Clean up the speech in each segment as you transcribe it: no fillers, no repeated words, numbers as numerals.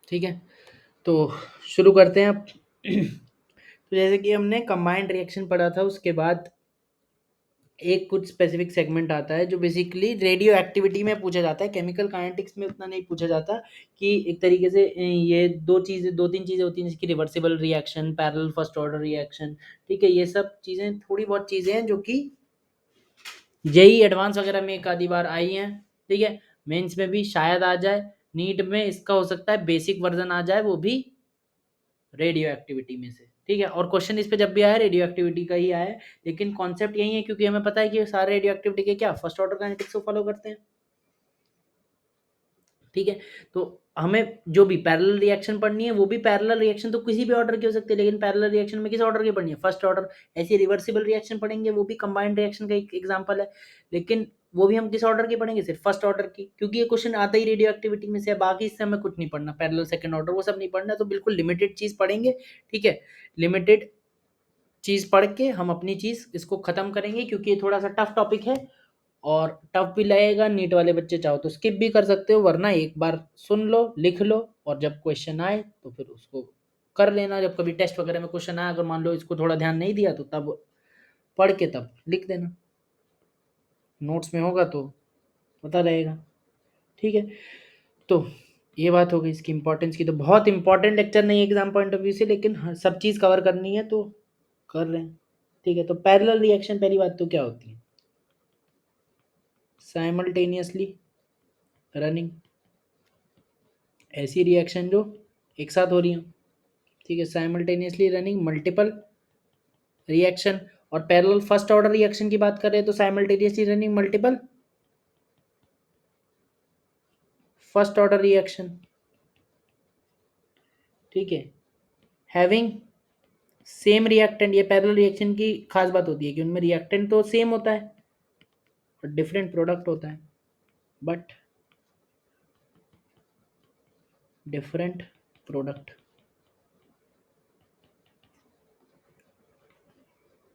ठीक है, तो शुरू करते हैं अब। तो जैसे कि हमने कंबाइंड रिएक्शन पढ़ा था, उसके बाद एक कुछ स्पेसिफिक सेगमेंट आता है जो बेसिकली रेडियो एक्टिविटी में पूछा जाता है। केमिकल काइनेटिक्स में उतना नहीं पूछा जाता कि एक तरीके से ये दो तीन चीज़ें होती हैं, जैसे कि reversible reaction, parallel first order reaction. ठीक है, ये सब चीज़ें थोड़ी बहुत चीज़ें हैं जो कि जेई एडवांस वगैरह में एक आधी बार आई हैं। ठीक है, मेंस में भी शायद आ जाए, नीट में इसका हो सकता है बेसिक वर्जन आ जाए, वो भी रेडियो एक्टिविटी में से। ठीक है, और क्वेश्चन इस पे जब भी आया रेडियो एक्टिविटी का ही आया है, लेकिन कॉन्सेप्ट यही है क्योंकि हमें पता है कि सारे रेडियो एक्टिविटी के क्या फर्स्ट ऑर्डर काइनेटिक्स को फॉलो करते हैं। ठीक है, तो हमें जो भी पैरेलल रिएक्शन पढ़नी है, वो भी पैरेलल रिएक्शन तो किसी भी ऑर्डर की हो सकती है, लेकिन पैरेलल रिएक्शन में किस ऑर्डर की पढ़नी है? First order. ऐसी रिवर्सिबल रिएक्शन पढ़ेंगे, वो भी कंबाइंड रिएक्शन का एक एग्जांपल है, लेकिन वो भी हम किस ऑर्डर की पढ़ेंगे? सिर्फ फर्स्ट ऑर्डर की, क्योंकि ये क्वेश्चन आता ही रेडियो एक्टिविटी में से है। बाकी इससे हमें कुछ नहीं पढ़ना, पैरेलल सेकंड ऑर्डर वो सब नहीं पढ़ना, तो बिल्कुल लिमिटेड चीज पढ़ेंगे। ठीक है, लिमिटेड चीज पढ़ के हम अपनी चीज इसको खत्म करेंगे, क्योंकि ये थोड़ा सा टफ टॉपिक है और टफ भी लगेगा। नीट वाले बच्चे चाहो तो स्किप भी कर सकते हो, वरना एक बार सुन लो, लिख लो, और जब क्वेश्चन आए तो फिर उसको कर लेना। जब कभी टेस्ट वगैरह में क्वेश्चन आया, अगर मान लो इसको थोड़ा ध्यान नहीं दिया, तो तब पढ़ के तब लिख देना, नोट्स में होगा तो पता रहेगा। ठीक है, तो ये बात हो गई इसकी इंपॉर्टेंस की। तो बहुत इंपॉर्टेंट लेक्चर नहीं एग्जाम पॉइंट ऑफ व्यू से, लेकिन हाँ, सब चीज़ कवर करनी है तो कर रहे हैं। ठीक है, तो पैरेलल रिएक्शन पहली बात तो क्या होती है? साइमल्टेनियसली रनिंग ऐसी रिएक्शन जो एक साथ हो रही हैं। ठीक है, साइमल्टेनियसली रनिंग मल्टीपल रिएक्शन। और पैरेलल फर्स्ट ऑर्डर रिएक्शन की बात कर रहे हैं तो simultaneously running multiple first order reaction. ठीक है, हैविंग सेम रिएक्टेंट, ये पैरेलल रिएक्शन की खास बात होती है कि उनमें रिएक्टेंट तो सेम होता है और डिफरेंट प्रोडक्ट होता है, बट डिफरेंट प्रोडक्ट।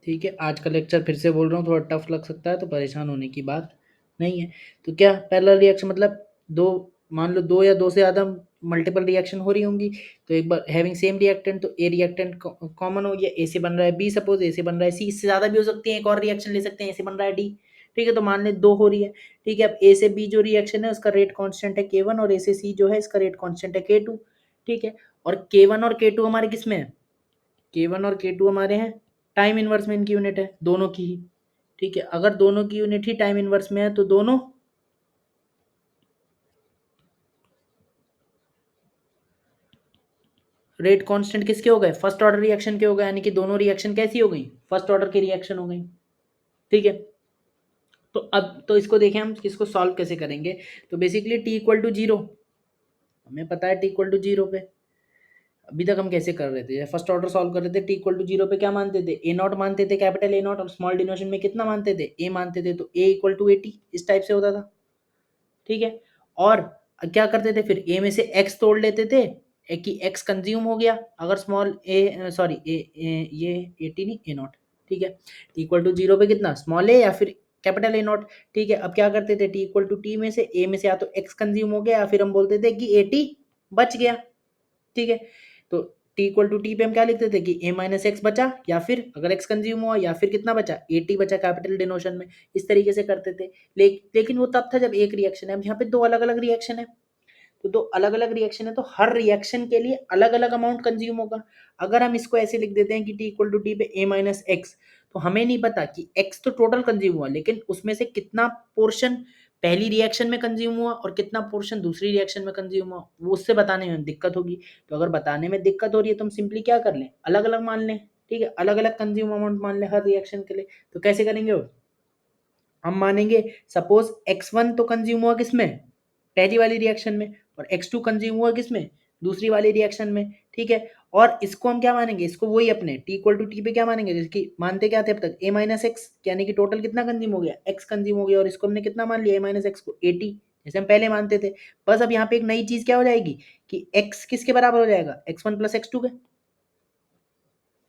ठीक है, आज का लेक्चर फिर से बोल रहा हूँ, थोड़ा टफ लग सकता है, तो परेशान होने की बात नहीं है। तो क्या पैरेलल रिएक्शन मतलब दो, मान लो दो या दो से ज़्यादा मल्टीपल रिएक्शन हो रही होंगी, तो एक बार हैविंग सेम रिएक्टेंट, तो ए रिएक्टेंट कॉमन हो गया, ए से बन रहा है बी, सपोज ए से बन रहा है सी, इससे ज़्यादा भी हो सकती है, एक और रिएक्शन ले सकते हैं, ए से बन रहा है डी। ठीक है, तो मान लें दो हो रही है। ठीक है, अब ए से बी जो रिएक्शन है उसका रेट कॉन्स्टेंट है K1, और ए से सी जो है इसका रेट कॉन्स्टेंट है K2। ठीक है, और K1 और K2 हमारे किस में है? K1 और K2 हमारे हैं टाइम इनवर्स में, इनकी यूनिट है दोनों की ही। ठीक है, अगर दोनों की यूनिट ही टाइम इनवर्स में है तो दोनों रेट कांस्टेंट किसके हो गए? फर्स्ट ऑर्डर रिएक्शन के हो गए, यानी कि दोनों रिएक्शन कैसी हो गई? फर्स्ट ऑर्डर की रिएक्शन हो गई। ठीक है, तो अब तो इसको देखें हम इसको सॉल्व कैसे करेंगे। तो basically T equal to zero, हमें पता है टी इक्वल टू जीरो पे अभी तक हम कैसे कर रहे थे? फर्स्ट ऑर्डर सॉल्व कर रहे थे, टी इक्वल टू जीरो पे क्या मानते थे? ए नॉट मानते थे, कैपिटल ए नॉट, और स्मॉल डिनोशन में कितना मानते थे? ए मानते थे, तो ए इक्वल टू 80 इस टाइप से होता था। ठीक है, और क्या करते थे फिर? ए में से एक्स तोड़ लेते थे कि एक्स कंज्यूम हो गया, अगर स्मॉल ए सॉरी ये 80 नहीं, ए नॉट। ठीक है, टी इक्वल टू जीरो पे कितना? स्मॉल ए या फिर कैपिटल ए नॉट। ठीक है, अब क्या करते थे? टी इक्वल टू टी में से ए में से या तो एक्स कंज्यूम हो गया, या फिर हम बोलते थे कि 80 बच गया। ठीक है, तो टी इक्वल टू टी पे हम क्या लिखते थे कि ए माइनस एक्स बचा, या फिर अगर एक्स कंज्यूम हुआ, या फिर कितना बचा? 80 बचा कैपिटल डिनोशन में। इस तरीके से करते थे। लेकिन वो तब था जब एक रिएक्शन है। अब यहाँ पे दो अलग अलग रिएक्शन है, तो दो अलग अलग रिएक्शन है, तो हर रिएक्शन के लिए अलग अलग अमाउंट कंज्यूम होगा। अगर हम इसको ऐसे लिख देते हैं कि टी इक्वल टू टी पे ए माइनस एक्स, तो हमें नहीं पता कि एक्स तो टोटल कंज्यूम हुआ, लेकिन उसमें से कितना पोर्शन पहली रिएक्शन में कंज्यूम हुआ और कितना पोर्शन दूसरी रिएक्शन में कंज्यूम हुआ, वो उससे बताने में दिक्कत होगी। तो अगर बताने में दिक्कत हो रही है तो हम सिंपली क्या कर लें? अलग अलग मान लें। ठीक है, अलग अलग कंज्यूम अमाउंट मान लें हर रिएक्शन के लिए। तो कैसे करेंगे वो? हम मानेंगे सपोज x1 तो कंज्यूम हुआ किसमें? पहली वाली रिएक्शन में, और x2 कंज्यूम हुआ किसमें? दूसरी वाली रिएक्शन में। ठीक है, और इसको हम क्या मानेंगे? इसको वही अपने टी इक्वल टू टी पे क्या मानेंगे? जैसे कि मानते क्या थे अब तक? ए माइनस एक्स, यानी कि टोटल कितना कंज्यूम हो गया? एक्स कंज्यूम हो गया, और इसको हमने कितना मान लिया? ए माइनस एक्स को 80, जैसे हम पहले मानते थे। बस अब यहाँ पे एक नई चीज क्या हो जाएगी कि x किसके बराबर हो जाएगा? x1 प्लस एक्स टू के।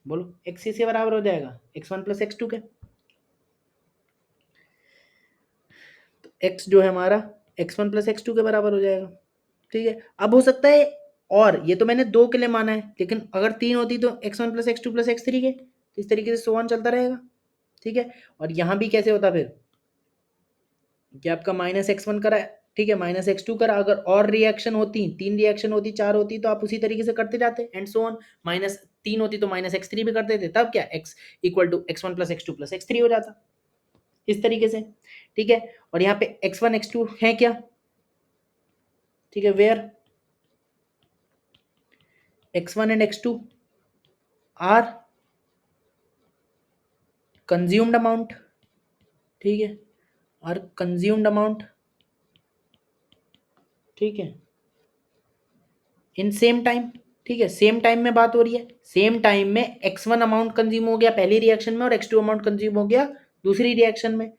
बोलो, x किसके बराबर हो जाएगा? x1 प्लस एक्स टू के। तो x जो है हमारा x1 प्लस एक्स टू के बराबर हो जाएगा। ठीक है, अब हो सकता है और ये तो मैंने 2 के लिए माना है, लेकिन अगर 3 होती तो x1 plus x2 plus x3 के, तो इस तरीके से सो ऑन चलता रहेगा, ठीक है। और यहाँ भी कैसे होता फिर कि आपका माइनस x1 करा, ठीक है, माइनस x2 करा, अगर और रिएक्शन होती, 3 रिएक्शन होती, 4 होती, तो आप उसी तरीके से करते जाते एंड सो ऑन। माइनस 3 होती तो माइनस x3 भी करते थे, तब क्या x equal to x1 plus x2 plus x3 हो जाता, इस तरीके से, ठीक है। और यहाँ पे x1 x2 है क्या, ठीक है, where x1 and x2 are consumed amount, ठीक है, आर कंज्यूम्ड अमाउंट, ठीक है, इन सेम टाइम, ठीक है, सेम टाइम में बात हो रही है, सेम टाइम में x1 अमाउंट कंज्यूम हो गया पहली रिएक्शन में और x2 अमाउंट कंज्यूम हो गया दूसरी रिएक्शन में,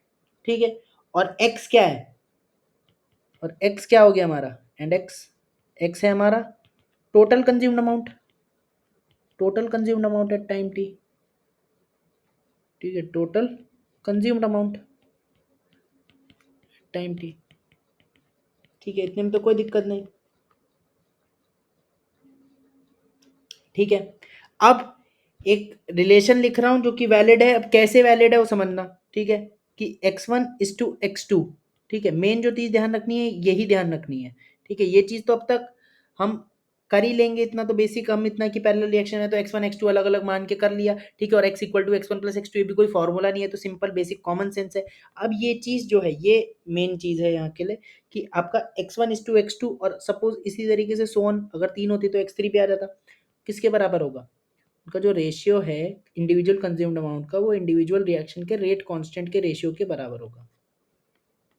ठीक है। और x क्या है, और x क्या हो गया हमारा, एंड x है हमारा total consumed amount, total consumed amount at time t, ठीक है, total consumed amount time t, ठीक है, इतने में तो कोई दिक्कत नहीं, ठीक है। अब एक रिलेशन लिख रहा हूं जो कि वैलिड है, अब कैसे वैलिड है वो समझना, ठीक है, कि x1:x2, ठीक है, मेन जो चीज ध्यान रखनी है यही ध्यान रखनी है, ठीक है। ये चीज तो अब तक हम कर ही लेंगे, इतना तो बेसिक, हम इतना कि पैरेलल रिएक्शन है तो x1 x2 अलग अलग मान के कर लिया, ठीक है, और x equal to x1 plus x2, ये भी कोई फॉर्मूला नहीं है, तो सिंपल बेसिक कॉमन सेंस है। अब ये चीज जो है ये मेन चीज है यहाँ के लिए, कि आपका x1:x2, और सपोज इसी तरीके से सोन अगर 3 होती तो x3 भी आ जाता, किसके बराबर होगा, उनका जो रेशियो है इंडिविजुअल कंज्यूम्ड अमाउंट का, वो इंडिविजुअल रिएक्शन के रेट कांस्टेंट के रेशियो के बराबर होगा,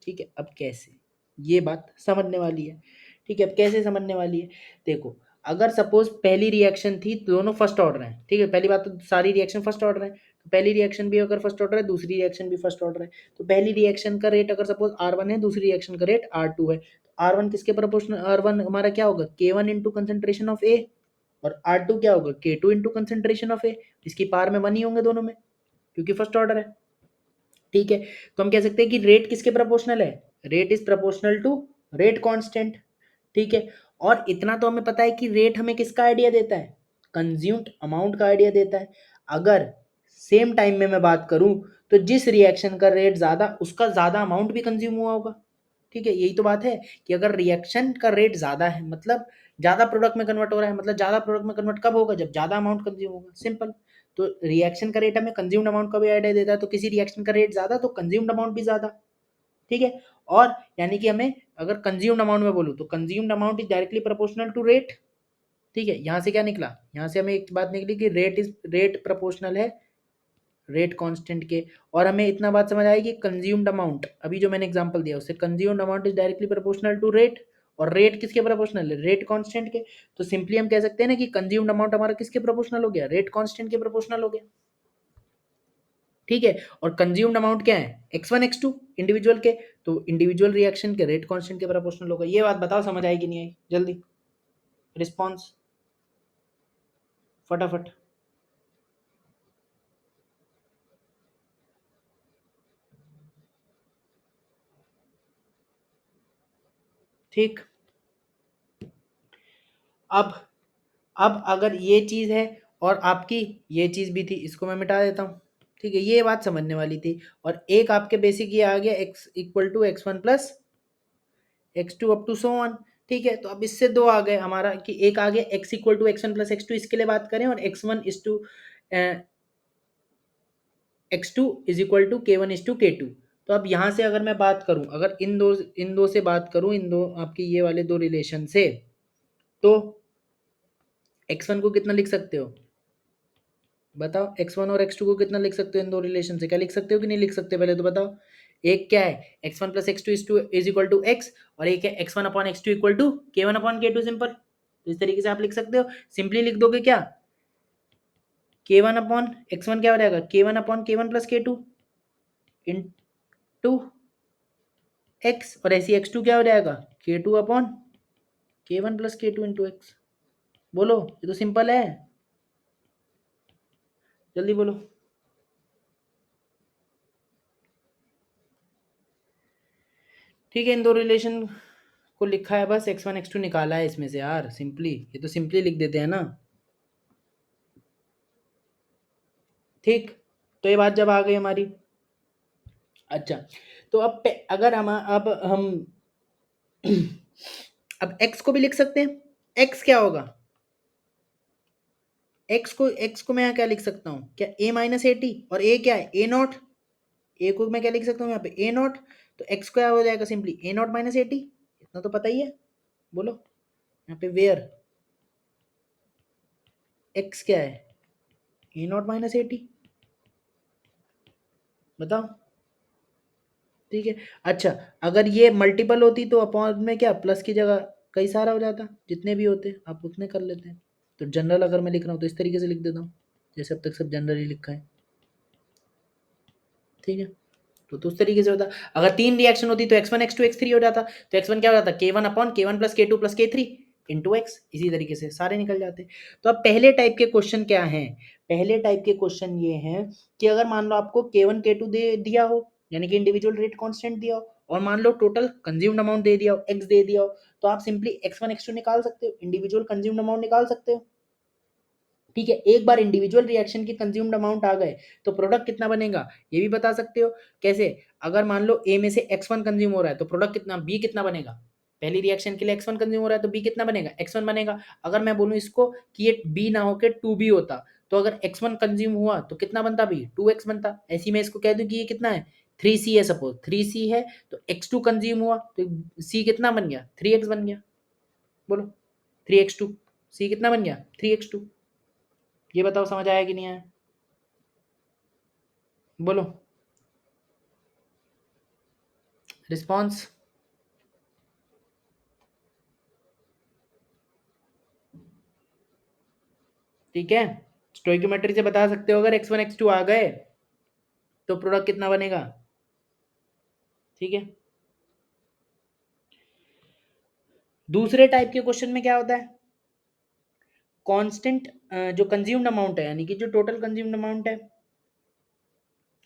ठीक है। अब कैसे, ये बात समझने वाली है, ठीक है। अब कैसे समझने वाली है, देखो, अगर सपोज पहली रिएक्शन थी, दोनों फर्स्ट ऑर्डर है, ठीक है, पहली बात तो सारी रिएक्शन फर्स्ट ऑर्डर है, तो पहली रिएक्शन भी अगर फर्स्ट ऑर्डर है दूसरी रिएक्शन भी फर्स्ट ऑर्डर है, तो पहली रिएक्शन का रेट अगर सपोज R1 है, दूसरी रिएक्शन का रेट R2 है, तो R1 किसके प्रोपोर्शनल, R1 हमारा क्या होगा K1 into concentration of A, और R2 क्या होगा K2 इंटू कंसेंट्रेशन ऑफ ए, इसकी पार में 1 ही होंगे दोनों में, क्योंकि फर्स्ट ऑर्डर है, ठीक है। तो हम कह सकते हैं कि रेट किसके प्रोपोर्शनल है, rate is proportional to rate constant, ठीक है। और इतना तो हमें पता है कि रेट हमें किसका आइडिया देता है, कंज्यूम्ड अमाउंट का आइडिया देता है। अगर सेम टाइम में मैं बात करूं तो जिस रिएक्शन का रेट ज्यादा उसका ज्यादा अमाउंट भी कंज्यूम हुआ होगा, ठीक है, यही तो बात है कि अगर रिएक्शन का रेट ज्यादा है मतलब ज्यादा प्रोडक्ट में कन्वर्ट हो रहा है, मतलब ज्यादा प्रोडक्ट में कन्वर्ट कब होगा, जब ज्यादा अमाउंट कंज्यूम होगा, सिंपल। तो रिएक्शन का रेट हमें कंज्यूम्ड अमाउंट का भी आइडिया देता है, तो किसी रिएक्शन का रेट ज्यादा तो कंज्यूम्ड अमाउंट भी ज्यादा, ठीक है। और यानी कि हमें अगर कंज्यूम्ड अमाउंट में बोलूँ तो consumed amount is directly proportional to rate, ठीक है। यहाँ से क्या निकला, यहाँ से हमें एक बात निकली कि रेट प्रोपोर्शनल है रेट कांस्टेंट के, और हमें इतना बात समझ आएगी कंज्यूम्ड अमाउंट, अभी जो मैंने एग्जांपल दिया उससे consumed amount is directly proportional to rate, और रेट किसके प्रोपोर्शनल है, रेट कांस्टेंट के। तो सिंपली हम कह सकते हैं ना कि कंज्यूम्ड अमाउंट हमारा किसके प्रोपोर्शनल हो गया, रेट कांस्टेंट के प्रोपोर्शनल हो गया, ठीक है। और कंज्यूम्ड अमाउंट क्या है, x1 x2 इंडिविजुअल के, तो इंडिविजुअल रिएक्शन के रेट कांस्टेंट के प्रोपोर्शनल होगा। ये बात बताओ समझ आई कि नहीं आई, जल्दी रिस्पॉन्स फटाफट। ठीक, अब अब अगर ये चीज है और आपकी ये चीज भी थी, इसको मैं मिटा देता हूँ, ठीक है, ये बात समझने वाली थी। और एक आपके बेसिक ये आ गया x equal to x1 plus x2 up to so on, ठीक है। तो अब इससे दो आ गए हमारा, कि एक आ गया x equal to x1 plus x2, इसके लिए बात करें, और x1 is to x2 is equal to k1 is to k2। तो अब यहाँ से अगर मैं बात करूं, अगर इन दो से बात करूं, इन दो आपकी ये वाले दो रिलेशन से, तो x1 को कितना लिख सकते हो, बताओ, x1 और x2 को कितना लिख सकते हो इन दो रिलेशन से, क्या लिख सकते हो कि नहीं लिख सकते, पहले तो बताओ। एक क्या है, x1 plus x2 is equal to x, और एक है x1 upon x2 equal to k1 upon k2, simple. तो इस तरीके से आप लिख सकते हो, सिंपली लिख दोगे क्या, k1 अपॉन x1 क्या हो जाएगा, k1 upon k1 plus k2 into x, और ऐसी x2 क्या हो जाएगा, k2 upon k1 plus k2 into x। बोलो, ये तो सिंपल है, जल्दी बोलो। ठीक है, इन दो रिलेशन को लिखा है, बस x1 x2 निकाला है इसमें से यार, सिंपली। ये तो सिंपली लिख देते हैं ना। ठीक, तो ये बात जब आ गई हमारी। अच्छा, तो अगर हम अब x को भी लिख सकते हैं। x क्या होगा? x को मैं यहाँ क्या लिख सकता हूँ? क्या a माइनस ए टी, और a क्या है? a not. a को मैं क्या लिख सकता हूँ यहाँ पे? a not. तो x क्या हो जाएगा? Simply a naught minus A T. इतना तो पता ही है। बोलो यहाँ पे वेयर x क्या है? a naught minus A T. बताओ। ठीक है। अच्छा, अगर ये मल्टीपल होती तो अपॉन में क्या, प्लस की जगह कई सारा हो जाता, जितने भी होते आप उतने कर लेते हैं। तो जनरल अगर मैं लिख रहा हूँ तो इस तरीके से लिख देता हूँ, जैसे अब तक सब जनरल ही लिखा है। ठीक है, तो उस तरीके से होता। अगर 3 रिएक्शन होती तो x1 x2 x3 हो जाता। तो x1 क्या हो जाता? k1 upon k1 plus k2 plus k3 into x. इसी तरीके से सारे निकल जाते। तो अब पहले टाइप के क्वेश्चन क्या हैं? पहले टाइप के क्वेश्चन ये हैं कि अगर मान लो आपको k1 k2 दे दिया हो, यानी कि इंडिविजुअल रेट कांस्टेंट दिया हो, और मान लो टोटल कंज्यूम्ड अमाउंट दे दिया हो, x दे दिया हो, तो आप सिंपली x1 x2 निकाल सकते हो, इंडिविजुअल कंज्यूम्ड अमाउंट निकाल सकते हो। ठीक है, एक बार इंडिविजुअल रिएक्शन के कंज्यूम्ड अमाउंट आ गए तो प्रोडक्ट कितना बनेगा ये भी बता सकते हो। कैसे? अगर मान लो ए में से x1 कंज्यूम हो रहा है तो प्रोडक्ट कितना, बी कितना बनेगा? पहली रिएक्शन के लिए x1 कंज्यूम हो रहा है तो बी कितना बनेगा? x1 बनेगा। अगर मैं बोलूं इसको कि ये बी ना होकर 2b होता, तो अगर x1 कंज्यूम हुआ तो कितना बनता? बी 2x बनता। ऐसी मैं इसको कह दूं कि ये कितना है? 3c है, सपोज 3c है, तो x2 कंज्यूम हुआ तो c कितना बन गया? 3x बन गया। बोलो 3x2, c कितना बन गया? 3x2। ये बताओ समझ आया कि नहीं आया? बोलो रिस्पॉन्स। ठीक है, स्टोइकोमेट्री से बता सकते हो अगर x1 x2 आ गए तो प्रोडक्ट कितना बनेगा। ठीक है, दूसरे टाइप के क्वेश्चन में क्या होता है? कांस्टेंट जो कंज्यूम्ड अमाउंट है, यानी कि जो टोटल कंज्यूम्ड अमाउंट है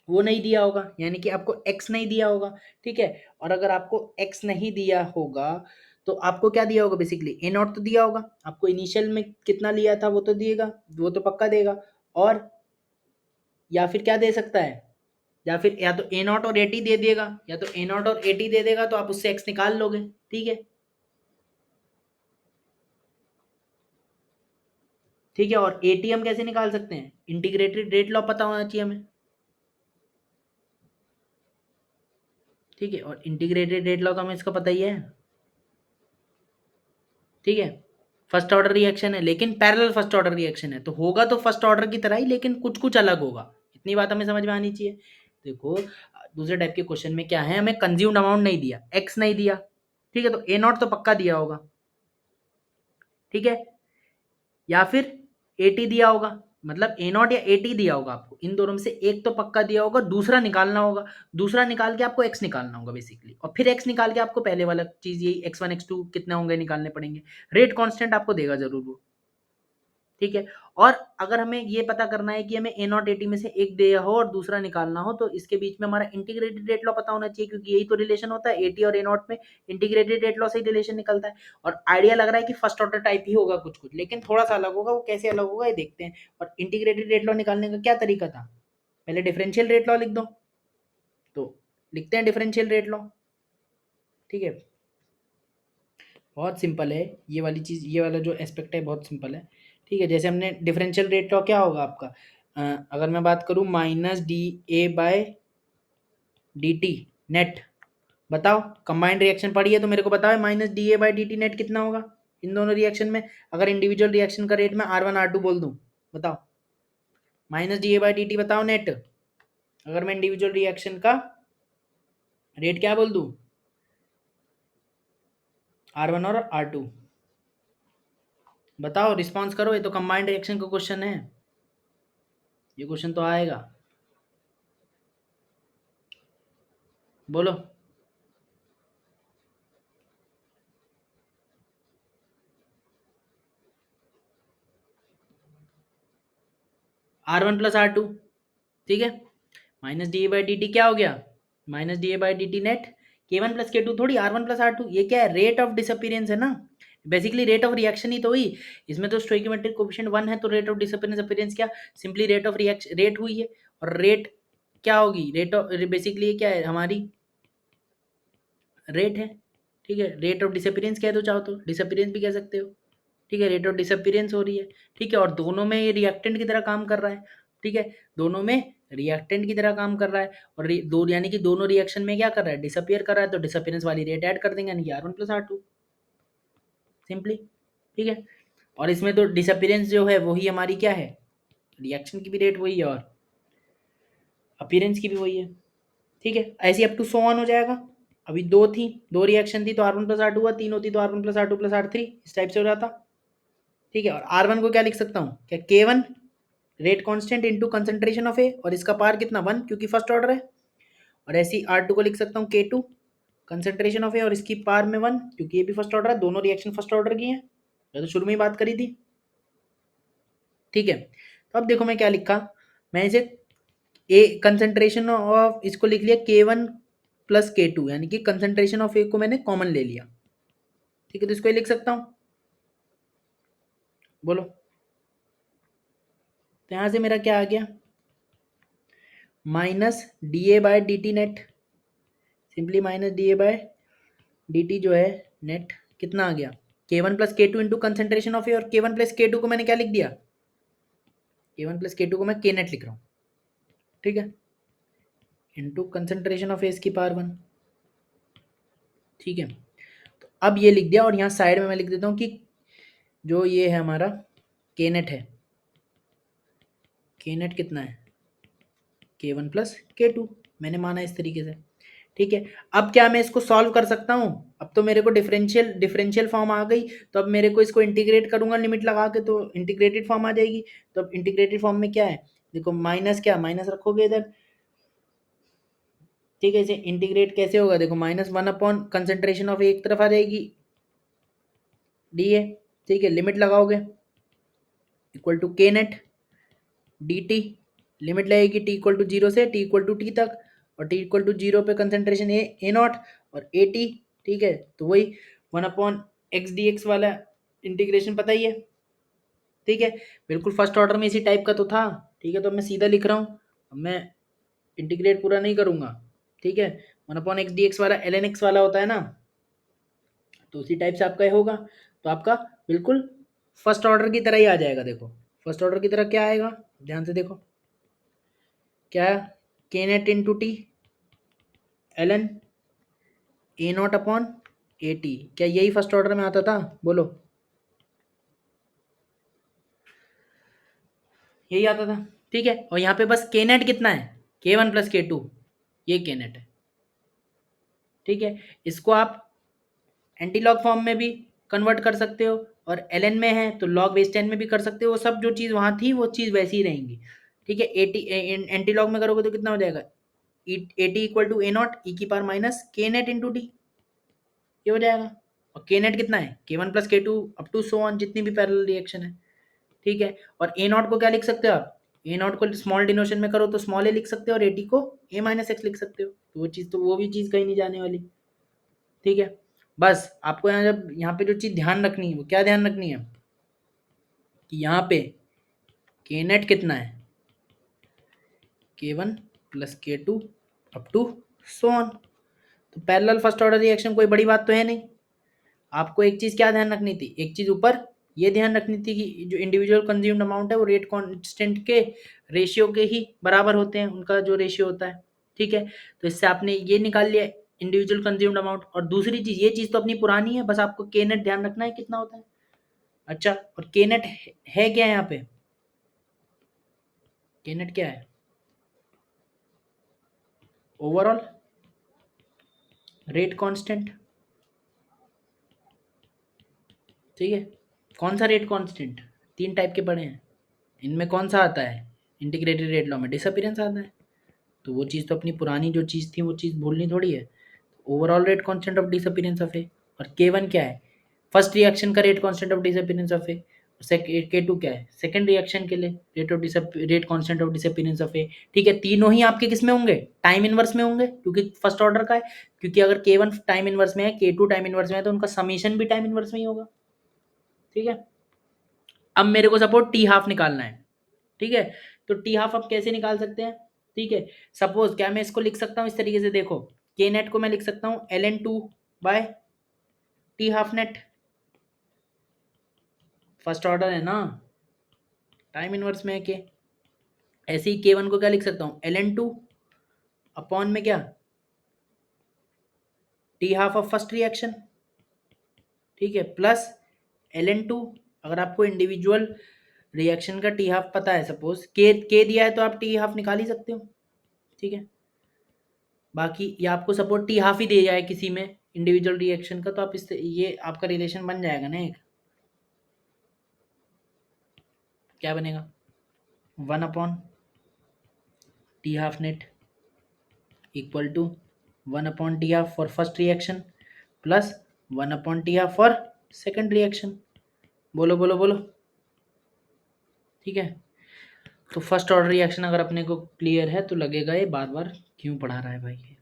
वो नहीं दिया होगा, यानी कि आपको x नहीं दिया होगा। ठीक है, और अगर आपको x नहीं दिया होगा तो आपको क्या दिया होगा? बेसिकली ए नॉट तो दिया होगा आपको, इनिशियल में कितना लिया था वो तो दिएगा, वो तो पक्का देगा। और या फिर क्या दे सकता है? या फिर या तो ए नॉट और ए टी दे देगा, या तो ए नॉट और ए टी दे देगा, तो आप उससे एक्स निकाल लोगे। ठीक है, ठीक है। और ए टी हम कैसे निकाल सकते हैं? इंटीग्रेटेड रेट लॉ पता होना चाहिए हमें। ठीक है, और इंटीग्रेटेड रेट लॉ तो हमें इसका पता ही है। ठीक है, फर्स्ट ऑर्डर रिएक्शन है लेकिन पैरेलल फर्स्ट ऑर्डर रिएक्शन है, तो होगा तो फर्स्ट ऑर्डर की तरह ही, लेकिन कुछ कुछ अलग होगा। इतनी बात हमें समझ में आनी चाहिए। देखो, दूसरे टाइप के क्वेश्चन में क्या है, हमें कंज्यूम्ड अमाउंट नहीं दिया, एक्स नहीं दिया। ठीक है, तो ए नॉट तो पक्का दिया होगा। ठीक है, या फिर ए टी दिया होगा, मतलब ए नॉट या ए टी दिया होगा आपको, इन दोनों में से एक तो पक्का दिया होगा, दूसरा निकालना होगा। दूसरा निकाल के आपको एक्स निकालना होगा बेसिकली, और फिर एक्स निकाल के आपको पहले वाला चीज यही x1 x2 कितने होंगे निकालने पड़ेंगे। रेट कांस्टेंट आपको देगा जरूर वो। ठीक है, और अगर हमें ये पता करना है कि हमें ए नॉट एटी में से एक दिया हो और दूसरा निकालना हो, तो इसके बीच में हमारा इंटीग्रेटेड रेट लॉ पता होना चाहिए, क्योंकि यही तो रिलेशन होता है एटी और ए नॉट में, इंटीग्रेटेड रेट लॉ से ही रिलेशन निकलता है। और आइडिया लग रहा है कि फर्स्ट ऑर्डर टाइप ही होगा कुछ कुछ, लेकिन थोड़ा सा अलग होगा, वो कैसे अलग होगा ये देखते हैं। और इंटीग्रेटेड रेट लॉ निकालने का क्या तरीका था? पहले डिफरेंशियल रेट लॉ लिख दो। तो लिखते हैं डिफरेंशियल रेट लॉ। ठीक है, बहुत सिंपल है ये वाली चीज़, ये वाला जो एस्पेक्ट है बहुत सिंपल है। ठीक है, जैसे हमने डिफरेंशियल रेट लॉ क्या होगा आपका, अगर मैं बात करूँ minus D A by D T net. बताओ, कंबाइंड रिएक्शन पढ़ी है तो मेरे को बताओ minus D A by D T net कितना होगा इन दोनों रिएक्शन में, अगर इंडिविजुअल रिएक्शन का रेट मैं R1 R2 बोल दूं। बताओ, minus D A by D T बताओ नेट, अगर मैं इंडिविजुअल रिएक्शन का रेट क्या बोल दूं? R1 और R2। बताओ, रिस्पॉन्स करो, ये तो कंबाइंड रिएक्शन का क्वेश्चन है, ये क्वेश्चन तो आएगा। बोलो। R1 plus R2। ठीक है, minus D A by D T क्या हो गया? Minus D A by D T net, K1 plus K2 थोड़ी R1 प्लस R2, ये क्या है, रेट ऑफ डिसअपीरेंस है ना, बेसिकली रेट ऑफ रिएक्शन ही तो हुई। इसमें तो स्टोइकोमेट्रिक कोफिशिएंट 1 है, तो रेट ऑफ डिसअपीरेंस अपीरेंस क्या, simply rate of reaction, rate हुई है, और रेट क्या होगी, रेट ऑफ, बेसिकली क्या है हमारी, रेट है, ठीक है। रेट ऑफ डिसअपीरेंस कह दो चाहो तो, डिसअपीरेंस भी कह सकते हो, ठीक है। रेट ऑफ डिसअपीरेंस हो रही है, ठीक है, और दोनों में ये रिएक्टेंट की तरह काम कर रहा है, ठीक है, दोनों में रिएक्टेंट की तरह काम कर रहा है, और दो यानी कि दोनों रिएक्शन में क्या कर रहा है, डिसअपियर कर रहा है, तो डिसअपियरेंस वाली रेट ऐड कर देंगे, यानी कि R1 प्लस R2 सिंपली, ठीक है। और इसमें तो डिसअपियरेंस जो है वही हमारी क्या है, रिएक्शन की भी रेट वही है और अपीयरेंस की भी वही है, ठीक है। ऐसी अप टू सो ऑन हो जाएगा। अभी दो थी, दो रिएक्शन थी, तो R1 प्लस R2 हुआ, तीन होती तो R1 plus R2 plus R3, इस टाइप से हो जाता, ठीक है। और R1 को क्या लिख सकता हूँ, क्या K1 rate constant into concentration of A, और इसका पार कितना 1 क्योंकि फर्स्ट ऑर्डर है, और ऐसी R2 को लिख सकता हूँ K2 कंसंट्रेशन ऑफ ए, और इसकी पार में 1 क्योंकि ये भी फर्स्ट ऑर्डर है, दोनों रिएक्शन फर्स्ट ऑर्डर की हैं, तो शुरू में ही बात करी थी, ठीक है। तो अब देखो मैं क्या लिखा, मैं इसे ए कंसंट्रेशन ऑफ, इसको लिख लिया K1 प्लस K2, यानी कि कंसंट्रेशन ऑफ ए को मैंने कॉमन ले लिया, ठीक है। तो इसको ये लिख सकता हूँ, बोलो, तो यहां से मेरा क्या आ गया, minus D A by D T net, simply minus D A by D T जो है नेट कितना आ गया, K1 plus K2 into concentration of A, और K1 प्लस K2 को मैंने क्या लिख दिया, K1 प्लस K2 को मैं K नेट लिख रहा हूँ, ठीक है, इंटू कंसंट्रेशन ऑफ ए की पावर 1, ठीक है। तो अब ये लिख दिया, और यहाँ साइड में मैं लिख देता हूँ कि जो ये है हमारा K नेट है, K नेट कितना है, K1 प्लस K2 मैंने माना इस तरीके से, ठीक है। अब क्या मैं इसको सॉल्व कर सकता हूँ, अब तो मेरे को डिफरेंशियल फॉर्म आ गई, तो अब मेरे को इसको इंटीग्रेट करूंगा लिमिट लगा के, तो इंटीग्रेटेड फॉर्म आ जाएगी। तो अब इंटीग्रेटेड फॉर्म में क्या है, देखो माइनस, क्या माइनस रखोगे इधर, ठीक है। इसे इंटीग्रेट कैसे होगा, देखो -1 अपॉन कंसंट्रेशन ऑफ एक तरफ आ जाएगी डी ए, ठीक है, लिमिट लगाओगे equal to K net D T, limit लगेगी t इक्वल टू 0 से t इक्वल टू टी तक, और t इक्वल टू 0 पे कंसंट्रेशन ए नॉट और ए टी, ठीक है। तो वही 1 अपॉन एक्स डी एक्स वाला इंटीग्रेशन पता ही है, ठीक है, बिल्कुल फर्स्ट ऑर्डर में इसी टाइप का तो था, ठीक है। तो मैं सीधा लिख रहा हूँ, अब मैं इंटीग्रेट पूरा नहीं करूँगा, ठीक है। 1 अपॉन एक्स डी एक्स वाला एल एन एक्स वाला होता है ना, तो उसी टाइप से आपका ये होगा, तो आपका बिल्कुल फर्स्ट ऑर्डर की तरह ही आ जाएगा। देखो फर्स्ट ऑर्डर की तरह क्या आएगा, ध्यान से देखो, क्या K net into T L N A not upon A T, क्या यही फर्स्ट ऑर्डर में आता था, बोलो, यही आता था, ठीक है। और यहाँ पे बस K नेट कितना है, K1 प्लस K2, ये K नेट है, ठीक है। इसको आप एंटी लॉग फॉर्म में भी कन्वर्ट कर सकते हो, और एल में है तो लॉग बेस 10 में भी कर सकते हो, वो सब जो चीज़ वहाँ थी वो चीज़ वैसी ही रहेंगी, ठीक है। एंटी लॉग में करोगे तो कितना हो जाएगा, A T equal to A naught E की power minus K net into T, ये हो जाएगा। और K नेट कितना है, K1 plus K2 up to so on, जितनी भी पैरेलल रिएक्शन है, ठीक है। और ए नॉट को क्या लिख सकते हो आप, ए नॉट को स्मॉल डिनोशन में करो तो स्मॉल ए लिख सकते हो, और ए टी को ए माइनस एक्स लिख सकते हो, तो वो चीज़, तो वो भी चीज़ कहीं नहीं जाने वाली, ठीक है। बस आपको यहाँ जब यहाँ पे जो चीज़ ध्यान रखनी है वो क्या ध्यान रखनी है, कि यहाँ पे K नेट कितना है, K1 plus K2 up to so on. तो पैरेलल फर्स्ट ऑर्डर रिएक्शन कोई बड़ी बात तो है नहीं। आपको एक चीज़ क्या ध्यान रखनी थी, एक चीज़ ऊपर ये ध्यान रखनी थी कि जो इंडिविजुअल कंज्यूम्ड अमाउंट है वो रेट कांस्टेंट के रेशियो के ही बराबर होते हैं, उनका जो रेशियो होता है, ठीक है। तो इससे आपने ये निकाल लिया इंडिविजुअल कंज्यूम्ड अमाउंट, और दूसरी चीज़, ये चीज़ तो अपनी पुरानी है, बस आपको K नेट ध्यान रखना है कितना होता है। अच्छा, और K नेट है क्या यहाँ पे, K नेट क्या है, ओवरऑल रेट कांस्टेंट, ठीक है। कौन सा रेट कांस्टेंट, तीन टाइप के पड़े हैं, इनमें कौन सा आता है, इंटीग्रेटेड रेट लॉ में डिसअपीरेंस आता है, तो वो चीज़ तो अपनी पुरानी जो चीज़ थी वो चीज़ भूलनी थोड़ी है। Overall rate constant of disappearance of A, और K1 क्या है, फर्स्ट रिएक्शन का rate constant of disappearance of A, K two क्या है, सेकेंड रिएक्शन के लिए rate constant of disappearance of A. ठीक है, तीनों ही आपके किस में होंगे, टाइम इनवर्स में होंगे, क्योंकि फर्स्ट ऑर्डर का है। क्योंकि अगर K1 टाइम इनवर्स में है, K2 टाइम इनवर्स में है, तो उनका समीशन भी टाइम इनवर्स में ही होगा। ठीक है, अब मेरे को सपोज टी हाफ निकालना है। ठीक है, तो टी हाफ अब कैसे निकाल सकते हैं। ठीक है, सपोज क्या मैं इसको लिख सकता हूँ इस तरीके से, देखो के नेट को मैं लिख सकता हूँ ln2 by T half net. First order है ना, टाइम इनवर्स में है के। ऐसे ही K1 को क्या लिख सकता हूँ, ln2 अपॉन में क्या, T half of first reaction. ठीक है, प्लस ln2, अगर आपको इंडिविजुअल रिएक्शन का टी हाफ पता है, सपोज के दिया है तो आप टी हाफ निकाल ही सकते हो। ठीक है, बाकी ये आपको सपोज टी हाफ ही दे जाए किसी में इंडिविजुअल रिएक्शन का, तो आप इस ये आपका रिलेशन बन जाएगा ना एक, क्या बनेगा, 1 upon T half net equal to 1 upon T half for first reaction plus 1 upon T half for second reaction. बोलो बोलो बोलो। ठीक है, तो फर्स्ट ऑर्डर रिएक्शन अगर अपने को क्लियर है तो लगेगा ये बार बार क्यों पढ़ा रहा है भाई ये,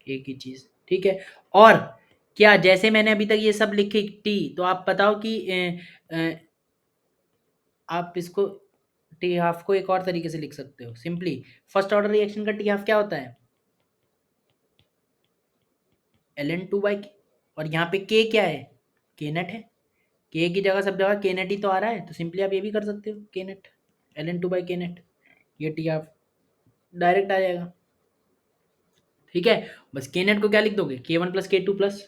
एक ही चीज। ठीक है, और क्या जैसे मैंने अभी तक ये सब लिखे टी, तो आप बताओ कि आप इसको टी हाफ को एक और तरीके से लिख सकते हो सिंपली। फर्स्ट ऑर्डर रिएक्शन का टी हाफ क्या होता है, ln2 बाई, और यहाँ पे के क्या है, के नेट है। के की जगह सब जगह के नेट ही तो आ रहा है, तो सिंपली आप ये भी कर सकते हो, के नेट ln2 बाई के नेट, ये टी हाफ डायरेक्ट आ जाएगा। ठीक है, बस के नेट को क्या लिख दोगे, K1 plus K2 plus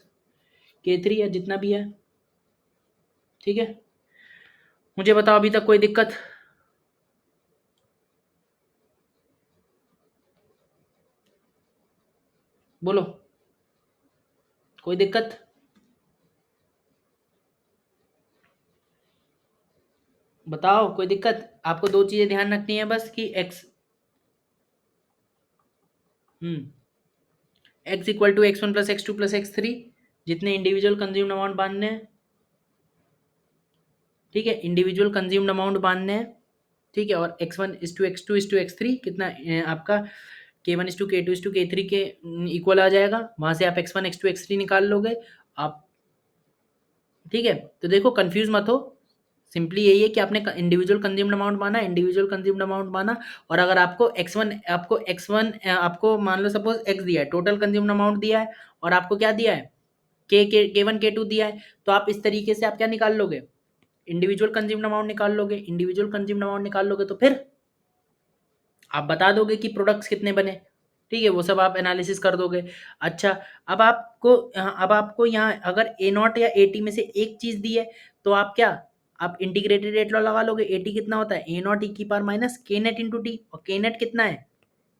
K3 या जितना भी है। ठीक है, मुझे बताओ अभी तक कोई दिक्कत। बोलो, कोई दिक्कत। बताओ कोई दिक्कत। आपको दो चीजें ध्यान रखनी है बस कि X X equal to x1 plus x2 plus x3, जितने इंडिविजुअल कंज्यूम्ड अमाउंट बांधने हैं। ठीक है, इंडिविजुअल कंज्यूम्ड अमाउंट बांधने हैं। ठीक है, और x1:x2:x3 कितना आपका K1:K2:K3 के इक्वल आ जाएगा, वहां से आप x1:x2:x3 निकाल लोगे आप। ठीक है, तो देखो कंफ्यूज मत हो, सिंपली यही है कि आपने इंडिविजुअल कंज्यूम्ड अमाउंट माना, इंडिविजुअल कंज्यूम्ड अमाउंट माना, और अगर आपको x1 आपको मान लो सपोज x दिया है, टोटल कंज्यूम्ड अमाउंट दिया है, और आपको क्या दिया है, K1 K2 दिया है, तो आप इस तरीके से आप क्या निकाल लोगे, इंडिविजुअल कंज्यूम्ड अमाउंट निकाल लोगे। इंडिविजुअल कंज्यूम्ड अमाउंट निकाल लोगे तो फिर आप बता दोगे कि प्रोडक्ट्स कितने बने। ठीक है, वो सब आप एनालिसिस कर दोगे। अच्छा, अब आपको यहाँ अगर ए नॉट या ए टी में से एक चीज दी है, तो आप क्या, आप इंटीग्रेटेड रेट लॉ लगा लोगे। ए टी कितना होता है, ए नॉट ई की power minus K net into T, और के नेट कितना है,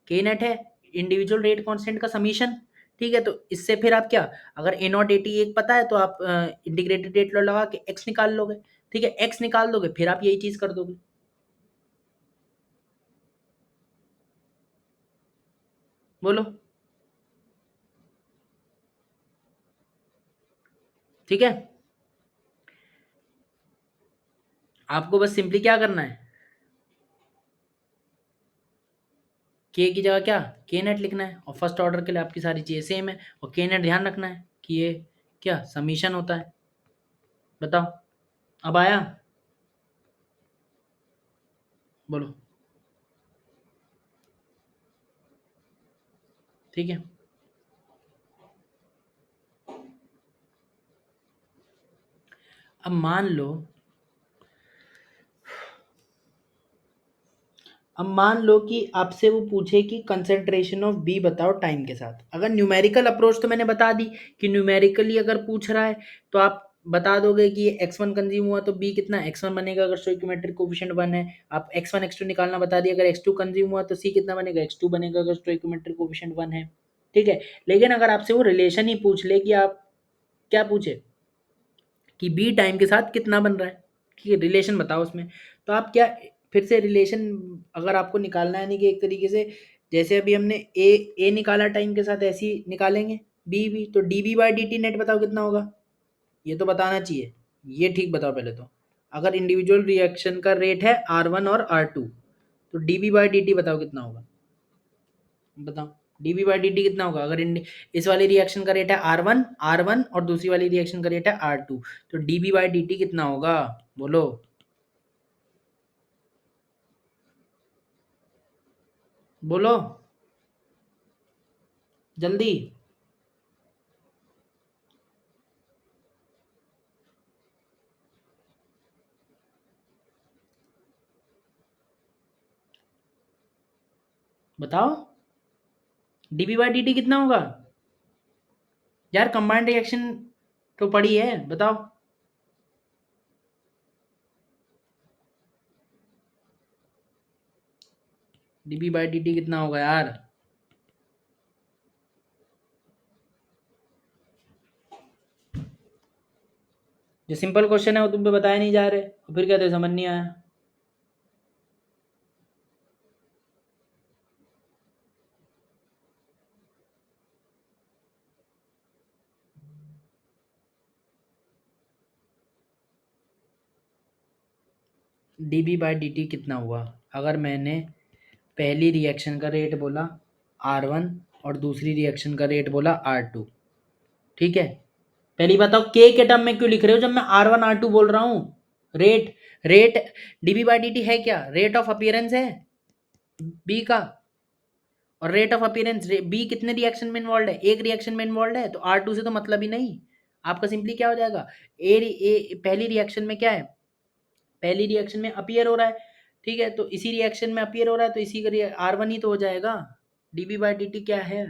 के नेट है इंडिविजुअल रेट कांस्टेंट का समीशन। ठीक है, तो इससे फिर आप क्या, अगर ए नॉट ए टी एक पता है तो आप इंटीग्रेटेड रेट लॉ लगा के एक्स निकाल लोगे। ठीक है, एक्स निकाल दोगे, फिर आप यही चीज कर दोगे। बोलो, ठीक है, आपको बस सिंपली क्या करना है, के की जगह क्या, के नेट लिखना है, और फर्स्ट ऑर्डर के लिए आपकी सारी चीजें सेम है, और के नेट ध्यान रखना है कि ये क्या समीशन होता है। बताओ, अब आया, बोलो। ठीक है, अब मान लो कि आपसे वो पूछे कि कंसेंट्रेशन ऑफ बी बताओ टाइम के साथ। अगर न्यूमेरिकल अप्रोच तो मैंने बता दी कि न्यूमेरिकली अगर पूछ रहा है तो आप बता दोगे कि ये x1 कंज्यूम हुआ तो b कितना x1 बनेगा, अगर स्टोइकोमेट्रिक कोफिशिएंट 1 है। आप x1 x2 निकालना बता दिया, अगर x2 कंज्यूम हुआ तो c कितना बनेगा, x2 बनेगा, अगर स्टोइकोमेट्रिक कोफिशिएंट 1 है। ठीक है, लेकिन अगर आपसे वो रिलेशन ही पूछ ले कि आप क्या पूछे कि बी टाइम के साथ कितना बन रहा है, ठीक है, रिलेशन बताओ उसमें, तो आप क्या, फिर से रिलेशन अगर आपको निकालना है, नहीं कि एक तरीके से जैसे अभी हमने ए निकाला टाइम के साथ, ऐसे ही निकालेंगे बी भी, तो D B by D T net बताओ कितना होगा, ये तो बताना चाहिए, ये ठीक बताओ पहले तो। अगर इंडिविजुअल रिएक्शन का रेट है R1 और R2, तो dB/dt बताओ कितना होगा, बताओ dB/dt कितना होगा अगर इस वाली रिएक्शन का रेट है R1 और दूसरी वाली रिएक्शन का रेट है R2, तो dB/dt कितना होगा, बोलो बोलो जल्दी। बताओ dB/dt कितना होगा यार, कंबाइंड रिएक्शन तो पड़ी है, बताओ। dB/dt कितना होगा यार, जो सिंपल क्वेश्चन है वो तुम पे बताया नहीं जा रहे और फिर कहते समझ नहीं आया। dB/dt कितना हुआ अगर मैंने पहली रिएक्शन का रेट बोला R1 और दूसरी रिएक्शन का रेट बोला R2, ठीक है। पहली बताओ के टर्म में क्यों लिख रहे हो जब मैं R1 R2 बोल रहा हूँ, रेट रेट dB/dt है क्या, रेट ऑफ अपीयरेंस है बी का, और रेट ऑफ अपीयरेंस बी कितने रिएक्शन में इन्वॉल्व है, एक रिएक्शन में इन्वॉल्व है, तो R2 से तो मतलब ही नहीं। आपका सिंपली क्या हो जाएगा, पहली रिएक्शन में क्या है, पहली रिएक्शन में अपीयर हो रहा है, ठीक है, तो इसी रिएक्शन में अपीयर हो रहा है तो इसी का R1 ही तो हो जाएगा। dB/dt क्या है,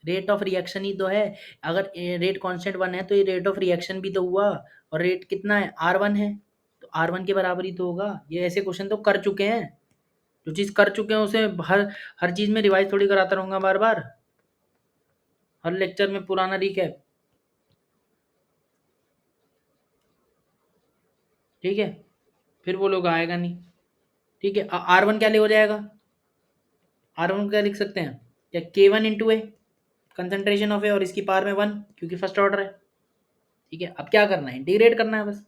रेट ऑफ रिएक्शन ही तो है। अगर रेट कांस्टेंट 1 है तो ये रेट ऑफ रिएक्शन भी तो हुआ, और रेट कितना है R1 है, तो R1 के बराबर ही तो होगा। ये ऐसे क्वेश्चन तो कर चुके हैं, जो चीज़ कर चुके हैं उसे हर हर चीज़ में रिवाइज थोड़ी कराता रहूँगा बार बार, हर लेक्चर में पुराना रिकैप, ठीक है, फिर वो लोग आएगा नहीं, ठीक है। R1 क्या ले हो जाएगा, R1 क्या लिख सकते हैं, क्या K1 into A, concentration of A, और इसकी पावर में 1 क्योंकि फर्स्ट ऑर्डर है, ठीक है। अब क्या करना है, इंटीग्रेट करना है बस,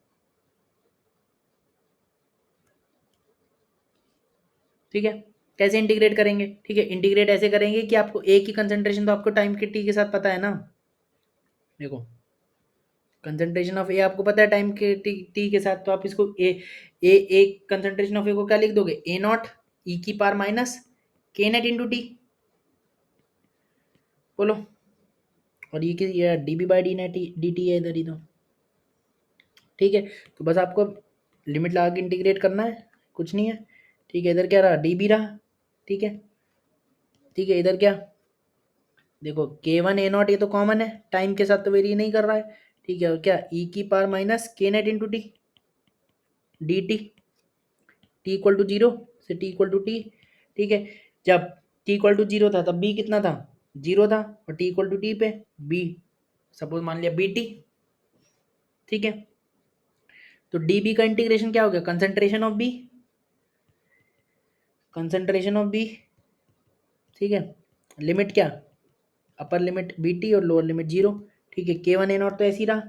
ठीक है। कैसे इंटीग्रेट करेंगे, ठीक है, इंटीग्रेट ऐसे करेंगे कि आपको एक ही कंसंट्रेशन तो आपको टाइम के टी के साथ पता है ना, देखो कंसंट्रेशन ऑफ ए आपको पता है टाइम के टी के साथ, तो आप इसको एक कंसंट्रेशन ऑफ ए को क्या लिख दोगे, ए नॉट ई की power minus K net into T, बोलो। और ये dB/dt नेट dt है इधर ही तो, ठीक है। तो बस आपको लिमिट लगा के इंटीग्रेट करना है, कुछ नहीं है, ठीक है। इधर क्या रहा, dB रहा, ठीक है, ठीक है। इधर क्या, देखो K1 A नॉट ये तो कॉमन है, टाइम के साथ तो वेरी नहीं कर रहा है, ठीक है। और क्या ई की power minus K net into T D T, T equal to zero से टी इक्वल टू टी, ठीक है। जब टी इक्वल टू जीरो था तब बी कितना था, जीरो था, और टी इक्वल टू टी पे बी सपोज मान लिया बी टी, ठीक है। तो डी बी का इंटीग्रेशन क्या हो गया, concentration of B, concentration of B, ठीक है। लिमिट क्या, अपर लिमिट बी टी और लोअर लिमिट जीरो, ठीक है। K1 A नॉट तो ऐसी रहा,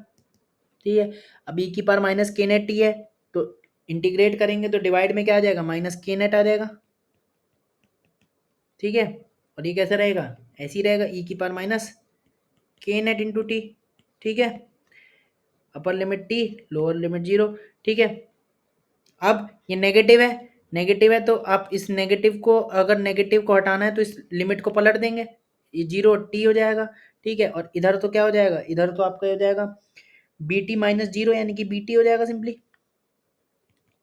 ठीक है। अब ई की power minus K net T है, तो इंटीग्रेट करेंगे तो डिवाइड में क्या आ जाएगा, माइनस के नेट आ जाएगा, ठीक है। और ये कैसा रहेगा, ऐसे ही रहेगा, ई की power minus K net into T, ठीक है। Upper limit T, lower limit zero, ठीक है। अब ये नेगेटिव है तो आप इस नेगेटिव को, अगर नेगेटिव को हटाना है तो इस लिमिट को पलट देंगे, ये जीरो टी हो जाएगा, ठीक है। और इधर तो क्या हो जाएगा, इधर तो आपका हो जाएगा बी टी माइनस जीरो, यानी कि बी टी हो जाएगा simply,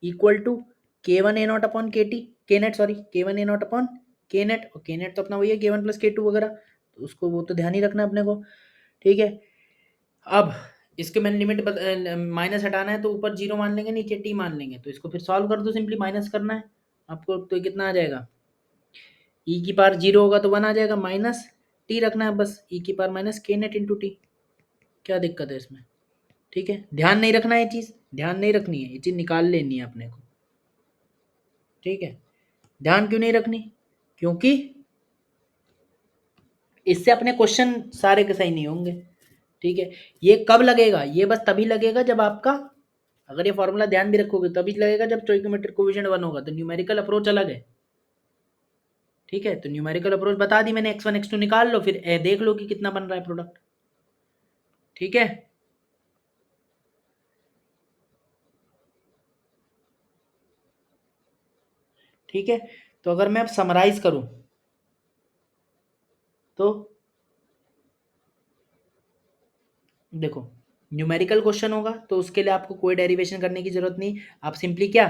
equal to K1 A not upon K T, K net sorry K1 A not upon K net, और के नेट तो अपना वही है K1 प्लस K2 वगैरह, तो उसको वो तो ध्यान ही रखना है अपने को, ठीक है। अब इसके मैंने लिमिट माइनस हटाना है तो ऊपर जीरो मान लेंगे, नीचे टी मान लेंगे, तो इसको फिर सॉल्व कर दो, सिंपली माइनस करना है आपको, तो कितना आ जाएगा, ई की पावर जीरो होगा तो 1 आ जाएगा, माइनस टी रखना है बस, ई की power minus K net into T, क्या दिक्कत है इसमें, ठीक है। ध्यान नहीं रखना है, ये चीज़ ध्यान नहीं रखनी है, ये चीज़ निकाल लेनी है अपने को, ठीक है। ध्यान क्यों नहीं रखनी, क्योंकि इससे अपने क्वेश्चन सारे के सही नहीं होंगे, ठीक है। ये कब लगेगा, ये बस तभी लगेगा जब आपका, अगर ये फॉर्मूला ध्यान भी रखोगे तभी लगेगा जब स्टोइकोमेट्रिक कोएफिशिएंट 1 होगा। तो न्यूमेरिकल अप्रोच अलग है, ठीक है। तो न्यूमेरिकल अप्रोच बता दी मैंने, x1 x2 निकाल लो, फिर देख लो कि कितना बन रहा है प्रोडक्ट, ठीक है। ठीक है, तो अगर मैं अब समराइज करूं तो देखो, न्यूमेरिकल क्वेश्चन होगा तो उसके लिए आपको कोई डेरिवेशन करने की जरूरत नहीं। आप सिंपली क्या,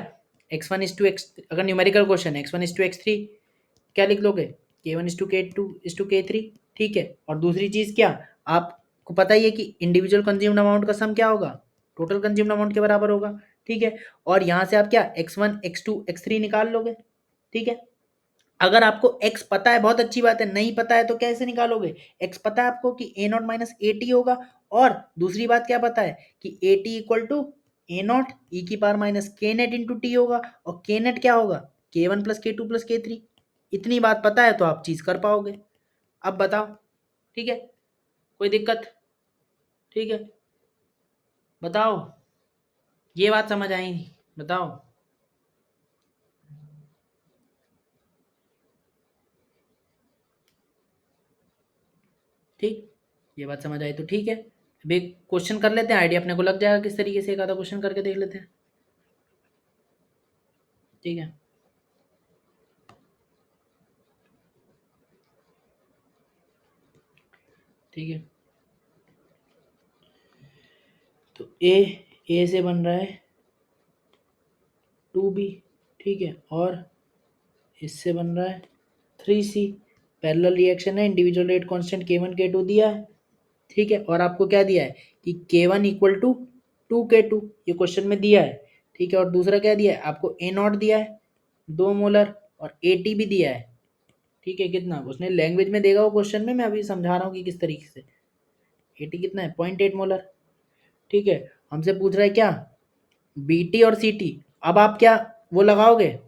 x1 इज टू एक्स, अगर न्यूमेरिकल क्वेश्चन है x1 इज टू x3, क्या लिख लोगे, k1 is to k2 is to k3, ठीक है। और दूसरी चीज क्या, आपको पता ही है कि इंडिविजुअल कंज्यूम्ड अमाउंट का सम क्या होगा, टोटल कंज्यूम्ड अमाउंट के बराबर होगा, ठीक है। और यहाँ से आप क्या x1 x2 x3 निकाल लोगे, ठीक है। अगर आपको x पता है, बहुत अच्छी बात है, नहीं पता है तो कैसे निकालोगे, x पता है आपको कि a naught minus A T होगा, और दूसरी बात क्या पता है कि A T equal to A naught E की power minus K net into T होगा, और के नेट क्या होगा, K one plus K two plus K three. इतनी बात पता है तो आप चीज कर पाओगे। अब बताओ, ठीक है, कोई दिक्कत, ठीक है, बताओ, ये बात समझ आई नहीं, बताओ। ठीक, ये बात समझ आई तो ठीक है। अभी क्वेश्चन कर लेते हैं, आइडिया अपने को लग जाएगा किस तरीके से, एक आधा क्वेश्चन करके देख लेते हैं, ठीक है। ठीक है, तो ए से बन रहा है 2b, ठीक है, और इससे बन रहा है 3c। पैरेलल रिएक्शन है, individual rate constant k1 k2 दिया है, ठीक है। और आपको क्या दिया है कि k1 इक्वल टू 2k2, ये क्वेश्चन में दिया है, ठीक है। और दूसरा क्या दिया है आपको, ए नॉट दिया है 2 मोलर, और ए टी भी दिया है, ठीक है। कितना उसने लैंग्वेज में देगा वो क्वेश्चन में, मैं अभी समझा रहा हूँ कि किस तरीके से। ए टी कितना है, 0.8 मोलर, ठीक है। हमसे पूछ रहा है क्या, बी टी और सी टी। अब आप क्या वो लगाओगे,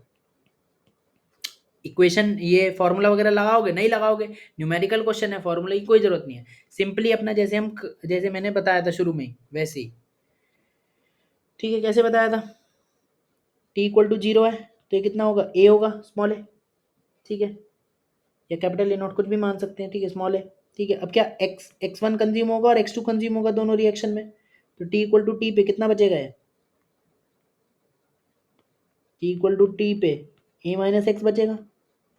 इक्वेशन, ये फॉर्मूला वगैरह लगाओगे, नहीं लगाओगे, न्यूमेरिकल क्वेश्चन है, फॉर्मूला की कोई जरूरत नहीं है। सिंपली अपना जैसे जैसे मैंने बताया था शुरू में वैसे ही, ठीक है। कैसे बताया था, टी इक्वल टू 0 है तो ये कितना होगा, ए होगा, स्मॉल ए, ठीक है, या कैपिटल ए नॉट कुछ भी मान सकते हैं, ठीक है, स्मॉल ए, ठीक है। अब क्या x1 कंज्यूम होगा और x2 कंज्यूम होगा दोनों रिएक्शन में, तो टी इक्वल टू टी पे कितना बचेगा, है टी इक्वल टू टी पे ए माइनस एक्स बचेगा,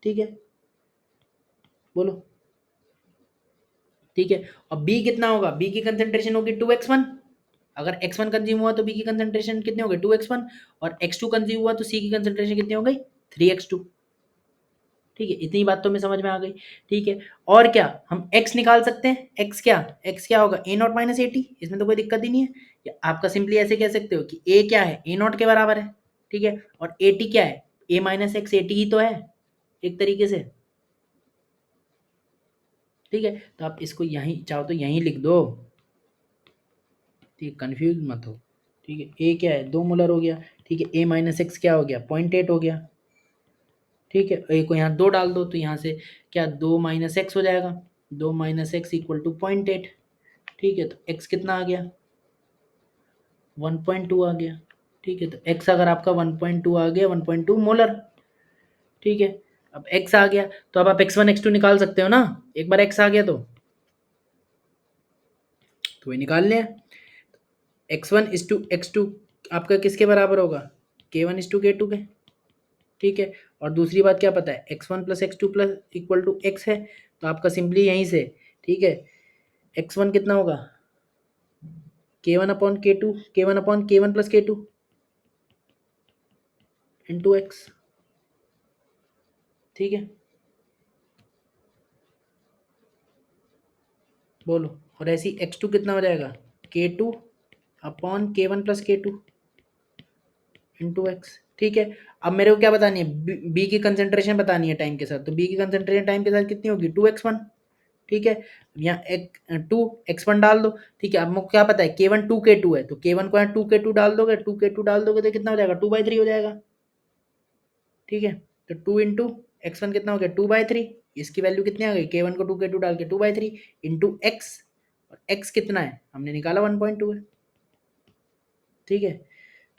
ठीक है, बोलो, ठीक है। अब बी कितना होगा, बी की कंसेंट्रेशन होगी 2x1, अगर x1 कंज्यूम हुआ तो बी की कंसेंट्रेशन कितनी हो गई 2x1, और x2 कंज्यूम हुआ तो सी की कंसेंट्रेशन कितनी हो गई 3x2, ठीक है। इतनी बात तो हमें समझ में आ गई, ठीक है। और क्या हम x निकाल सकते हैं, x क्या होगा, ए नॉट माइनस ए टी, इसमें तो कोई दिक्कत ही नहीं है। या आपका सिंपली ऐसे कह सकते हो कि a क्या है, ए नॉट के बराबर है, ठीक है, और ए टी क्या है, ए माइनस एक्स ए टी ही तो है एक तरीके से, ठीक है। तो आप इसको यहीं चाहो तो यहीं लिख दो, ठीक है, कंफ्यूज मत हो, ठीक है। ए क्या है, 2 मोलर हो गया, ठीक है, ए माइनस एक्स क्या हो गया 0.8 हो गया, ठीक है। ए को यहाँ 2 डाल दो तो यहाँ से क्या 2 माइनस एक्स हो जाएगा, 2 माइनस एक्स इक्वल टू 0.8, ठीक है। तो एक्स कितना आ गया 1.2 आ गया, ठीक है। तो एक्स अगर आपका 1.2 आ गया, 1.2 मोलर, ठीक है। अब एक्स आ गया तो अब आप x1 x2 निकाल सकते हो ना, एक बार एक्स आ गया तो वही निकाल लिया। x1 इज टू x2 आपका किसके बराबर होगा, k1 इज टू k2 के, ठीक है। और दूसरी बात क्या पता है, x1 plus X two plus equal to X है, तो आपका सिंपली यहीं से, ठीक है, x1 कितना होगा k1 upon k2, k1 upon k1 plus k2 into x, ठीक है, बोलो। और ऐसी x2 कितना हो जाएगा, k2 upon k1 plus k2 into x, ठीक है। अब मेरे को क्या बतानी है, बी की कंसेंट्रेशन बतानी है टाइम के साथ, तो बी की कंसेंट्रेशन टाइम के साथ कितनी होगी 2x1, ठीक है। यहाँ एक 2x1 डाल दो, ठीक है। अब मुझको क्या पता है k1 2k2 है, तो k1 को यहाँ 2k2 डाल दोगे, 2k2 डाल दोगे तो कितना हो जाएगा 2/3 हो जाएगा, ठीक है। तो 2 इंटू x1 कितना हो गया 2/3, इसकी वैल्यू कितनी आ गई, k1 को 2k2 डाल के 2/3 इंटू एक्स, और x कितना है हमने निकाला 1.2 है, ठीक है।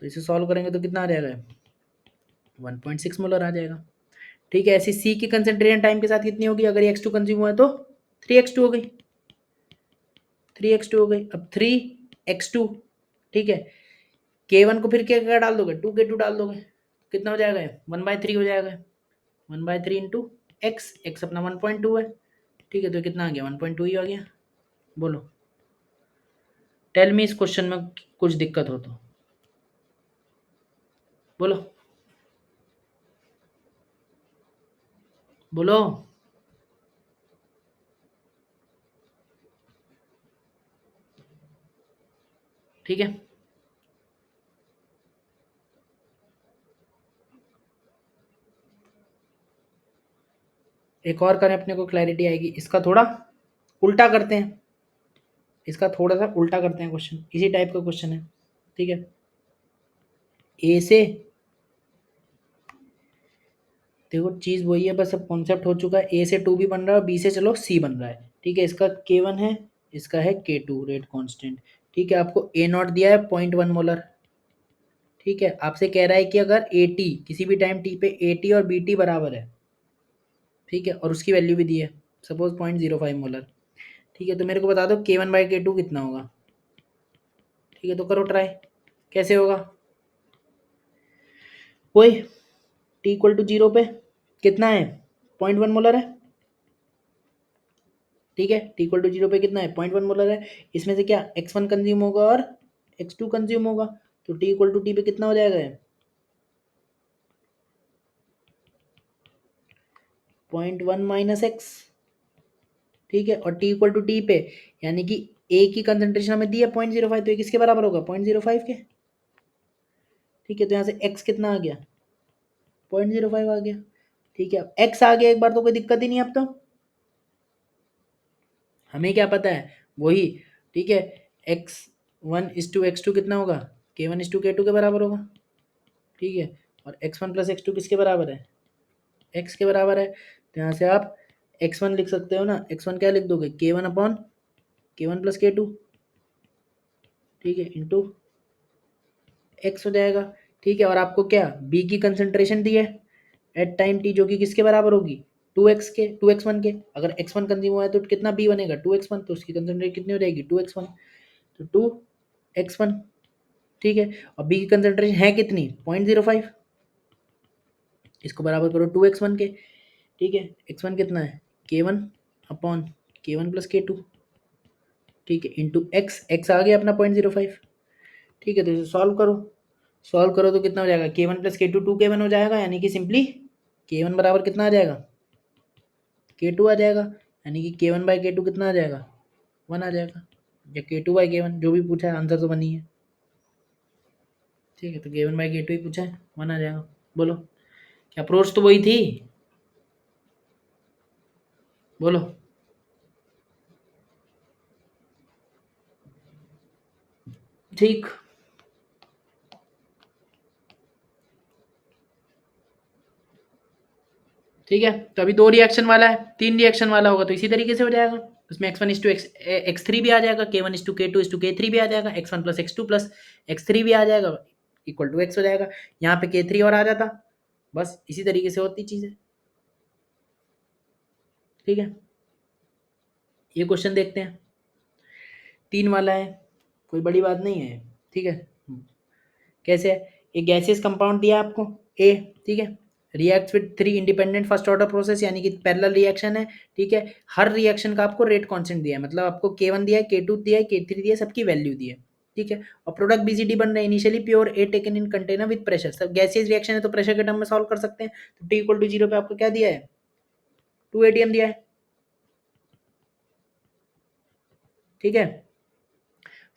तो इसे सॉल्व करेंगे तो कितना आ जाएगा, 1.6 मोलर आ जाएगा। ठीक है, ऐसी सी की कंसेंट्रेशन टाइम के साथ कितनी होगी, अगर ये x2 कंज्यूम हुआ है तो 3x2 हो गई, 3x2 हो गई। अब 3x2, ठीक है, K1 को फिर क्या डाल दोगे, 2K2 डाल दोगे, कितना हो जाएगा, 1/3 हो जाएगा, 1/3 इंटू एक्स, एक्स अपना 1.2 है। ठीक है, तो कितना आ गया, 1.2 ही आ गया। बोलो, टेल मी इस क्वेश्चन में कुछ दिक्कत हो तो बोलो, बोलो। ठीक है, एक और करें, अपने को क्लैरिटी आएगी। इसका थोड़ा उल्टा करते हैं, इसका थोड़ा सा उल्टा करते हैं क्वेश्चन, इसी टाइप का क्वेश्चन है। ठीक है, ए से, देखो चीज़ वही है, बस अब कॉन्सेप्ट हो चुका है। ए से 2 भी बन रहा है और बी से चलो सी बन रहा है। ठीक है, इसका K1 है, इसका है K2 रेट कांस्टेंट। ठीक है, आपको ए नॉट दिया है 0.1 मोलर। ठीक है, आपसे कह रहा है कि अगर ए टी किसी भी टाइम टी पे ए टी और बी टी बराबर है, ठीक है, और उसकी वैल्यू भी दी है सपोज 0.05 मोलर। ठीक है, तो मेरे को बता दो K1/K2 कितना होगा। ठीक है, तो करो ट्राई, कैसे होगा। वही टी इक्वल टू 0 पे कितना है, 0.1 मोलर है। ठीक है, टी इक्वल टू 0 पे कितना है, 0.1 मोलर है। इसमें से क्या x1 कंज्यूम होगा और x2 कंज्यूम होगा, तो टी इक्वल टू टी पे कितना हो जाएगा, 0.1 माइनस एक्स। ठीक है, और टी इक्वल टू टी पे, यानी कि ए की कंसेंट्रेशन हमें दी है 0.05, तो ये किसके बराबर होगा, 0.05 के। ठीक है, तो यहाँ से x कितना आ गया, 0.05 आ गया। ठीक है, अब x आ गया एक बार तो कोई दिक्कत ही नहीं। अब तो हमें क्या पता है, वही। ठीक है, x1:x2 कितना होगा, K1:K2 के बराबर होगा। ठीक है, और x1 + x2 किसके बराबर है, x के बराबर है। तो यहाँ से आप x1 लिख सकते हो ना, x1 क्या लिख दोगे, K1 + K2। ठीक है, इंटू x हो जाएगा। ठीक है, और आपको क्या b की कंसेंट्रेशन दी है एट टाइम t, जो कि किसके बराबर होगी, 2x1 के। अगर x1 कंज्यूम हुआ है तो कितना b बनेगा, 2x1, तो उसकी कंसेंट्रेशन कितनी हो जाएगी, 2x1, तो 2x1। ठीक है, और b की कंसेंट्रेशन है कितनी, 0.05, इसको बराबर करो 2x1 के। ठीक है, x1 कितना है, K1 + K2। ठीक है, इंटू x आ गया अपना 0.05। ठीक है, तो इसे सॉल्व करो, सॉल्व करो तो कितना हो जाएगा, K1 + K2 2K1 हो जाएगा, यानी कि सिंपली K1 बराबर कितना आ जाएगा, K2 आ जाएगा, यानी कि K1/K2 कितना आ जाएगा, 1 आ जाएगा, या K2/K1, जो भी पूछा है, आंसर तो बनी है। ठीक है, तो K1/K2 ही पूछा है, 1 आ जाएगा। बोलो, क्या अप्रोच तो वही थी, बोलो। ठीक, ठीक है, तो अभी 2 रिएक्शन वाला है, 3 रिएक्शन वाला होगा तो इसी तरीके से हो जाएगा। उसमें x1:x3 भी आ जाएगा, K1:K2:K3 भी आ जाएगा, x1 + x2 + x3 भी आ जाएगा, इक्वल टू x हो जाएगा। यहाँ पे K3 और आ जाता, बस इसी तरीके से होती चीज़ें। ठीक है, ये क्वेश्चन देखते हैं, 3 वाला है, कोई बड़ी बात नहीं है। ठीक है, कैसे है, एक गैसियस कंपाउंड दिया आपको ए, ठीक है, react with 3 independent first order process, यानी कि पैरेलल रिएक्शन है। ठीक है, हर रिएक्शन का आपको रेट कांस्टेंट दिया है, मतलब आपको K1 दिया है, K2 दिया है, K3 दिया है, सबकी वैल्यू दी है। ठीक है, और प्रोडक्ट बीसीडी बन रहा है, initially pure a taken in container with pressure. सब गैसियस रिएक्शन है तो प्रेशर के टर्म में सॉल्व कर सकते हैं। तो टी इक्वल टू 0 पे आपको क्या दिया है, 2 ATM दिया है। ठीक है,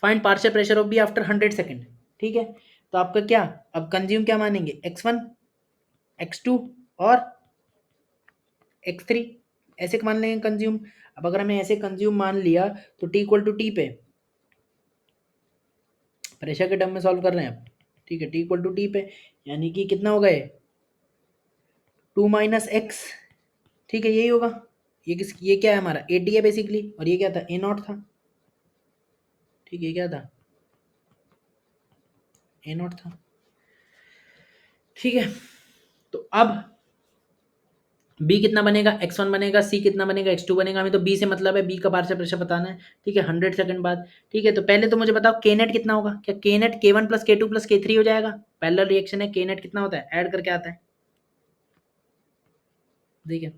find partial pressure of B after 100 सेकेंड। ठीक है, तो आपका क्या, अब कंज्यूम क्या मानेंगे, x1 x2 और x3, ऐसे मान लेंगे कंज्यूम। अब अगर हमें ऐसे कंज्यूम मान लिया तो t इक्वल टू टी पे प्रेशर के टर्म में सॉल्व कर रहे हैं आप। ठीक है, t इक्वल टू टी पे, यानी कि कितना होगा ये, 2 - x। ठीक है, यही होगा। ये क्या है हमारा, ए टी है बेसिकली, और ये क्या था, ए नॉट था। ठीक है, क्या था, ए नॉट था। ठीक है, तो अब b कितना बनेगा, x1 बनेगा, c कितना बनेगा, x2 बनेगा। हमें तो b से मतलब है, b का पार्शियल प्रेशर बताना है। ठीक है, 100 सेकंड बाद। ठीक है, तो पहले तो मुझे बताओ k नेट कितना होगा। क्या k net k1 plus k2 plus k3 हो जाएगा? पैरेलल रिएक्शन है, k नेट कितना होता है, ऐड करके आता है। ठीक है,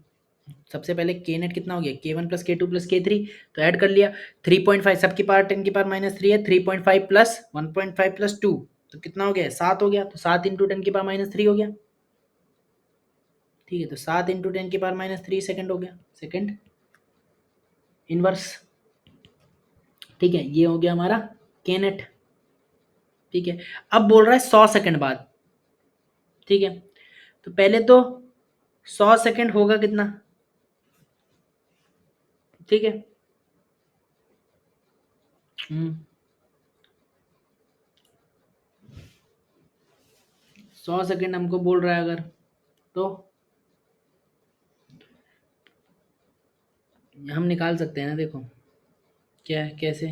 सबसे पहले k नेट कितना हो गया, k1 plus k2 plus k3, तो ऐड कर लिया। 3.5 सबकी पावर 10 की पावर -3 है, 3.5 प्लस 1.5 प्लस 2 तो कितना हो गया, 7 हो गया। तो 7 इंटू 10 की पावर -3 हो गया। ठीक है, तो 7 इंटू 10 की पावर -3 सेकंड हो गया, सेकंड इनवर्स। ठीक है, ये हो गया हमारा k नेट। ठीक है, अब बोल रहा है 100 सेकंड बाद। ठीक है, तो पहले तो 100 सेकंड होगा कितना। ठीक है, 100 सेकंड हमको बोल रहा है अगर, तो हम निकाल सकते हैं ना, देखो क्या है, कैसे,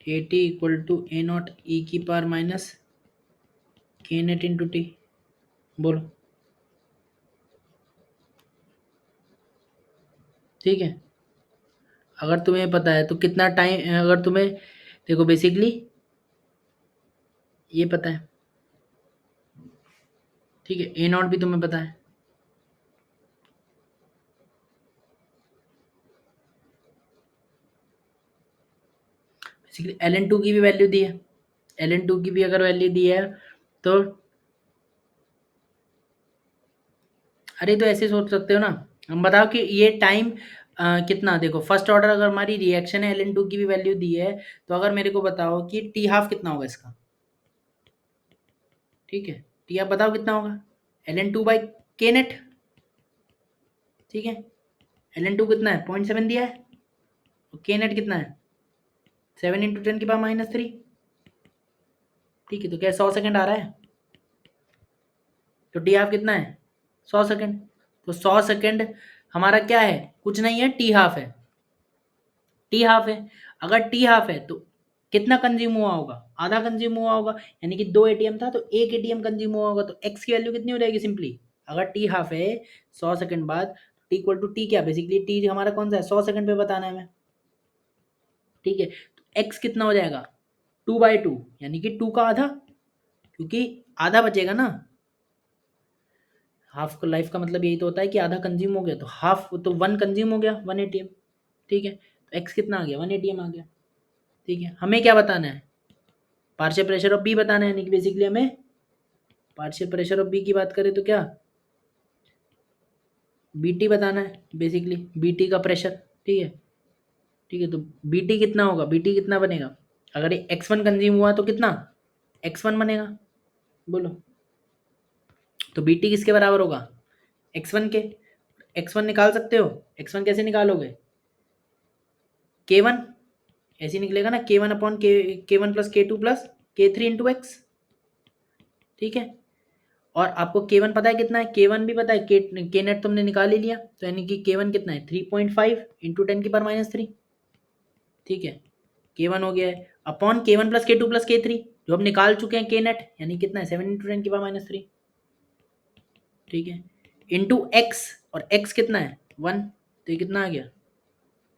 A T equal to A naught E की power minus K net into T. बोलो। ठीक है, अगर तुम्हें पता है तो कितना टाइम, अगर तुम्हें देखो बेसिकली ये पता है। ठीक है, ए नॉट भी तुम्हें पता है। बेसिकली एल एन टू की भी वैल्यू दी है, एल एन टू की भी अगर वैल्यू दी है तो, अरे तो ऐसे सोच सकते हो ना। हम बताओ कि ये टाइम कितना, देखो फर्स्ट ऑर्डर अगर हमारी रिएक्शन है, एल एन टू की भी वैल्यू दी है, तो अगर मेरे को बताओ कि टी हाफ कितना होगा इसका। ठीक है, टी हाफ बताओ कितना होगा, एल एन टू बाई के नेट। ठीक है, एल एन टू कितना है, 0.7 दिया है, और के नेट कितना है, 7 इंटू 10 की पावर -3। ठीक है, तो क्या 100 सेकंड आ रहा है, तो टी हाफ कितना है, 100 सेकंड। तो 100 सेकंड हमारा क्या है, कुछ नहीं है, टी हाफ है। टी हाफ है, अगर टी हाफ है तो कितना कंज्यूम हुआ होगा, आधा कंज्यूम हुआ होगा। यानी कि 2 ATM था तो 1 ATM कंज्यूम हुआ होगा, तो एक्स की वैल्यू कितनी हो जाएगी सिंपली, अगर टी हाफ है 100 सेकंड बाद, टी इक्वल टू टी क्या, बेसिकली टी हमारा कौन सा है, 100 सेकंड पे बताना है हमें। ठीक है, तो एक्स कितना हो जाएगा, 2/2, यानी कि 2 का आधा, क्योंकि आधा बचेगा ना। हाफ लाइफ का मतलब यही तो होता है कि आधा कंज्यूम हो गया, तो हाफ तो 1 कंज्यूम हो गया, 1 ATM। ठीक है, तो एक्स कितना आ गया, 1 ATM आ गया। ठीक है, हमें क्या बताना है, पार्शियल प्रेशर ऑफ बी बताना है। यानी कि बेसिकली हमें पार्शियल प्रेशर ऑफ बी की बात करें तो क्या, बीटी बताना है, बेसिकली बीटी का प्रेशर। ठीक है, ठीक है, तो बीटी कितना होगा, बीटी कितना बनेगा, अगर ये x1 कंज्यूम हुआ तो कितना, x1 बनेगा। बोलो, तो बीटी किसके बराबर होगा, x1 के। x1 निकाल सकते हो, x1 कैसे निकालोगे, k1 ऐसे निकलेगा ना, k1 upon k1 plus k2 plus k3 into x. ठीक है, और आपको k1 पता है कितना है, k1 भी पता है, के नेट तुमने निकाल ही लिया, तो यानी कि k1 कितना है, 3.5 इंटू 10 की पावर -3। ठीक है, k1 हो गया है upon k1 plus k2 plus k3, जो हम निकाल चुके हैं, के नेट यानी कितना है, 7 इंटू 10 की पावर -3। ठीक है, इंटू एक्स, और x कितना है, 1, तो ये कितना आ गया,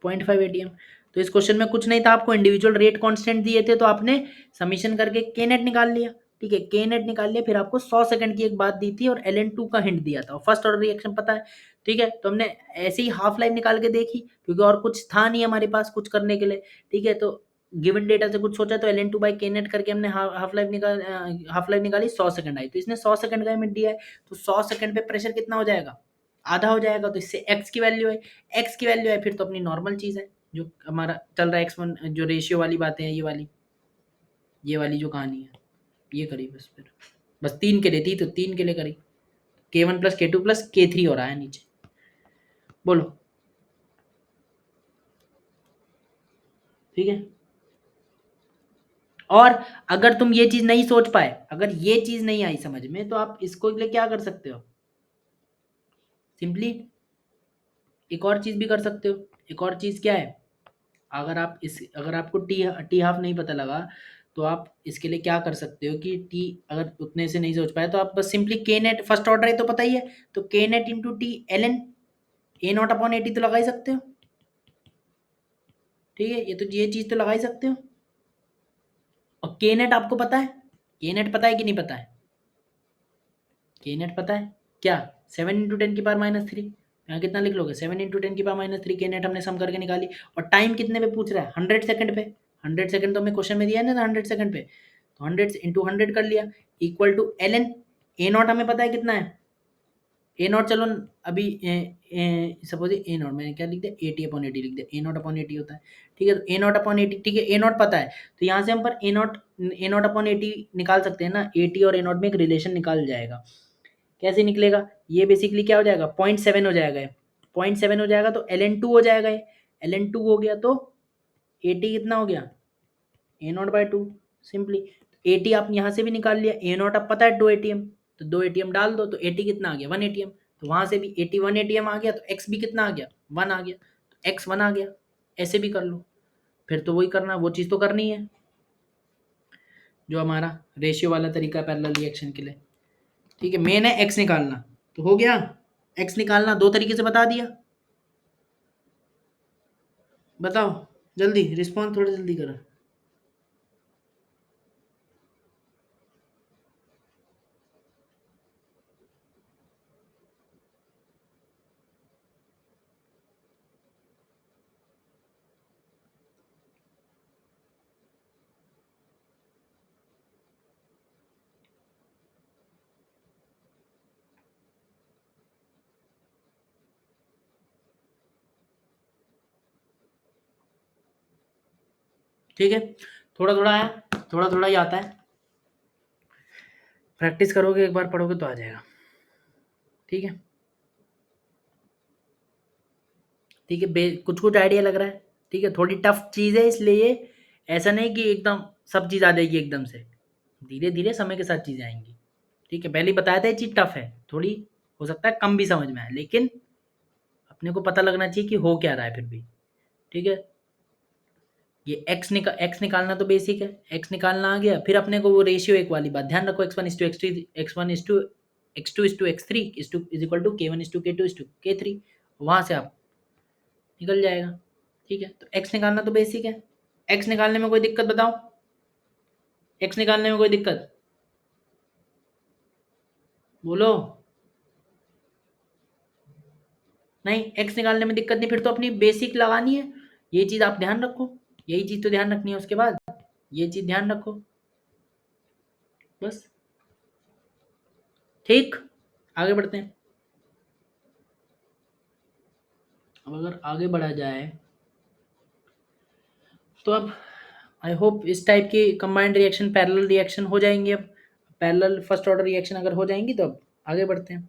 0.5 ATM। तो इस क्वेश्चन में कुछ नहीं था, आपको इंडिविजुअल रेट कांस्टेंट दिए थे, तो आपने समीशन करके के नेट निकाल लिया। ठीक है, के नेट निकाल लिया, फिर आपको 100 सेकंड की एक बात दी थी और LN2 का हिंट दिया था, और फर्स्ट ऑर्डर रिएक्शन पता है। ठीक है, तो हमने ऐसे ही हाफ लाइफ निकाल के देखी, क्योंकि और कुछ था नहीं हमारे पास कुछ करने के लिए। ठीक है, तो गिवन डेटा से कुछ सोचा, तो LN2 बाई के नेट करके हमने हाफ लाइफ निकाली, 100 सेकंड आई, तो इसने 100 सेकंड का हिंट दिया है, तो 100 सेकंड पे प्रेशर कितना हो जाएगा, आधा हो जाएगा। तो इससे एक्स की वैल्यू है, एक्स की वैल्यू है, फिर तो अपनी नॉर्मल चीज़ है जो हमारा चल रहा है, x1 जो रेशियो वाली बातें हैं, ये वाली जो कहानी है, ये करी बस। फिर बस 3 के लिए थी, तो 3 के लिए करी, k1 plus k2 plus k3 हो रहा है नीचे। बोलो। ठीक है, और अगर तुम ये चीज़ नहीं सोच पाए, अगर ये चीज़ नहीं आई समझ में, तो आप इसको लिए क्या कर सकते हो, सिंपली एक और चीज़ भी कर सकते हो। एक और चीज़ क्या है, अगर आपको टी टी हाफ नहीं पता लगा, तो आप इसके लिए क्या कर सकते हो कि टी अगर उतने से नहीं सोच पाए तो आप बस सिंपली के नेट फर्स्ट ऑर्डर है तो पता ही है, तो K net into T L N A not upon A T तो लगा ही सकते हो। ठीक है, ये चीज तो लगा ही सकते हो। और के नेट आपको पता है, के नेट पता है कि नहीं पता है? के नेट पता है क्या? 7 × 10⁻³ यहाँ कितना लिख लोगे? 7 × 10⁻³ के नेट हमने सम करके निकाली। और टाइम कितने पे पूछ रहा है? 100 सेकंड पे। 100 सेकंड तो हमें क्वेश्चन में दिया है ना, 100 सेकंड पे, तो 100 × 100 कर लिया equal to L N. A not हमें पता है कितना है, ए नॉट चलो अभी सपोज ए नॉट मैंने क्या लिख दिया, 80/80 लिख दिया, ए नॉट अपॉन 80 होता है। ठीक है, तो ए नॉट अपॉन 80, ठीक है, ए नॉट पता है तो यहाँ से हम पर ए नॉट अपॉन 80 निकाल सकते हैं ना, 80 और ए नॉट में एक रिलेशन निकाल जाएगा। कैसे निकलेगा? ये बेसिकली क्या हो जाएगा, 0.7 हो जाएगा, 0.7 हो जाएगा तो एल एन टू हो जाएगा, एल एन टू हो गया तो 80 कितना हो गया, ए नॉट बाई टू। सिंपली 80 आप यहाँ से भी निकाल लिया, ए नॉट अब पता है 2 एटीएम, तो 2 एटीएम डाल दो तो 80 कितना आ गया, 1 एटीएम। तो वहाँ से भी 81 एटीएम आ गया, तो एक्स भी कितना आ गया, 1 आ गया, तो एक्स 1 आ गया। ऐसे भी कर लो, फिर तो वही करना, वो चीज़ तो करनी है जो हमारा रेशियो वाला तरीका है पैरेलल रिएक्शन के लिए। ठीक है, मेन है एक्स निकालना, तो हो गया एक्स निकालना, 2 तरीके से बता दिया। बताओ जल्दी, रिस्पॉन्स थोड़ा जल्दी करो। ठीक है, थोड़ा थोड़ा आया, थोड़ा थोड़ा ही आता है, प्रैक्टिस करोगे एक बार पढ़ोगे तो आ जाएगा। ठीक है, ठीक है, कुछ कुछ आइडिया लग रहा है। ठीक है, थोड़ी टफ चीज़ है इसलिए ऐसा नहीं कि एकदम सब चीज़ आ जाएगी एकदम से, धीरे धीरे समय के साथ चीज़ें आएंगी। ठीक है, पहले ही बताया था ये चीज़ टफ है थोड़ी, हो सकता है कम भी समझ में आए, लेकिन अपने को पता लगना चाहिए कि हो क्या रहा है फिर भी। ठीक है, ये एक्स निकालना तो बेसिक है, एक्स निकालना आ गया, फिर अपने को वो रेशियो एक वाली बात ध्यान रखो, x1:x2 is equal to k1:k2 वहाँ से आप निकल जाएगा। ठीक है, तो एक्स निकालना तो बेसिक है। एक्स निकालने में कोई दिक्कत बताओ, एक्स निकालने में कोई दिक्कत बोलो। नहीं, एक्स निकालने में दिक्कत नहीं, फिर तो अपनी बेसिक लगानी है, ये चीज़ आप ध्यान रखो, यही चीज़ तो ध्यान रखनी है उसके बाद, ये चीज़ ध्यान रखो बस। ठीक, आगे बढ़ते हैं। अब अगर आगे बढ़ा जाए तो अब आई होप इस टाइप की कंबाइंड रिएक्शन पैरेलल रिएक्शन हो जाएंगी। अब पैरेलल फर्स्ट ऑर्डर रिएक्शन अगर हो जाएंगी तो अब आगे बढ़ते हैं।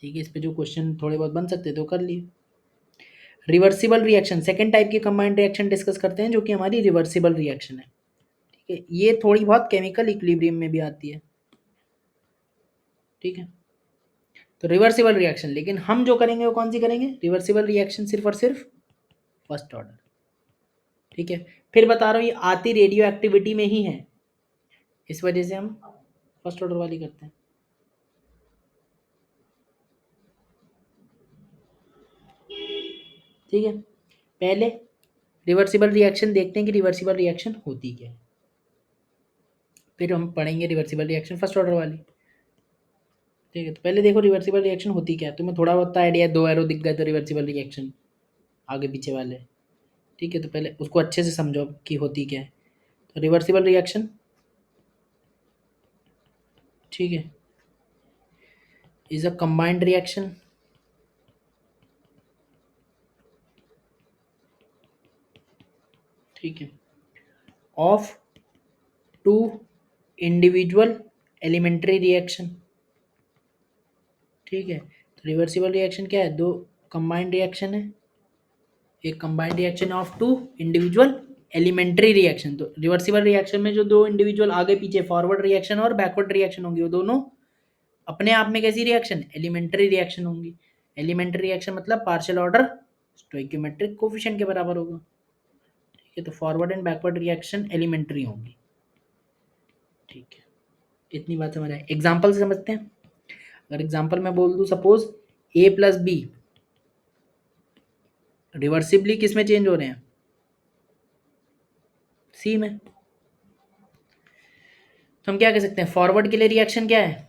ठीक है, इस पे जो क्वेश्चन थोड़े बहुत बन सकते तो कर लिए। रिवर्सिबल रिएक्शन, सेकेंड टाइप की कंबाइंड रिएक्शन डिस्कस करते हैं जो कि हमारी रिवर्सिबल रिएक्शन है। ठीक है, ये थोड़ी बहुत केमिकल इक्विलिब्रियम में भी आती है। ठीक है, तो रिवर्सिबल रिएक्शन, लेकिन हम जो करेंगे वो कौन सी करेंगे, रिवर्सिबल रिएक्शन सिर्फ और सिर्फ फर्स्ट ऑर्डर। ठीक है, फिर बता रहा हूँ ये आती रेडियो एक्टिविटी में ही है, इस वजह से हम फर्स्ट ऑर्डर वाली करते हैं। ठीक है, पहले रिवर्सिबल रिएक्शन देखते हैं कि रिवर्सिबल रिएक्शन होती क्या है, फिर हम पढ़ेंगे रिवर्सिबल रिएक्शन फर्स्ट ऑर्डर वाली। ठीक है, तो पहले देखो रिवर्सिबल रिएक्शन होती क्या है, तुम्हें थोड़ा बहुत आइडिया, 2 एरो दिख गए तो रिवर्सिबल रिएक्शन आगे पीछे वाले। ठीक है, तो पहले उसको अच्छे से समझो कि होती क्या है। तो रिवर्सिबल रिएक्शन, ठीक है, इज अ कंबाइंड रिएक्शन ठीक है of two individual elementary reaction. ठीक है, तो रिवर्सिबल रिएक्शन क्या है, दो कंबाइंड रिएक्शन है, एक combined reaction of two individual elementary reaction. तो रिवर्सिबल रिएक्शन में जो दो इंडिविजुअल आगे पीछे फॉरवर्ड रिएक्शन और बैकवर्ड रिएक्शन होंगी वो दोनों अपने आप में कैसी रिएक्शन, एलिमेंट्री रिएक्शन होंगी। एलिमेंट्री रिएक्शन मतलब पार्शियल ऑर्डर स्टोइकियोमेट्रिक कोफिशिएंट के बराबर होगा। है, तो forward and backward reaction elementary होंगी। ठीक है, इतनी बात समझ आए। एग्जाम्पल से समझते हैं। अगर एग्जाम्पल मैं बोल दूं, सपोज ए प्लस बी रिवर्सिबली किस में चेंज हो रहे हैं, सी में। तो हम क्या कह सकते हैं, फॉरवर्ड के लिए रिएक्शन क्या है,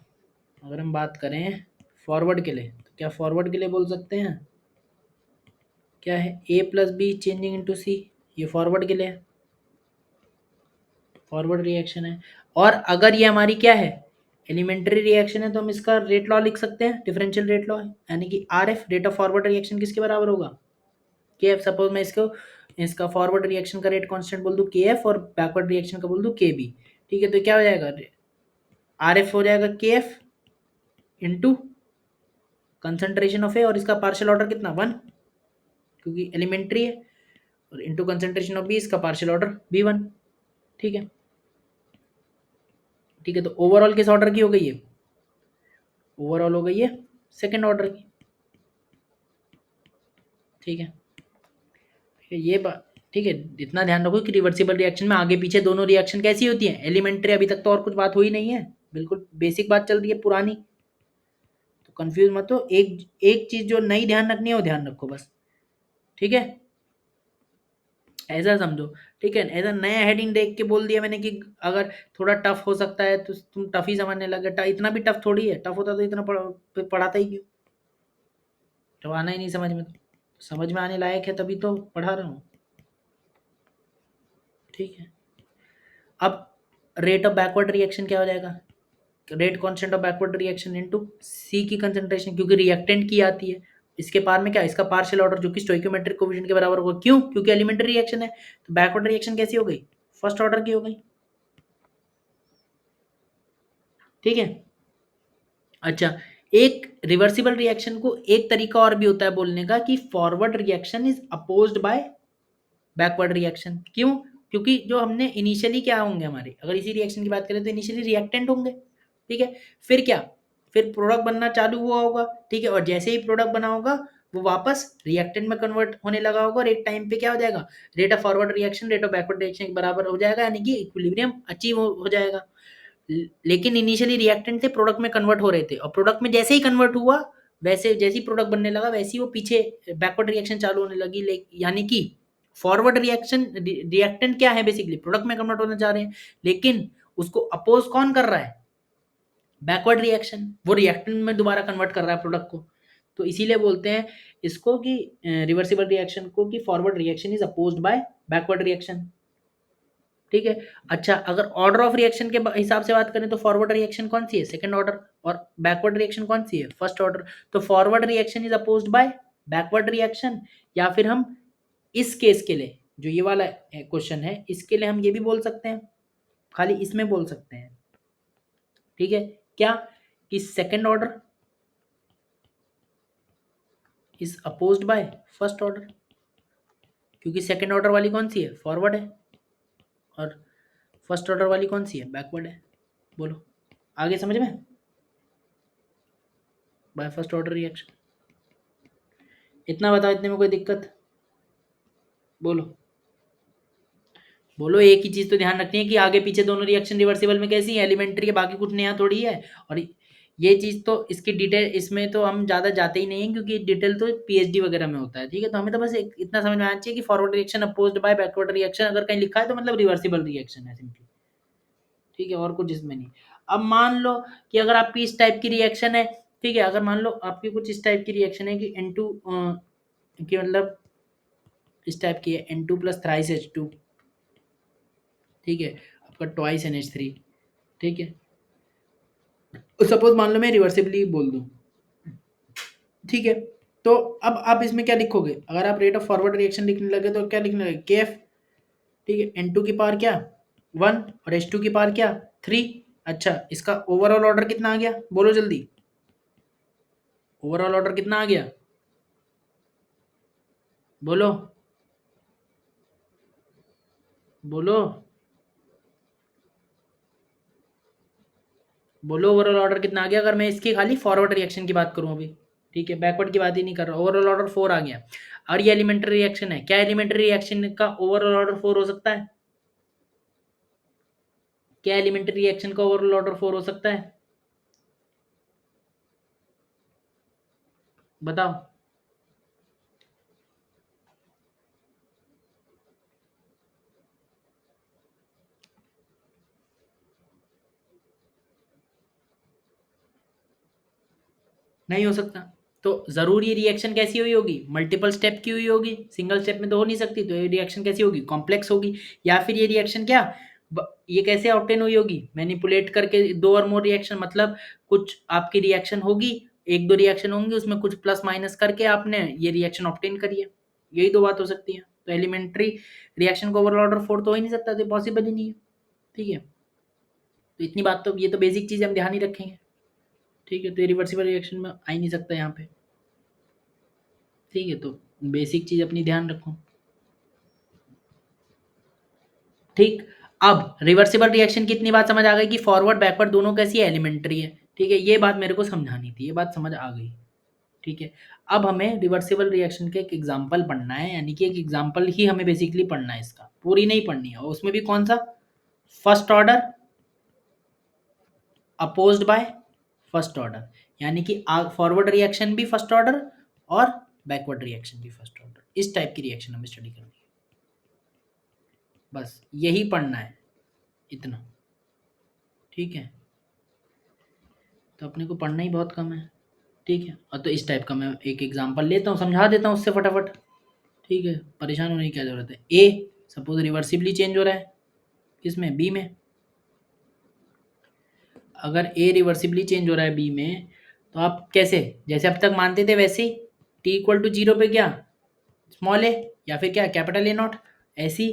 अगर हम बात करें फॉरवर्ड के लिए, तो क्या फॉरवर्ड के लिए बोल सकते हैं, क्या है, ए प्लस बी चेंजिंग इनटू सी, ये फॉरवर्ड के लिए फॉरवर्ड रिएक्शन है। और अगर ये हमारी क्या है, एलिमेंट्री रिएक्शन है, तो हम इसका रेट लॉ लिख सकते हैं, डिफरेंशियल रेट लॉ, यानी कि R F, rate of forward reaction किसके बराबर होगा, के एफ। सपोज मैं इसको, इसका फॉरवर्ड रिएक्शन का रेट कांस्टेंट बोल दूं के एफ, और बैकवर्ड रिएक्शन का बोल दूं के बी। ठीक है, तो क्या हो जाएगा, आर एफ हो जाएगा के F into concentration of A, और इसका पार्शियल ऑर्डर कितना, 1, क्योंकि एलिमेंट्री है, और इंटू कंसंट्रेशन ऑफ बी, इसका पार्शियल ऑर्डर B1। ठीक है, ठीक है, तो ओवरऑल किस ऑर्डर की हो गई है, ओवरऑल हो गई है सेकेंड ऑर्डर की। ठीक है, ये बात ठीक है। इतना ध्यान रखो कि रिवर्सिबल रिएक्शन में आगे पीछे दोनों रिएक्शन कैसी होती हैं, एलिमेंट्री। अभी तक तो और कुछ बात हुई नहीं है, बिल्कुल बेसिक बात चल रही है पुरानी, तो कंफ्यूज मत हो। एक एक चीज जो नई ध्यान रखनी है वो ध्यान रखो बस। ठीक है, ऐसा समझो। ठीक है, ऐसा नया हेडिंग देख के बोल दिया मैंने कि अगर थोड़ा टफ हो सकता है तो तुम टफ ही समझने लगे। इतना भी टफ थोड़ी है, टफ होता तो इतना पढ़ाता ही क्यों, तो आना ही नहीं समझ में, तो समझ में आने लायक है तभी तो पढ़ा रहा हूँ। ठीक है, अब रेट ऑफ बैकवर्ड रिएक्शन क्या हो जाएगा, rate constant of backward reaction into C की कंसंट्रेशन, क्योंकि रिएक्टेंट की आती है, इसके पार में क्या, इसका पार्शियल ऑर्डर जो कि स्टोइकियोमेट्रिक कोएफिशिएंट के बराबर होगा। क्यों, क्योंकि एलिमेंट्री रिएक्शन है। तो बैकवर्ड रिएक्शन कैसी हो गई, फर्स्ट ऑर्डर की हो गई। ठीक है, अच्छा, एक रिवर्सिबल रिएक्शन को एक तरीका और भी होता है बोलने का कि forward reaction is opposed by backward reaction. क्यों, क्योंकि जो हमने इनिशियली क्या होंगे हमारे, अगर इसी रिएक्शन की बात करें तो इनिशियली रिएक्टेंट होंगे। ठीक है, फिर क्या, फिर प्रोडक्ट बनना चालू हुआ होगा। ठीक है, और जैसे ही प्रोडक्ट बना होगा वो वापस रिएक्टेंट में कन्वर्ट होने लगा होगा, और एक टाइम पे क्या हो जाएगा, rate of forward reaction rate of backward reaction के बराबर हो जाएगा, यानी कि इक्विलिब्रियम अचीव हो जाएगा। लेकिन इनिशियली रिएक्टेंट थे, प्रोडक्ट में कन्वर्ट हो रहे थे, और प्रोडक्ट में जैसे ही कन्वर्ट हुआ, वैसे जैसे ही प्रोडक्ट बनने लगा वैसे ही वो पीछे बैकवर्ड रिएक्शन चालू होने लगी। यानी कि फॉरवर्ड रिएक्शन, रिएक्टेंट क्या है, बेसिकली प्रोडक्ट में कन्वर्ट होना चाह रहे हैं, लेकिन उसको अपोज कौन कर रहा है, बैकवर्ड रिएक्शन, वो रिएक्टेंट में दोबारा कन्वर्ट कर रहा है प्रोडक्ट को। तो इसीलिए बोलते हैं इसको कि रिवर्सिबल रिएक्शन को कि forward reaction is opposed by backward reaction. ठीक है, अच्छा, अगर ऑर्डर ऑफ रिएक्शन के हिसाब से बात करें तो फॉरवर्ड रिएक्शन कौन सी है, सेकंड ऑर्डर, और बैकवर्ड रिएक्शन कौन सी है, फर्स्ट ऑर्डर। तो forward reaction is opposed by backward reaction, या फिर हम इस केस के लिए जो ये वाला क्वेश्चन है इसके लिए हम ये भी बोल सकते हैं, खाली इसमें बोल सकते हैं। ठीक है, क्या, कि second order is opposed by first order, क्योंकि सेकंड ऑर्डर वाली कौन सी है, फॉरवर्ड है, और फर्स्ट ऑर्डर वाली कौन सी है, बैकवर्ड है। बोलो, आगे समझ में, बाय फर्स्ट ऑर्डर रिएक्शन। इतना बताओ, इतने में कोई दिक्कत, बोलो बोलो। एक ही चीज तो ध्यान रखनी है कि आगे पीछे दोनों रिएक्शन रिवर्सिबल में कैसी है, एलिमेंट्री है, बाकी कुछ नया थोड़ी है। और ये चीज तो इसकी डिटेल, इसमें तो हम ज्यादा जाते ही नहीं है, क्योंकि डिटेल तो पीएचडी वगैरह में होता है। ठीक है, तो हमें तो बस इतना समझ में आना चाहिए कि forward reaction opposed by backward reaction अगर कहीं लिखा है तो मतलब रिवर्सिबल रिएक्शन है सिंपली। ठीक है, और कुछ इसमें नहीं। अब मान लो कि अगर आपकी इस टाइप की रिएक्शन है, ठीक है, अगर मान लो आपकी कुछ इस टाइप की रिएक्शन है कि N2 की मतलब इस टाइप की है, N2 प्लस थ्राइस H2। ठीक है, आपका ट्वाइस NH3। ठीक है, सपोज मान लो मैं रिवर्सिबली बोल दूं। ठीक है, तो अब आप इसमें क्या लिखोगे, अगर आप रेट ऑफ फॉरवर्ड रिएक्शन लिखने लगे तो क्या लिखने लगे, KF। ठीक है, N2 की पावर क्या, 1, और H2 की पावर क्या, 3। अच्छा, इसका ओवरऑल ऑर्डर कितना आ गया, बोलो जल्दी, ओवरऑल ऑर्डर कितना आ गया, बोलो बोलो बोलो, ओवरऑल ऑर्डर कितना आ गया, अगर मैं इसकी खाली फॉरवर्ड रिएक्शन की बात करूं अभी। ठीक है, बैकवर्ड की बात ही नहीं कर रहा, ओवरऑल ऑर्डर 4 आ गया। और ये एलिमेंट्री रिएक्शन है, क्या एलिमेंट्री रिएक्शन का ओवरऑल ऑर्डर 4 हो सकता है? क्या एलिमेंट्री रिएक्शन का ओवरऑल ऑर्डर 4 हो सकता है? बताओ। नहीं हो सकता। तो जरूर ये रिएक्शन कैसी हुई होगी? मल्टीपल स्टेप की हुई होगी, सिंगल स्टेप में तो हो नहीं सकती। तो ये रिएक्शन कैसी होगी? कॉम्प्लेक्स होगी। या फिर ये रिएक्शन क्या, ये कैसे ऑब्टेन हुई होगी? मैनिपुलेट करके, दो और मोर रिएक्शन, मतलब कुछ आपकी रिएक्शन होगी, एक दो रिएक्शन होंगे, उसमें कुछ प्लस माइनस करके आपने ये रिएक्शन ऑब्टेन करी है। यही दो बात हो सकती है। तो एलिमेंट्री रिएक्शन को ओवरऑल ऑर्डर 4 तो हो ही नहीं सकता, तो पॉसिबल ही नहीं है। ठीक है, तो इतनी बात तो, ये तो बेसिक चीज़ हम ध्यान ही रखेंगे। ठीक है, तो ये रिवर्सिबल रिएक्शन में आ ही नहीं सकता यहाँ पे। ठीक है, तो बेसिक चीज़ अपनी ध्यान रखो। ठीक, अब रिवर्सिबल रिएक्शन की इतनी बात समझ आ गई कि फॉरवर्ड बैकवर्ड दोनों कैसी है? एलिमेंट्री है। ठीक है, ये बात मेरे को समझानी थी, ये बात समझ आ गई। ठीक है, अब हमें रिवर्सिबल रिएक्शन के एक एग्जाम्पल पढ़ना है, यानी कि एक एग्जाम्पल ही हमें बेसिकली पढ़ना है, इसका पूरी नहीं पढ़नी है। और उसमें भी कौन सा? First order opposed by first order, यानी कि फॉरवर्ड रिएक्शन भी फर्स्ट ऑर्डर और बैकवर्ड रिएक्शन भी फर्स्ट ऑर्डर, इस टाइप की रिएक्शन हमें स्टडी करनी है। बस यही पढ़ना है, इतना। ठीक है, तो अपने को पढ़ना ही बहुत कम है। ठीक है, और तो इस टाइप का मैं एक एग्जांपल लेता हूँ, समझा देता हूँ उससे फटाफट। ठीक है, परेशान होने की क्या ज़रूरत है। ए सपोज रिवर्सिबली चेंज हो रहा है, किसमें? बी में। अगर ए रिवर्सिबली चेंज हो रहा है बी में, तो आप कैसे, जैसे अब तक मानते थे वैसे ही, टी इक्वल टू जीरो पे क्या, स्मॉल ए, या फिर क्या, कैपिटल ए नॉट। ऐसी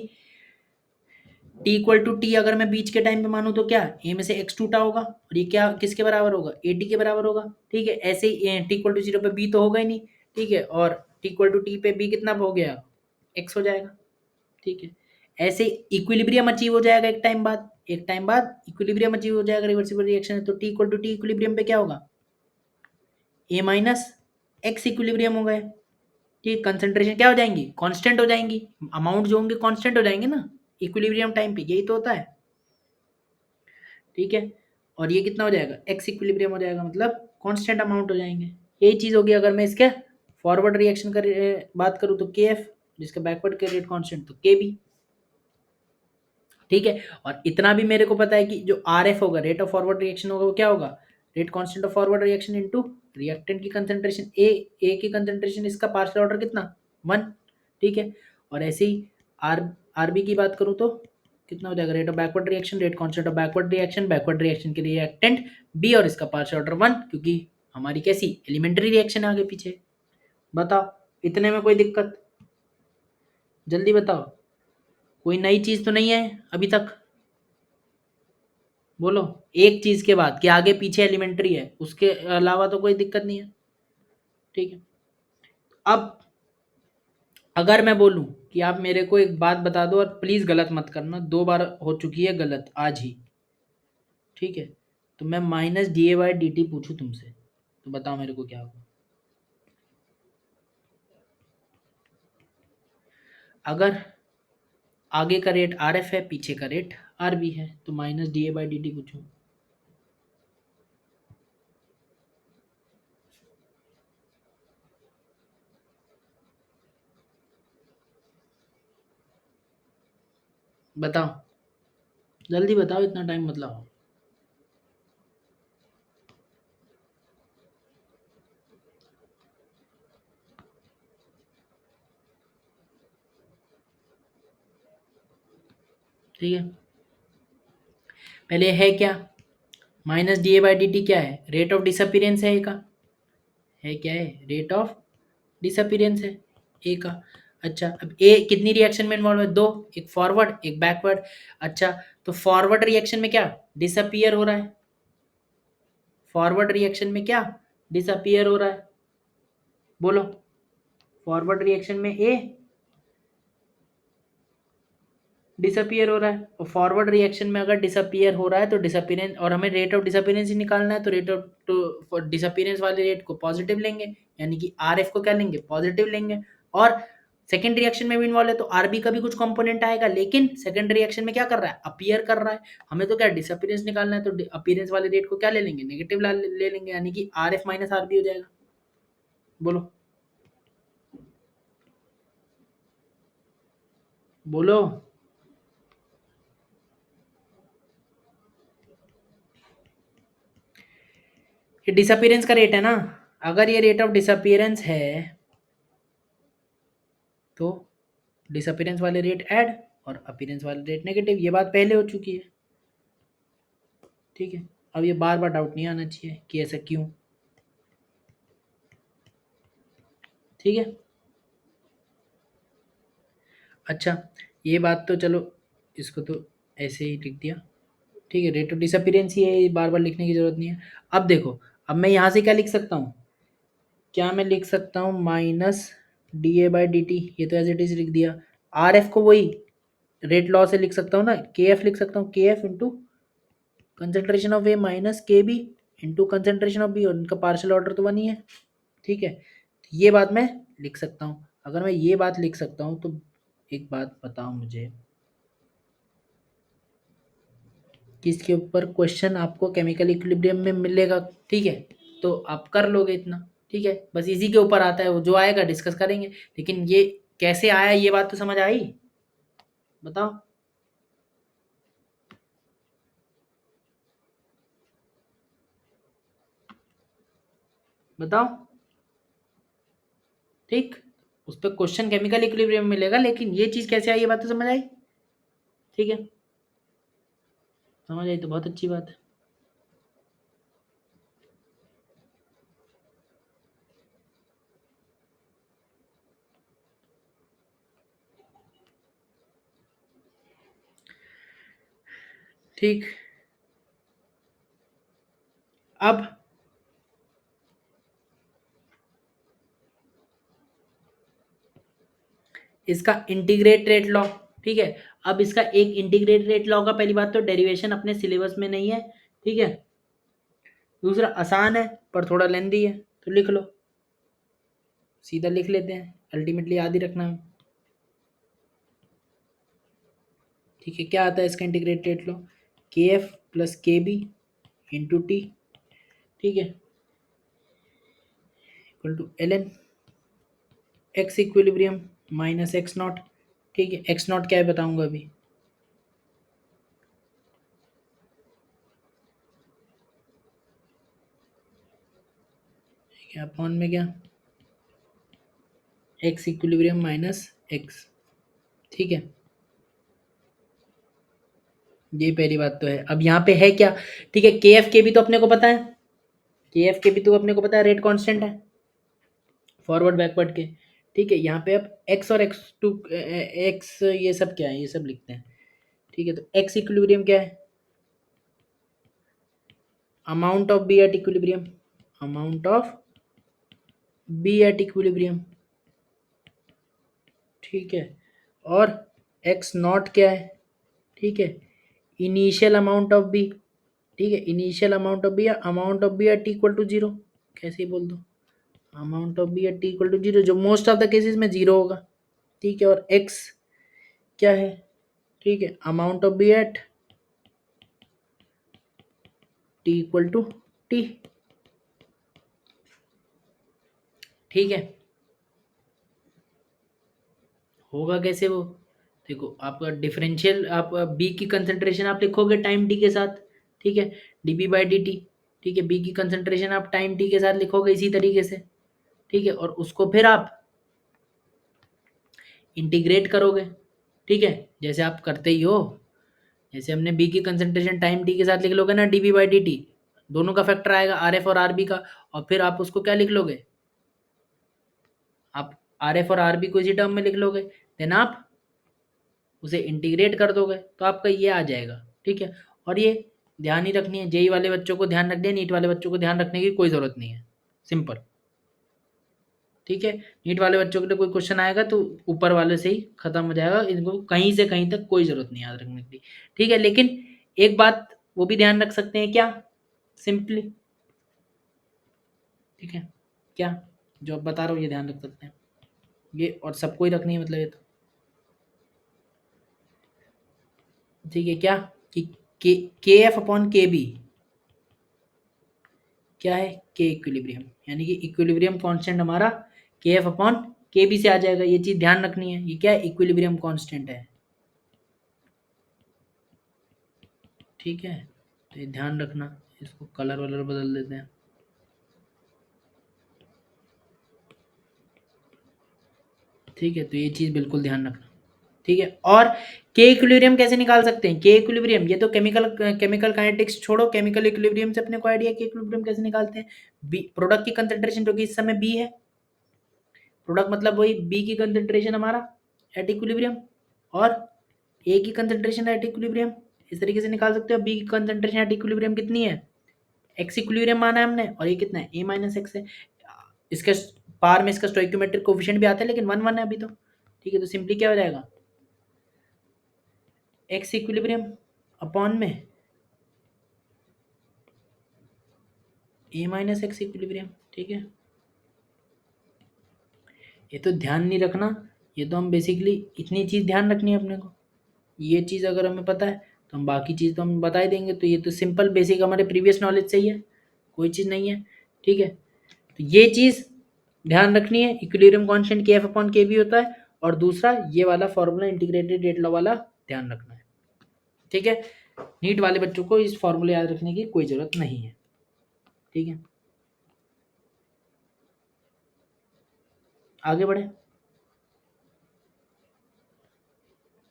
टी इक्वल टू टी अगर मैं बीच के टाइम पे मानूँ, तो क्या, ए में से एक्स टूटा होगा, और ये क्या किसके बराबर होगा? ए टी के बराबर होगा। ठीक है, ऐसे ही टी इक्वल टू जीरो पे बी तो होगा ही नहीं। ठीक है, और टी इक्वल टू टी पे बी कितना हो गया? एक्स हो जाएगा। ठीक है, ऐसे इक्विलिब्रियम अचीव हो जाएगा एक टाइम बाद, एक टाइम बाद इक्विलिब्रियम अचीव हो जाएगा, रिवर्सिबल रिएक्शन है तो T equal to T equilibrium पे क्या होगा? ए माइनस एक्स इक्विलिब्रियम हो गए। ठीक, कंसंट्रेशन क्या हो जाएंगी? कांस्टेंट हो जाएंगी, अमाउंट जो होंगे कांस्टेंट हो जाएंगे ना इक्विलिब्रियम टाइम पे, यही तो होता है। ठीक है, और ये कितना हो जाएगा? एक्स इक्विलिब्रियम हो जाएगा, मतलब कांस्टेंट अमाउंट हो जाएंगे। यही चीज़ होगी अगर मैं इसके फॉरवर्ड रिएक्शन का बात करूँ तो के एफ, जिसका बैकवर्ड के रेट कांस्टेंट तो के बी। ठीक है, और इतना भी मेरे को पता है कि जो आर एफ होगा, रेट ऑफ फॉरवर्ड रिएक्शन होगा, वो क्या होगा? Rate constant of forward reaction into reactant की कंसंट्रेशन ए की कंसंट्रेशन, इसका पार्शियल ऑर्डर कितना? 1। ठीक है, और ऐसे ही आर आरबी की बात करूँ तो कितना हो जाएगा? Rate of backward reaction, rate constant of backward reaction के रिएक्टेंट बी, और इसका पार्शियल ऑर्डर 1, क्योंकि हमारी कैसी एलिमेंट्री रिएक्शन आगे पीछे। बताओ, इतने में कोई दिक्कत? जल्दी बताओ, कोई नई चीज़ तो नहीं है अभी तक? बोलो, एक चीज के बाद कि आगे पीछे एलिमेंट्री है, उसके अलावा तो कोई दिक्कत नहीं है। ठीक है, अब अगर मैं बोलूं कि आप मेरे को एक बात बता दो, और प्लीज गलत मत करना, 2 बार हो चुकी है गलत आज ही। ठीक है, तो मैं minus D A by D T पूछूं तुमसे, तो बताओ मेरे को क्या होगा? अगर आगे का रेट आर एफ है, पीछे का रेट आर बी है, तो minus D A by D T पूछूं, बताओ, जल्दी बताओ, इतना टाइम मत लगाओ। ठीक है, पहले है क्या? Minus D A by D T क्या है? रेट ऑफ डिसअपीरेंस है, ए का। है क्या है? रेट ऑफ डिसअपीरेंस है ए का। अच्छा, अब ए कितनी रिएक्शन में इन्वॉल्व है? दो, एक फॉरवर्ड एक बैकवर्ड। अच्छा, तो फॉरवर्ड रिएक्शन में क्या डिसअपियर हो रहा है? फॉरवर्ड रिएक्शन में क्या डिसअपियर हो रहा है? बोलो, फॉरवर्ड रिएक्शन में ए डिसअपियर हो रहा है, और फॉरवर्ड रिएक्शन में अगर डिसअपियर हो रहा है तो डिसअपियरेंस, और हमें रेट ऑफ डिसअपियरेंस ही निकालना है, तो रेट ऑफ तो डिसअपियरेंस वाले रेट को पॉजिटिव लेंगे, यानी कि आर एफ को क्या लेंगे, पॉजिटिव लेंगे। और सेकेंड रिएक्शन में भी इन्वॉल्व है तो आरबी का भी कुछ कंपोनेंट आएगा, लेकिन सेकेंड रिएक्शन में क्या कर रहा है, अपीयर कर रहा है, हमें तो क्या डिसअपियरेंस निकालना है, तो अपीयरेंस वाले रेट को क्या ले लेंगे, नेगेटिव ले लेंगे, यानी कि आर एफ माइनस आरबी हो जाएगा। बोलो बोलो। ये डिसअपियरेंस का रेट है ना, अगर ये रेट ऑफ डिसअपियरेंस है तो डिसअपियरेंस वाले रेट ऐड और अपीयरेंस वाले रेट नेगेटिव, ये बात पहले हो चुकी है। ठीक है, अब ये बार बार डाउट नहीं आना चाहिए कि ऐसा क्यों। ठीक है, अच्छा ये बात तो चलो, इसको तो ऐसे ही लिख दिया। ठीक है, रेट ऑफ डिसअपियरेंस ही है, ये बार बार लिखने की जरूरत नहीं है। अब देखो, अब मैं यहाँ से क्या लिख सकता हूँ, क्या मैं लिख सकता हूँ, minus D A by D T, ये तो एज इट इज लिख दिया। आर एफ को वही रेट लॉ से लिख सकता हूँ ना, के एफ लिख सकता हूँ, K F into concentration of A minus K B into concentration of B, और इनका पार्शियल ऑर्डर तो वन ही है। ठीक है, तो ये बात मैं लिख सकता हूँ। अगर मैं ये बात लिख सकता हूँ तो एक बात बताओ मुझे, किसके ऊपर क्वेश्चन आपको केमिकल इक्विलिब्रियम में मिलेगा। ठीक है, तो आप कर लोगे इतना। ठीक है, बस इसी के ऊपर आता है, वो जो आएगा डिस्कस करेंगे, लेकिन ये कैसे आया ये बात तो समझ आई, बताओ बताओ। ठीक, उस पर क्वेश्चन केमिकल इक्विलिब्रियम मिलेगा, लेकिन ये चीज़ कैसे आई ये बात तो समझ आई। ठीक है, समझ आई तो बहुत अच्छी बात है। ठीक, अब इसका इंटीग्रेट रेट लॉ। ठीक है, अब इसका एक इंटीग्रेट रेट लॉ का पहली बात तो डेरिवेशन अपने सिलेबस में नहीं है। ठीक है, दूसरा आसान है पर थोड़ा लेंदी है, तो लिख लो, सीधा लिख लेते हैं, अल्टीमेटली याद ही रखना है। ठीक है, क्या आता है इसका इंटीग्रेट रेट लो, K F plus K B into T. ठीक है, equal to L N X equilibrium minus X not. ठीक है, एक्स नॉट क्या है बताऊंगा अभी। ठीक है, अपॉन में क्या, एक्स इक्विलिब्रियम माइनस एक्स। ठीक है, ये पहली बात तो है। अब यहाँ पे है क्या, ठीक है, के एफ के भी तो अपने को पता है, के एफ के भी तो अपने को पता है रेट कांस्टेंट है फॉरवर्ड बैकवर्ड के। ठीक है, यहाँ पे अब एक्स और एक्स टू एक्स ये सब क्या है, ये सब लिखते हैं। ठीक है, तो एक्स इक्विलिब्रियम क्या है, amount of B at equilibrium, amount of B at equilibrium. ठीक है, और एक्स नॉट क्या है, ठीक है, इनिशियल अमाउंट ऑफ बी। ठीक है, इनिशियल अमाउंट ऑफ बी या amount of B at equal to zero, कैसे ही बोल दो, amount of B at equal to zero, जो मोस्ट ऑफ द केसेस में जीरो होगा। ठीक है, और एक्स क्या है, ठीक है, amount of B at T equal to T. ठीक है, होगा कैसे वो, देखो आपका डिफरेंशियल, आप बी की कंसंट्रेशन आप लिखोगे टाइम टी के साथ। ठीक है, D B by D T. ठीक है, बी की कंसंट्रेशन आप टाइम टी के साथ लिखोगे इसी तरीके से। ठीक है, और उसको फिर आप इंटीग्रेट करोगे। ठीक है, जैसे आप करते ही हो, जैसे हमने बी की कंसंट्रेशन टाइम टी के साथ लिख लोगे ना, D B by D T, दोनों का फैक्टर आएगा आर एफ और आर बी का, और फिर आप उसको क्या लिख लोगे, आप आर एफ और आर बी को इसी टर्म में लिख लोगे, देन आप उसे इंटीग्रेट कर दोगे तो आपका ये आ जाएगा। ठीक है, और ये ध्यान ही रखनी है, जेई वाले बच्चों को ध्यान रखनी है, नीट वाले बच्चों को ध्यान रखने की कोई ज़रूरत नहीं है, सिंपल। ठीक है, नीट वाले बच्चों के लिए कोई क्वेश्चन आएगा तो ऊपर वाले से ही खत्म हो जाएगा, इनको कहीं से कहीं तक कोई जरूरत नहीं याद रखने की। ठीक है, लेकिन एक बात वो भी ध्यान रख सकते हैं, क्या? सिंपली, ठीक है, क्या जो अब बता रहा हूँ ये ध्यान रख सकते हैं, ये और सबको ही रखनी है मतलब ये तो, ठीक है, क्या कि के एफ अपॉन के बी क्या है? के इक्विलिब्रियम, यानी कि इक्विलिब्रियम कांस्टेंट हमारा के एफ अपॉन के बी से आ जाएगा, ये चीज ध्यान रखनी है, ये क्या है? इक्विलिब्रियम कांस्टेंट है। ठीक है, तो ये ध्यान रखना, इसको कलर वलर बदल देते हैं। ठीक है, तो ये चीज बिल्कुल ध्यान रखना। ठीक है, और के इक्विलिब्रियम कैसे निकाल सकते हैं? के इक्विलिब्रियम, ये तो केमिकल काइनेटिक्स छोड़ो, केमिकल इक्विलिब्रियम से अपने को आइडिया के इक्विलिब्रियम कैसे निकालते हैं। बी प्रोडक्ट की कंसंट्रेशन जो कि इस समय बी है, प्रोडक्ट मतलब वही बी की कंसंट्रेशन हमारा एट इक्विलिब्रियम, और ए की कंसंट्रेशन एट इक्विलिब्रियम, इस तरीके से निकाल सकते हो। बी की कंसंट्रेशन एट इक्विलिब्रियम कितनी है? एक्स इक्विलिब्रियम माना है हमने, और ये कितना है? ए माइनस एक्स है। इसके पार में इसका स्टोइकियोमेट्रिक कोफिशिएंट भी आता है, लेकिन वन वन है अभी तो। ठीक है, तो सिंपली क्या हो जाएगा? एक्स इक्विलिब्रियम अपॉन में ए माइनस एक्स इक्विलिब्रियम। ठीक है, ये तो ध्यान नहीं रखना, ये तो हम बेसिकली इतनी चीज़ ध्यान रखनी है अपने को, ये चीज़ अगर हमें पता है तो हम बाकी चीज़ तो हम बता ही देंगे। तो ये तो सिंपल बेसिक हमारे प्रीवियस नॉलेज से ही है, कोई चीज़ नहीं है। ठीक है, तो ये चीज़ ध्यान रखनी है, इक्विलिब्रियम कांस्टेंट के एफ अपॉन के भी होता है, और दूसरा ये वाला फॉर्मूला इंटीग्रेटेड रेट लॉ वाला ध्यान रखना है। ठीक है, नीट वाले बच्चों को इस फॉर्मूले याद रखने की कोई ज़रूरत नहीं है। ठीक है, आगे बढ़े,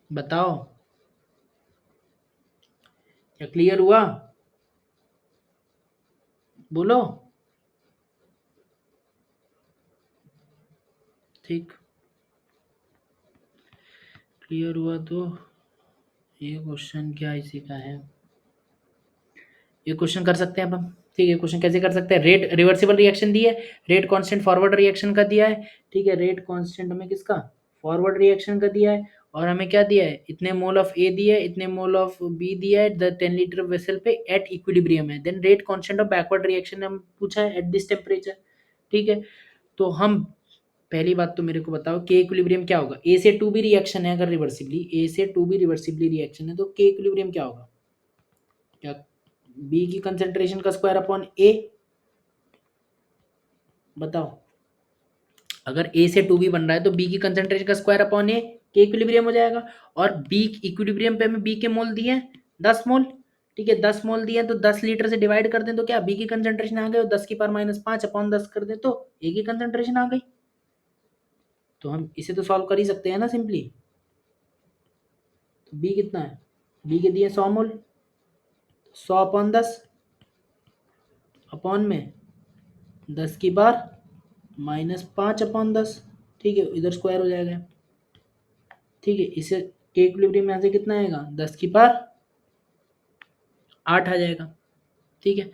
बताओ क्या क्लियर हुआ? बोलो। ठीक, क्लियर हुआ तो ये क्वेश्चन क्या इसी का है, ये क्वेश्चन कर सकते हैं अब हम। ठीक है, क्वेश्चन कैसे कर सकते हैं? रेट रिवर्सिबल रिएक्शन दी है, रेट कांस्टेंट फॉरवर्ड रिएक्शन का दिया है। ठीक है, रेट कांस्टेंट हमें किसका? फॉरवर्ड रिएक्शन का दिया है, और हमें क्या दिया है? इतने मोल ऑफ ए दिया है, इतने मोल ऑफ बी दिया है, द 10 लीटर वेसल पे एट इक्विलिब्रियम है। Then rate constant of backward reaction हम पूछा है एट दिस टेम्परेचर। ठीक है, तो हम पहली बात तो मेरे को बताओ के इक्विलिब्रियम क्या होगा? ए से टू भी रिएक्शन है, अगर रिवर्सिबली ए से टू भी रिवर्सिबली रिएक्शन है तो के इक्विलिब्रियम क्या होगा? क्या? बी की कंसेंट्रेशन का स्क्वायर अपॉन ए। बताओ, अगर ए से टू बी बन रहा है तो बी की कंसेंट्रेशन का स्क्वायर अपॉन ए, के इक्विलिब्रियम हो जाएगा। और बी इक्विलिब्रियम पे हमें बी के मोल दिए हैं 10 मोल। ठीक है, 10 मोल दिए तो 10 लीटर से डिवाइड कर दें तो क्या बी की कंसेंट्रेशन आ गई, और 10⁻⁻5 अपॉन 10 कर दें तो ए की कंसेंट्रेशन आ गई। तो हम इसे तो सॉल्व कर ही सकते हैं ना सिंपली। तो बी कितना है? बी के दिए 100 मोल, 100/10 अपॉन में 10⁻⁻5/10। ठीक है, इधर स्क्वायर हो जाएगा। ठीक है, इसे के इक्विलिब्रियम यहाँ से कितना आएगा? 10⁻8 आ जाएगा। ठीक है,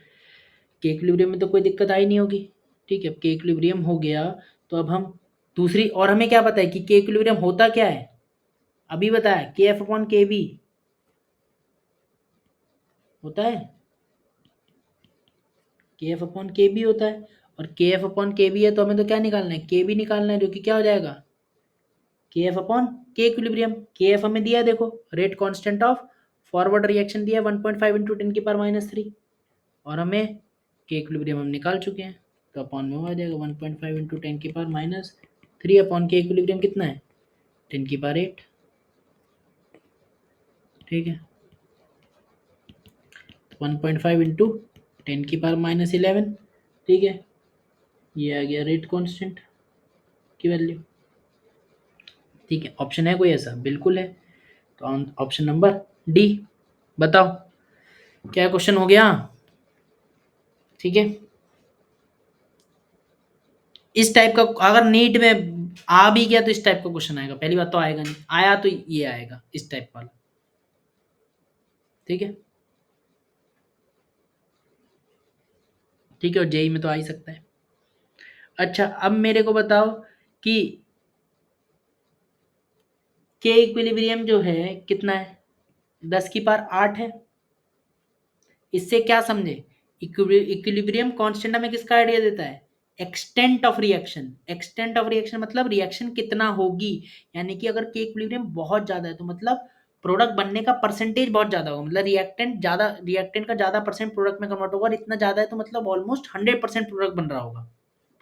के इक्विलिब्रियम में तो कोई दिक्कत आई नहीं होगी। ठीक है, के इक्विलिब्रियम हो गया, तो अब हम दूसरी, और हमें क्या पता है कि के इक्विलिब्रियम होता क्या है? अभी बताया, के एफ अपॉन के बी होता है, के एफ अपॉन के बी होता है, और के एफ अपॉन के बी है तो हमें तो क्या निकालना है? के बी निकालना है, जो कि क्या हो जाएगा? के एफ अपॉन के इक्विलिब्रियम। के एफ हमें दिया है, देखो, rate constant of forward reaction दिया है 1.5 इंटू 10⁻³ और हमें के इक्विलिब्रियम हम निकाल चुके हैं, तो अपॉन में वो आ जाएगा 1.5 इंटू 10⁻³ अपॉन के इक्विलिब्रियम कितना है? 10⁸। ठीक है, 1.5 इंटू 10⁻11। ठीक है, ये आ गया रेट कांस्टेंट की वैल्यू। ठीक है, ऑप्शन है कोई ऐसा? बिल्कुल है, तो ऑप्शन नंबर डी। बताओ क्या क्वेश्चन हो गया? ठीक है, इस टाइप का अगर नीट में आ भी गया तो इस टाइप का क्वेश्चन आएगा, पहली बात तो आएगा नहीं, आया तो ये आएगा इस टाइप वाला। ठीक है, ठीक है, और जेई में तो आ ही सकता है। अच्छा अब मेरे को बताओ कि के इक्विलिब्रियम जो है कितना है, 10⁸ है। इससे क्या समझे, इक्विलिब्रियम कांस्टेंट हमें किसका आइडिया देता है, extent of reaction. Extent of reaction मतलब रिएक्शन कितना होगी, यानी कि अगर के इक्विलिब्रियम बहुत ज्यादा है तो मतलब प्रोडक्ट बनने का परसेंटेज बहुत ज्यादा होगा, मतलब रिएक्टेंट का ज्यादा परसेंट प्रोडक्ट में कन्वर्ट होगा, और इतना ज्यादा है तो मतलब ऑलमोस्ट 100% प्रोडक्ट बन रहा होगा,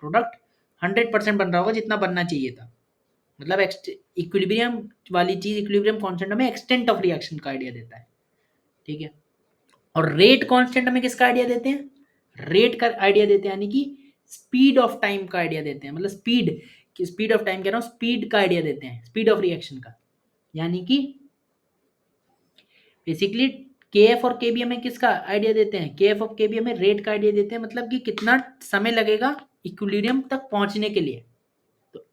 प्रोडक्ट 100% बन रहा होगा जितना बनना चाहिए था। मतलब इक्विलिब्रियम वाली चीज, इक्विलिब्रियम कांस्टेंट हमें एक्सटेंट ऑफ रिएक्शन का आइडिया देता है, ठीक है। और रेट कांस्टेंट हमें किसका आइडिया देते हैं, रेट का आइडिया देते हैं, यानी कि स्पीड ऑफ टाइम का आइडिया देते हैं, मतलब स्पीड ऑफ टाइम कह रहा हूं, स्पीड का आइडिया देते हैं, स्पीड ऑफ रिएक्शन का, यानी कि बेसिकली के एफ और के बी हमें किसका आइडिया देते हैं, के एफ और के बी हमें रेट का आइडिया देते हैं, मतलब कि कितना समय लगेगा इक्विलिब्रियम तक पहुंचने के लिए। तो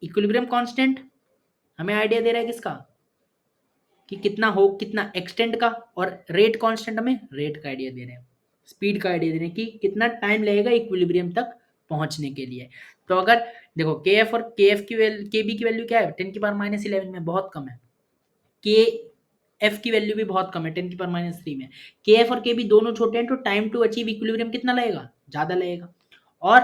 इक्विलिब्रियम कांस्टेंट हमें आइडिया दे रहा है किसका, कि कितना एक्सटेंट का, और रेट कांस्टेंट हमें रेट का आइडिया दे रहे हैं, स्पीड का आइडिया दे रहे हैं कि कितना टाइम लगेगा इक्विलिब्रियम तक पहुंचने के लिए। तो अगर देखो के एफ और के एफ की वैल्यू, के बी की वैल्यू क्या है, 10⁻11 में बहुत कम है, के एफ की वैल्यू भी बहुत कम है 10⁻3 में, के एफ और के बी दोनों छोटे हैं, तो टाइम टू अचीव इक्विलिब्रियम कितना लगेगा, ज्यादा लगेगा। और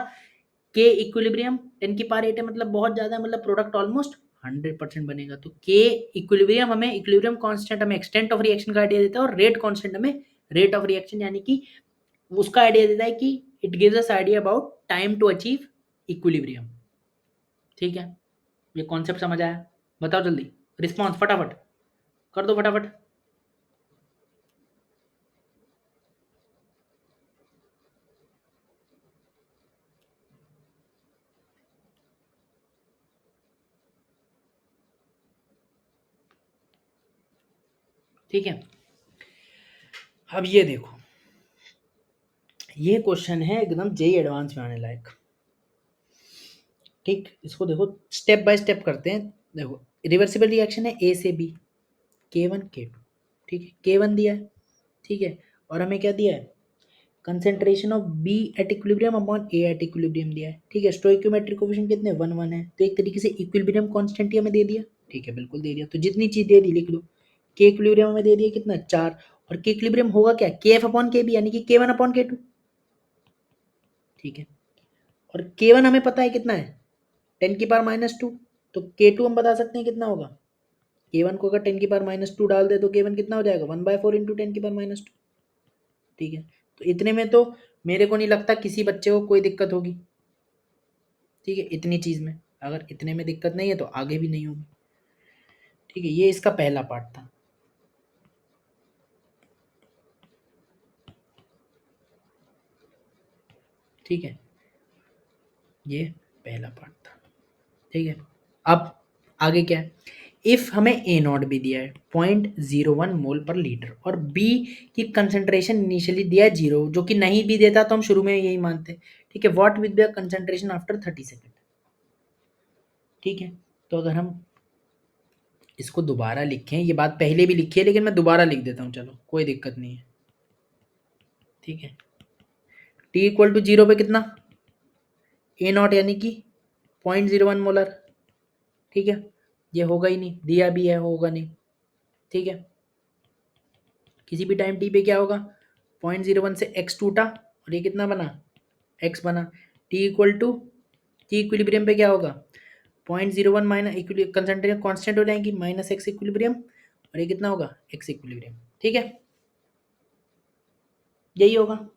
के इक्विलिब्रियम 10⁸8 है, मतलब बहुत ज्यादा, मतलब प्रोडक्ट ऑलमोस्ट 100% बनेगा। तो के इक्विलिब्रियम हमें, इक्विलिब्रियम कांस्टेंट हमें एक्सटेंट ऑफ रिएक्शन का आइडिया देता है, और रेट कांस्टेंट हमें रेट ऑफ रिएक्शन यानी कि उसका आइडिया देता है, कि it gives us idea about time to achieve equilibrium, ठीक है। ये कॉन्सेप्ट समझ आया, बताओ जल्दी, रिस्पॉन्स फटाफट कर दो फटाफट। ठीक है, अब ये देखो, ये क्वेश्चन है एकदम जेई एडवांस में आने लायक, ठीक। इसको देखो स्टेप बाय स्टेप करते हैं। देखो रिवर्सिबल रिएक्शन है ए से बी, K1 K2, ठीक है, K1 दिया है, ठीक है, और हमें क्या दिया है, concentration of B at equilibrium upon A at equilibrium दिया है, ठीक है। स्टोइकियोमेट्रिक कोएफिशिएंट कितने 1 1 है, तो एक तरीके से इक्विलिब्रियम कांस्टेंट ही हमें दे दिया, ठीक है, बिल्कुल दे दिया। तो जितनी चीज दे दी लिख लो, के इक्विलिब्रियम हमें दे दिया कितना 4, और के इक्विलिब्रियम होगा क्या, के एफ अपॉन के बी, यानी कि K1 अपॉन K2, ठीक है। और K1 हमें पता है कितना है 10⁻², तो K2 हम बता सकते हैं कितना होगा, K1 को अगर 10⁻² डाल दे तो K1 कितना हो जाएगा 1/4 इंटू 10⁻², ठीक है। तो इतने में तो मेरे को नहीं लगता किसी बच्चे को कोई दिक्कत होगी, ठीक है, इतनी चीज में अगर इतने में दिक्कत नहीं है तो आगे भी नहीं होगी, ठीक है। ये इसका पहला पार्ट था, ठीक है, ये पहला पार्ट था, ठीक है। अब आगे क्या है, इफ हमें ए नॉट भी दिया है 0.01 मोल पर लीटर, और बी की कंसेंट्रेशन इनिशियली दिया है 0, जो कि नहीं भी देता तो हम शुरू में यही मानते, ठीक है। What with the concentration after 30 second, ठीक है। तो अगर हम इसको दोबारा लिखें, ये बात पहले भी लिखी है लेकिन मैं दोबारा लिख देता हूँ, चलो कोई दिक्कत नहीं है, ठीक है। टी इक्वल टू 0 पे कितना, ए नॉट यानी कि 0.01 मोलर, ठीक है। ये होगा ही नहीं, दिया भी है होगा नहीं, ठीक है। किसी भी टाइम टी पे क्या होगा, 0.01 से एक्स टूटा और ये कितना बना, एक्स बना। T equal to, T equilibrium पे क्या होगा, 0.01 माइनस कंसंट्रेशन कांस्टेंट हो जाएंगी, माइनस एक्स इक्विलिब्रियम, और ये कितना होगा एक्स इक्विलिब्रियम, ठीक है, यही होगा।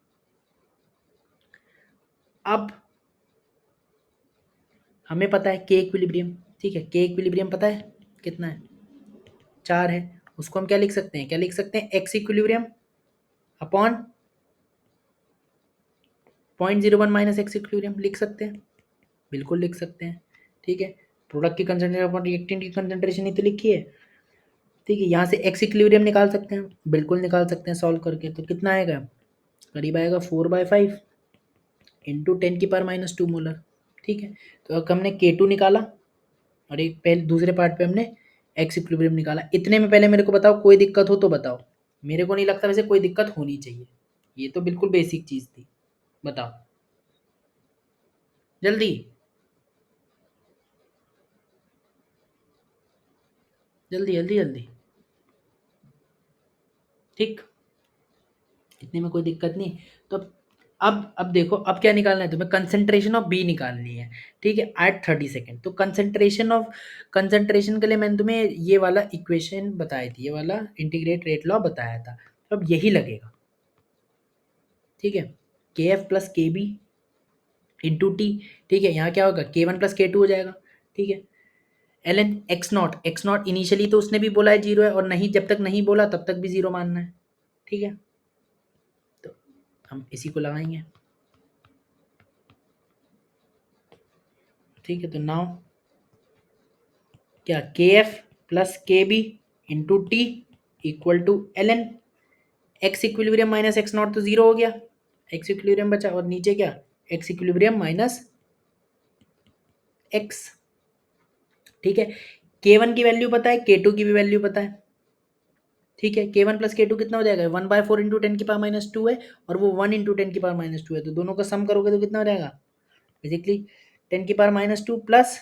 अब हमें पता है के इक्विलिब्रियम, ठीक है, के इक्विलिब्रियम पता है कितना है 4 है, उसको हम क्या लिख सकते हैं, क्या लिख सकते हैं, x equilibrium upon 0.01 minus x equilibrium लिख सकते हैं, बिल्कुल लिख सकते हैं, ठीक है। प्रोडक्ट की कंसंट्रेशन अपॉन रिएक्टेंट की कंसंट्रेशन ही तो लिखी है, ठीक है। यहाँ से एक्स इक्विलिब्रियम निकाल सकते हैं, बिल्कुल निकाल सकते हैं सॉल्व करके, तो कितना आएगा, करीब आएगा 4/5 इंटू 10⁻² मोलर, ठीक है। तो अब हमने K2 निकाला, और एक पहले दूसरे पार्ट पे हमने एक्स इक्विलिब्रियम निकाला। इतने में पहले मेरे को बताओ कोई दिक्कत हो तो बताओ, मेरे को नहीं लगता वैसे कोई दिक्कत होनी चाहिए, ये तो बिल्कुल बेसिक चीज़ थी, बताओ जल्दी जल्दी जल्दी जल्दी। ठीक, इतने में कोई दिक्कत नहीं। तो अब देखो, अब क्या निकालना है तुम्हें, कंसंट्रेशन ऑफ बी निकालनी है। ठीक है, एट 30 सेकेंड। तो कंसंट्रेशन के लिए मैंने तुम्हें ये वाला इक्वेशन बताई थी, ये वाला इंटीग्रेट रेट लॉ बताया था। तो अब यही लगेगा। ठीक है, के F plus K B into T. ठीक है, यहाँ क्या होगा, K one plus K to हो जाएगा। ठीक है, L N X nought initially तो उसने भी बोला है जीरो है, और नहीं, जब तक नहीं बोला तब तक भी जीरो मानना है। ठीक है, तो हम इसी को लगाएंगे। ठीक है, तो नाउ क्या, K F plus K B into T equal to L N. X equilibrium minus X nought तो जीरो हो गया, एक्स इक्विलिब्रियम बचा, और नीचे क्या, एक्स इक्विलिब्रियम माइनस एक्स। ठीक है, के वन की वैल्यू पता है, के टू की भी वैल्यू पता है। ठीक है, के वन प्लस के टू कितना हो जाएगा, 1/4 इंटू 10⁻² है, और वो 1 इंटू 10⁻², है तो दोनों का सम करोगे तो कितना हो जाएगा, basically 10⁻² plus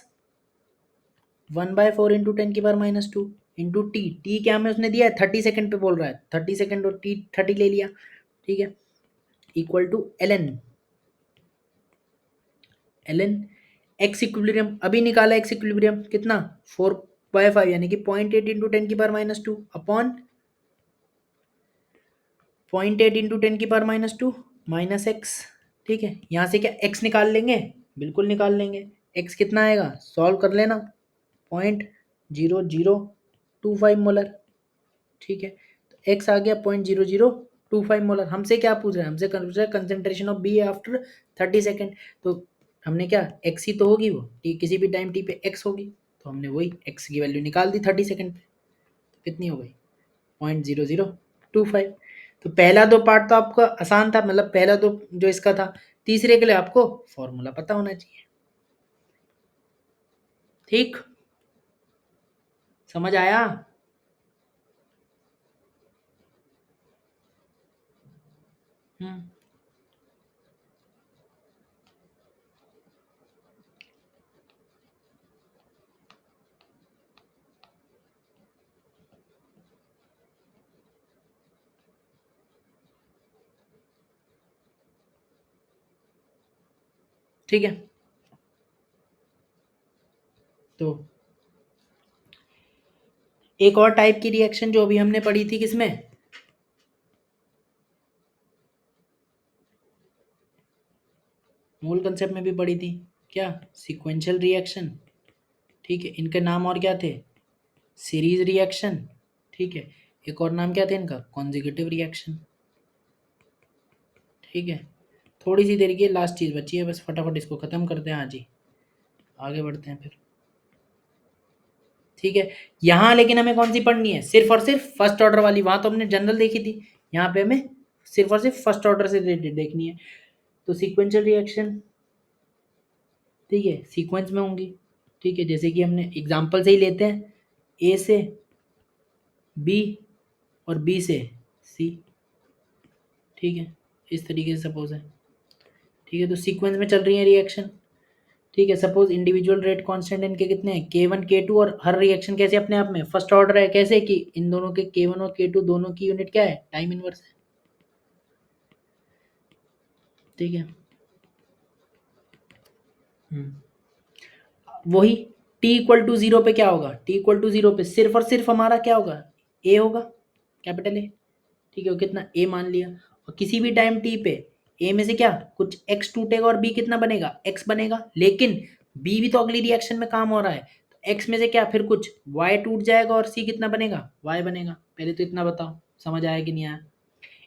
1/4 into 10⁻² into T. T क्या हमें उसने दिया है, 30 सेकेंड पे बोल रहा है, 30 सेकेंड, और टी 30 ले लिया। ठीक है, equal to L N. L N X equilibrium अभी निकाला, एक्स इक्विलिब्रियम कितना, 4/5, यानी कि 0.8 into 10⁻² upon 0.8 into 10⁻² minus X. ठीक है, यहाँ से क्या एक्स निकाल लेंगे, बिल्कुल निकाल लेंगे। एक्स कितना आएगा, सॉल्व कर लेना, 0.0025 मोलर। ठीक है, तो एक्स आ गया 0.0025 मोलर। हमसे क्या पूछ रहा है, हमसे पूछ रहा है concentration of B after 30 second. तो हमने क्या, एक्स ही तो होगी वो, टी किसी भी टाइम टी पे एक्स होगी, तो हमने वही एक्स की वैल्यू निकाल दी 30 सेकेंड पे। तो कितनी हो गई, 0.0025। तो पहला दो पार्ट तो आपका आसान था, मतलब पहला दो जो इसका था। तीसरे के लिए आपको फॉर्मूला पता होना चाहिए। ठीक, समझ आया। हम्म, ठीक है, तो एक और टाइप की रिएक्शन जो अभी हमने पढ़ी थी, किसमें, मूल कंसेप्ट में भी पढ़ी थी, क्या, सीक्वेंशियल रिएक्शन। ठीक है, इनके नाम और क्या थे, सीरीज रिएक्शन। ठीक है, एक और नाम क्या थे इनका, कॉन्जिक्यूटिव रिएक्शन। ठीक है, थोड़ी सी देर की लास्ट चीज़ बची है, बस फटाफट इसको ख़त्म करते हैं आज ही, आगे बढ़ते हैं फिर। ठीक है, यहाँ लेकिन हमें कौन सी पढ़नी है, सिर्फ और सिर्फ फर्स्ट ऑर्डर वाली, वहाँ तो हमने जनरल देखी थी, यहाँ पे हमें सिर्फ और सिर्फ फर्स्ट ऑर्डर से रिलेटेड देखनी है। तो सीक्वेंशियल रिएक्शन, ठीक है, सीक्वेंस में होंगी। ठीक है, जैसे कि हमने एग्जाम्पल से ही लेते हैं, ए से बी और बी से सी। ठीक है, इस तरीके से सपोज है। ठीक है, तो सीक्वेंस में चल रही है रिएक्शन। ठीक है, सपोज इंडिविजुअल रेट कांस्टेंट इनके कितने हैं, के वन के टू, और हर रिएक्शन कैसे अपने आप में फर्स्ट ऑर्डर है, कैसे कि इन दोनों के के वन और के टू दोनों की यूनिट क्या है, टाइम इनवर्स है। ठीक है, वही t इक्वल टू जीरो पे क्या होगा, t इक्वल टू जीरो पे सिर्फ और सिर्फ हमारा क्या होगा, a होगा, कैपिटल ए। ठीक है, वो कितना a मान लिया, और किसी भी टाइम t पे a में से क्या कुछ x टूटेगा और b कितना बनेगा, x बनेगा, लेकिन b भी तो अगली रिएक्शन में काम हो रहा है, तो x में से क्या फिर कुछ y टूट जाएगा और c कितना बनेगा, y बनेगा। पहले तो इतना बताओ, समझ आया कि नहीं आया।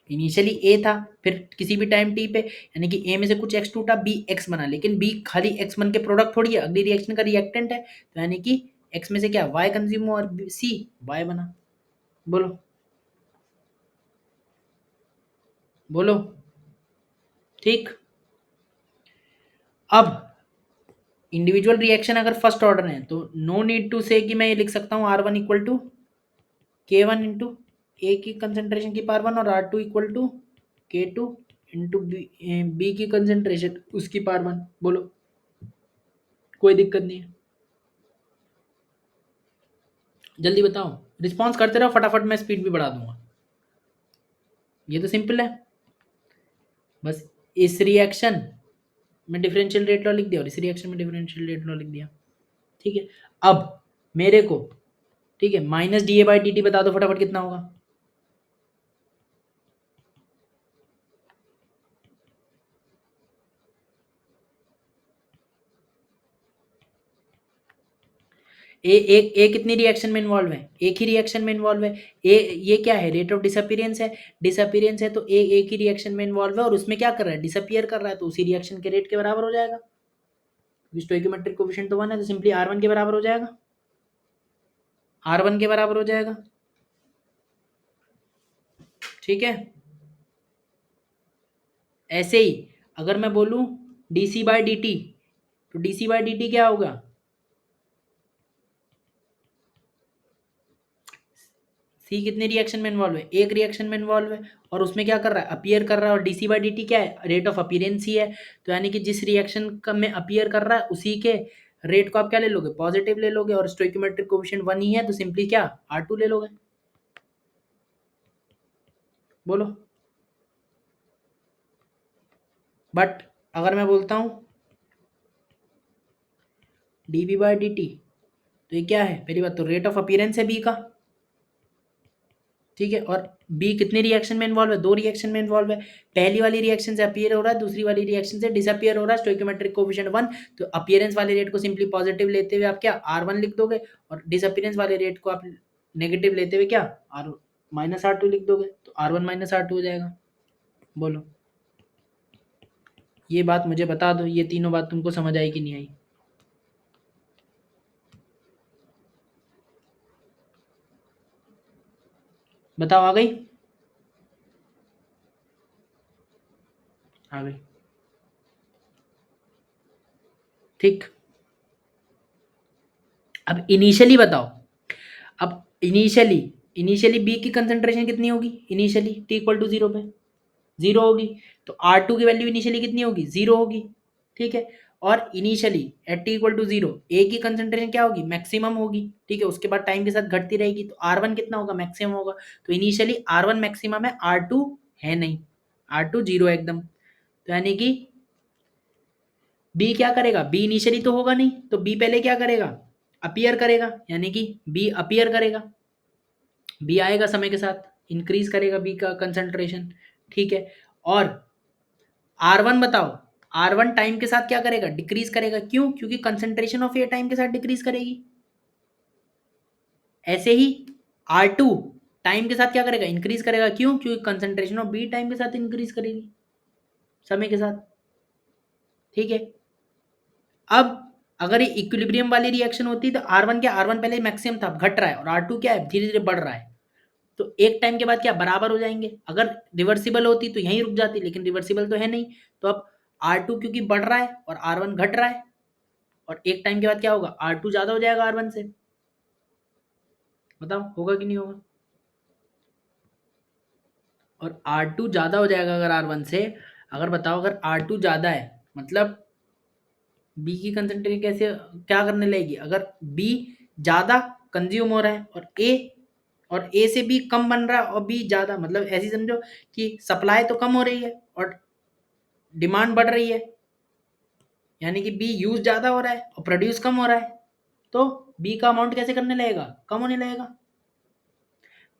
इनिशियली ए था, फिर किसी भी टाइम टी पे, यानी कि ए में से कुछ एक्स टूटा, बी एक्स बना, लेकिन बी खाली एक्स बन के प्रोडक्ट थोड़ी है, अगली रिएक्शन का रिएक्टेंट है, तो यानी कि एक्स में से क्या वाई कंज्यूम और सी वाई बना। बोलो बोलो। ठीक, अब इंडिविजुअल रिएक्शन अगर फर्स्ट ऑर्डर है तो नो नीड टू से कि मैं ये लिख सकता हूँ R1 इक्वल टू के वन इंटू ए की कंसेंट्रेशन की पावर वन, और R2 इक्वल टू के टू इंटू बी की कंसेंट्रेशन उसकी पावर वन। बोलो कोई दिक्कत नहीं है, जल्दी बताओ, रिस्पॉन्स करते रहो फटाफट, मैं स्पीड भी बढ़ा दूंगा। ये तो सिंपल है, बस इस रिएक्शन में डिफरेंशियल रेट लॉ लिख दिया और इस रिएक्शन में डिफरेंशियल रेट लॉ लिख दिया। ठीक है, अब मेरे को, ठीक है, minus D A by D T बता दो फटाफट कितना होगा। ए कितनी रिएक्शन में इन्वॉल्व है, एक ही रिएक्शन में इन्वॉल्व है। ए ये क्या है, रेट ऑफ डिसअपीयरेंस है, डिसअपीयरेंस है तो ए एक ही रिएक्शन में इन्वॉल्व है और उसमें क्या कर रहा है, डिसअपियर कर रहा है, तो उसी रिएक्शन के रेट के बराबर हो जाएगा। स्टोइकोमेट्रिक कोफिशिएंट तो 1 है, तो सिंपली R1 के बराबर हो जाएगा, R1 के बराबर हो जाएगा। ठीक है, ऐसे ही अगर मैं बोलूं dc बाई डी टी, तो dc बाई डी टी क्या होगा, सी कितने रिएक्शन में इन्वॉल्व है, एक रिएक्शन में इन्वॉल्व है और उसमें क्या कर रहा है, अपीयर कर रहा है, और डीसी बाई डी टी क्या है, रेट ऑफ अपीयरेंस ही है। तो यानी कि जिस रिएक्शन का में अपीयर कर रहा है उसी के रेट को आप क्या ले लोगे, पॉजिटिव ले लोगे, और स्टोइकोमेट्रिक कोफिशिएंट 1 ही है तो सिंपली क्या R2 ले लोगे। बोलो, बट अगर मैं बोलता हूँ D B by D T, तो ये क्या है, पहली बात तो रेट ऑफ अपीयरेंस है बी का, ठीक है, और बी कितने रिएक्शन में इन्वॉल्व है, दो रिएक्शन में इन्वॉल्व है। पहली वाली रिएक्शन से अपीयर हो रहा है, दूसरी वाली रिएक्शन से डिसअपियर हो रहा है, स्टोइकोमेट्रिक कोफिशिएंट 1, तो अपीयरेंस वाले रेट को सिंपली पॉजिटिव लेते हुए आप क्या R1 लिख दोगे, और डिसअपियरेंस वाले रेट को आप नेगेटिव लेते हुए क्या R माइनस R2 लिख दोगे, तो R1 माइनस R2 हो जाएगा। बोलो, ये बात मुझे बता दो, ये तीनों बात तुमको समझ आई कि नहीं आई। बताओ, आ गई, आ गई, ठीक। अब इनिशियली बताओ, अब इनिशियली, इनिशियली बी की कंसंट्रेशन कितनी होगी, इनिशियली टी इक्वल टू 0 पे 0 होगी, तो R2 की वैल्यू इनिशियली कितनी होगी, 0 होगी। ठीक है, और initially at T equal to 0 A की कंसंट्रेशन क्या होगी, मैक्सिमम होगी। ठीक है, उसके बाद टाइम के साथ घटती रहेगी, तो R1 कितना होगा, मैक्सिमम होगा। तो इनिशियली R1 मैक्सिमम है, R2 है नहीं, R2 0 है एकदम। तो यानी कि बी क्या करेगा, बी इनिशियली तो होगा नहीं, तो बी पहले क्या करेगा, अपीयर करेगा, यानी कि बी अपीयर करेगा, बी आएगा समय के साथ, इंक्रीज करेगा बी का कंसंट्रेशन। ठीक है, और R1 बताओ, R1 टाइम के साथ क्या करेगा, डिक्रीज करेगा, क्यों, क्योंकि कंसंट्रेशन ऑफ ए टाइम के साथ डिक्रीज करेगी। ऐसे ही R2 टाइम के साथ क्या करेगा, इंक्रीज करेगा, क्यों, क्योंकि कंसंट्रेशन ऑफ बी टाइम के साथ इंक्रीज करेगी समय के साथ। ठीक है, अब अगर ये इक्विलिब्रियम वाली रिएक्शन होती तो R1 क्या, R1 पहले मैक्सिमम था, घट रहा है, और R2 क्या है, धीरे धीरे बढ़ रहा है, तो एक टाइम के बाद क्या बराबर हो जाएंगे। अगर रिवर्सिबल होती तो यहीं रुक जाती, लेकिन रिवर्सिबल तो है नहीं, तो अब R2 क्योंकि बढ़ रहा है और R1 घट रहा है, और एक टाइम के बाद क्या होगा, R2 ज्यादा हो जाएगा R1 से। बताओ होगा कि नहीं होगा, और R2 ज्यादा हो जाएगा अगर R1 से। अगर बताओ, अगर R2 ज्यादा है मतलब बी की कंसंट्रेशन कैसे क्या करने लगेगी, अगर बी ज्यादा कंज्यूम हो रहा है और ए से बी कम बन रहा है और बी ज्यादा, मतलब ऐसी समझो कि सप्लाई तो कम हो रही है और डिमांड बढ़ रही है, यानी कि बी यूज ज्यादा हो रहा है और प्रोड्यूस कम हो रहा है, तो बी का अमाउंट कैसे करने लगेगा, कम होने लगेगा।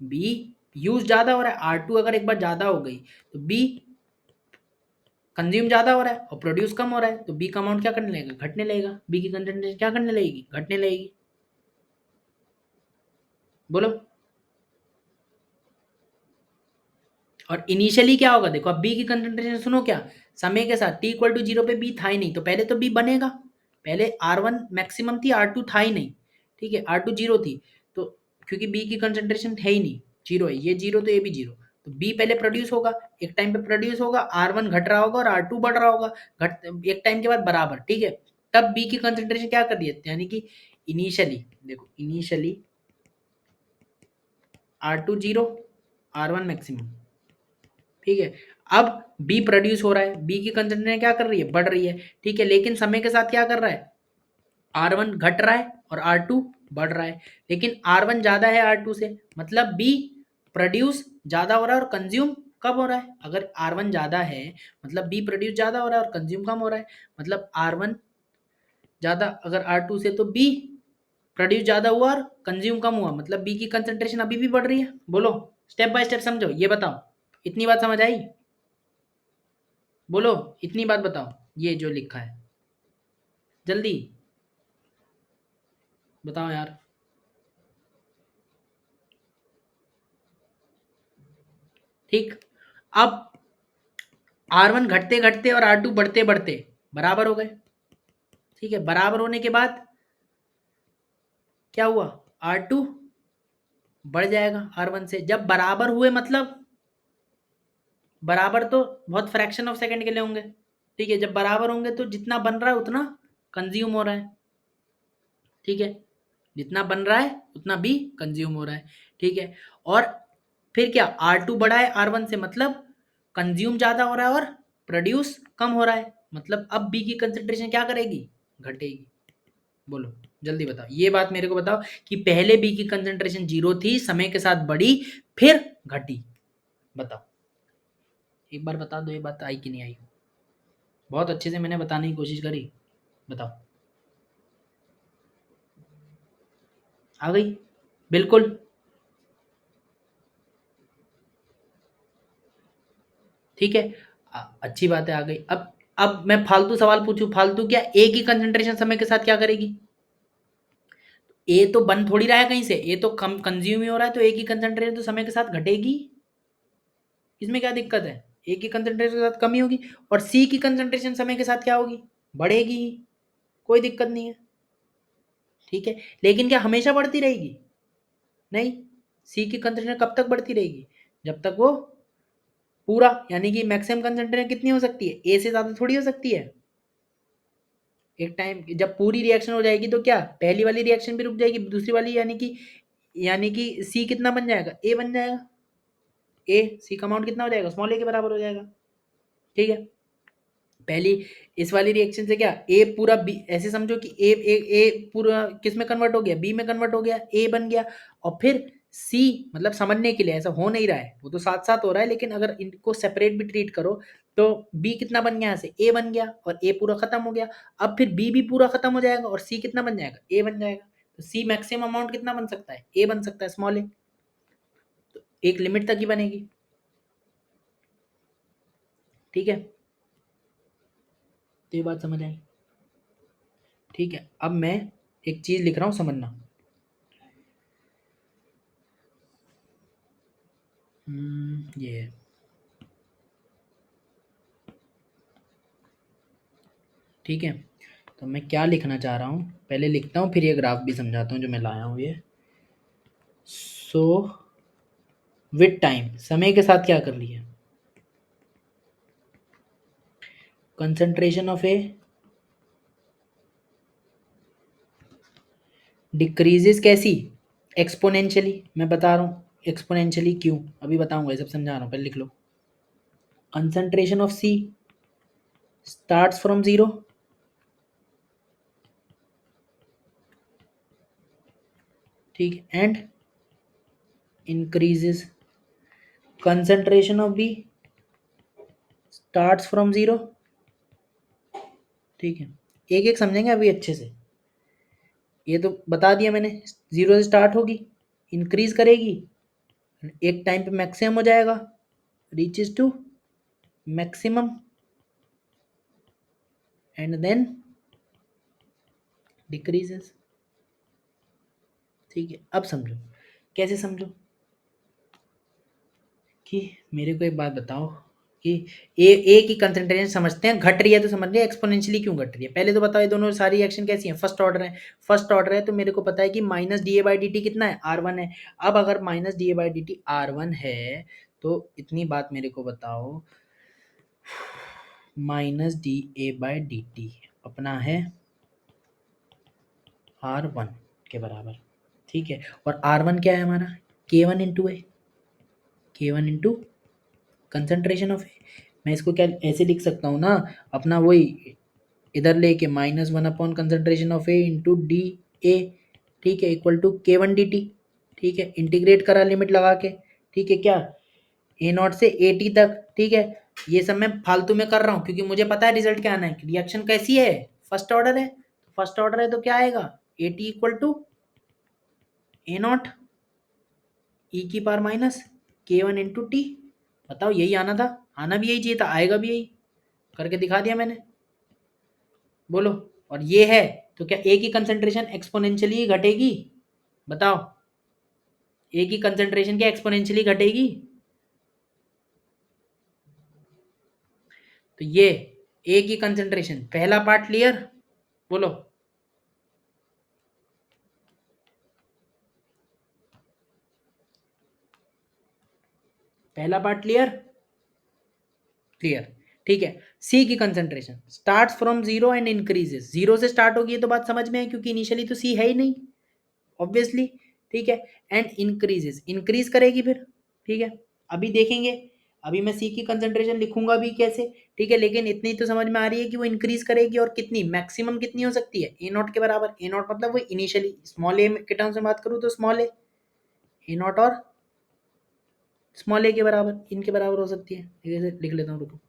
बी यूज ज्यादा हो रहा है, R2 अगर एक बार ज्यादा हो गई तो बी कंज्यूम ज्यादा हो रहा है और प्रोड्यूस कम हो रहा है, तो बी का अमाउंट क्या करने लगेगा, घटने लगेगा, बी की कंसंट्रेशन क्या करने लगेगी, घटने लगेगी। बोलो, और इनिशियली क्या होगा, देखो अब बी की कंसंट्रेशन सुनो क्या, समय के साथ टी इक्वल टू 0 पे बी था ही नहीं, तो पहले तो बी बनेगा, पहले R1 मैक्सिमम थी, R2 था ही नहीं। ठीक है, R2 0 थी, तो क्योंकि बी की कंसंट्रेशन है ही नहीं, 0 है, ये 0 तो ये भी 0, तो बी पहले प्रोड्यूस होगा, एक टाइम पे प्रोड्यूस होगा, R1 घट रहा होगा और R2 बढ़ रहा होगा, घट एक टाइम के बाद बराबर। ठीक है, तब बी की कंसंट्रेशन क्या कर रही है, यानी कि इनिशियली देखो, इनिशियली R2 0, R1 मैक्सिमम। ठीक है, अब बी प्रोड्यूस हो रहा है, बी की कंसंट्रेशन क्या कर रही है, बढ़ रही है। ठीक है, लेकिन समय के साथ क्या कर रहा है, R1 घट रहा है और R2 बढ़ रहा है, लेकिन R1 ज़्यादा है R2 से, मतलब B प्रोड्यूस ज़्यादा हो रहा है और कंज्यूम कम हो रहा है। अगर R1 ज़्यादा है मतलब B प्रोड्यूस ज़्यादा हो रहा है और कंज्यूम कम हो रहा है, मतलब R1 ज़्यादा अगर R2 से, तो B प्रोड्यूस ज़्यादा हुआ और कंज्यूम कम हुआ, मतलब B की कंसंट्रेशन अभी भी बढ़ रही है। बोलो स्टेप बाय स्टेप समझो, ये बताओ इतनी बात समझ आई? बोलो इतनी बात बताओ, ये जो लिखा है जल्दी बताओ यार। ठीक, अब R1 घटते घटते और R2 बढ़ते बढ़ते बराबर हो गए। ठीक है, बराबर होने के बाद क्या हुआ, R2 बढ़ जाएगा R1 से। जब बराबर हुए मतलब बराबर तो बहुत फ्रैक्शन ऑफ सेकंड के लिए होंगे। ठीक है, जब बराबर होंगे तो जितना बन रहा है उतना कंज्यूम हो रहा है। ठीक है, जितना बन रहा है उतना भी कंज्यूम हो रहा है। ठीक है, और फिर क्या, R2 बड़ा है R1 से, मतलब कंज्यूम ज़्यादा हो रहा है और प्रोड्यूस कम हो रहा है, मतलब अब B की कंसंट्रेशन क्या करेगी, घटेगी। बोलो जल्दी बताओ, ये बात मेरे को बताओ कि पहले B की कंसंट्रेशन 0 थी, समय के साथ बढ़ी, फिर घटी। बताओ, एक बार बता दो ये बात आई कि नहीं आई। बहुत अच्छे से मैंने बताने की कोशिश करी, बताओ। आ गई, बिल्कुल। ठीक है, अच्छी बात है, आ गई। अब मैं फालतू सवाल पूछूं, फालतू क्या, ए की कंसंट्रेशन समय के साथ क्या करेगी, ए तो बन थोड़ी रहा है कहीं से, ए तो कम कंज्यूम ही हो रहा है, तो ए की कंसंट्रेशन तो समय के साथ घटेगी। इसमें क्या दिक्कत है, ए की कंसंट्रेशन के साथ कमी होगी, और सी की कंसंट्रेशन समय के साथ क्या होगी, बढ़ेगी ही, कोई दिक्कत नहीं है। ठीक है, लेकिन क्या हमेशा बढ़ती रहेगी, नहीं। सी की कंसंट्रेशन कब तक बढ़ती रहेगी, जब तक वो पूरा, यानी कि मैक्सिमम कंसंट्रेशन कितनी हो सकती है, ए से ज़्यादा थोड़ी हो सकती है। एक टाइम जब पूरी रिएक्शन हो जाएगी तो क्या, पहली वाली रिएक्शन भी रुक जाएगी, दूसरी वाली, यानी कि सी कितना बन जाएगा, ए बन जाएगा। ए सी का अमाउंट कितना हो जाएगा, स्मॉल ए के बराबर हो जाएगा। ठीक है, पहली इस वाली रिएक्शन से क्या, ए पूरा बी, ऐसे समझो कि ए पूरा किस में कन्वर्ट हो गया, बी में कन्वर्ट हो गया, ए बन गया। और फिर सी, मतलब समझने के लिए, ऐसा हो नहीं रहा है, वो तो साथ साथ हो रहा है, लेकिन अगर इनको सेपरेट भी ट्रीट करो तो बी कितना बन गया, यहाँ से ए बन गया और ए पूरा खत्म हो गया। अब फिर बी भी पूरा खत्म हो जाएगा और सी कितना बन जाएगा, ए बन जाएगा। तो सी मैक्सिमम अमाउंट कितना बन सकता है, ए बन सकता है, स्मॉल ए। तो एक लिमिट तक ही बनेगी। ठीक है, तो ये बात समझ आई। ठीक है, अब मैं एक चीज लिख रहा हूँ, समझना। ये है। ठीक है, तो मैं क्या लिखना चाह रहा हूँ, पहले लिखता हूँ फिर ये ग्राफ भी समझाता हूँ जो मैं लाया हूँ ये। सो विद टाइम, समय के साथ क्या कर लिया, कंसंट्रेशन ऑफ ए डिक्रीजेस, कैसी, एक्सपोनेंशियली। मैं बता रहा हूँ एक्सपोनेंशियली क्यों, अभी बताऊंगा, ये सब समझा रहा हूँ, पहले लिख लो। Concentration of C starts from zero, ठीक, and increases. Concentration of B starts from zero. ठीक है, एक एक समझेंगे अभी अच्छे से। ये तो बता दिया मैंने, जीरो से स्टार्ट होगी, इंक्रीज करेगी, एक टाइम पे मैक्सिमम हो जाएगा, reaches to maximum, and then decreases. ठीक है, अब समझो, कैसे समझो, कि मेरे को एक बात बताओ कि ए की कंसंट्रेशन समझते हैं, घट रही है तो समझ रही है, एक्सपोनेंशियली क्यों घट रही है। पहले तो बताओ ये दोनों सारी रिएक्शन कैसी हैं, फर्स्ट ऑर्डर है। फर्स्ट ऑर्डर है तो मेरे को पता है कि minus D A by D T कितना है, R1 है। अब अगर minus D A by D T R1 है, तो इतनी बात मेरे को बताओ, minus D A by D T अपना है R1 के बराबर। ठीक है, और R1 क्या है हमारा, K1 इंटू है, K1 इंटू कंसंट्रेशन ऑफ ए। मैं इसको क्या ऐसे लिख सकता हूँ ना, अपना वही इधर लेके -1 upon concentration of A into D A, ठीक है, इक्वल टू K1 dt, ठीक है, इंटीग्रेट करा लिमिट लगा के, ठीक है, क्या ए नॉट से ए टी तक, ठीक है। ये सब मैं फालतू में कर रहा हूँ क्योंकि मुझे पता है रिजल्ट क्या आना है। रिएक्शन कैसी है, फर्स्ट ऑर्डर है, फर्स्ट ऑर्डर है तो क्या आएगा, A T equal to A naught E की power minus K1 into T. बताओ यही आना था, आना भी यही चाहिए था, आएगा भी यही, करके दिखा दिया मैंने, बोलो। और ये है तो क्या ए की कंसंट्रेशन एक्सपोनेंशियली घटेगी, बताओ, ए की कंसंट्रेशन क्या एक्सपोनेंशियली घटेगी। तो ये ए की कंसंट्रेशन, पहला पार्ट क्लियर, बोलो। पहला पार्ट क्लियर, क्लियर, ठीक है। सी की concentration starts from zero and increases, zero से स्टार्ट होगी, ये तो बात समझ में है क्योंकि इनिशियली तो सी है ही नहीं, ऑब्वियसली, ठीक है। एंड इंक्रीजेस, इंक्रीज करेगी फिर, ठीक है। अभी देखेंगे, अभी मैं सी की कंसंट्रेशन लिखूंगा भी कैसे, ठीक है, लेकिन इतनी तो समझ में आ रही है कि वो इंक्रीज करेगी, और कितनी, मैक्सिमम कितनी हो सकती है, ए नॉट के बराबर। ए नॉट मतलब वो इनिशियली स्मॉल ए के टर्म्स में बात करूँ तो स्मॉल ए नॉट और स्मॉल ए के बराबर, इनके बराबर हो सकती है, जैसे लिख लेता हूँ, रुको,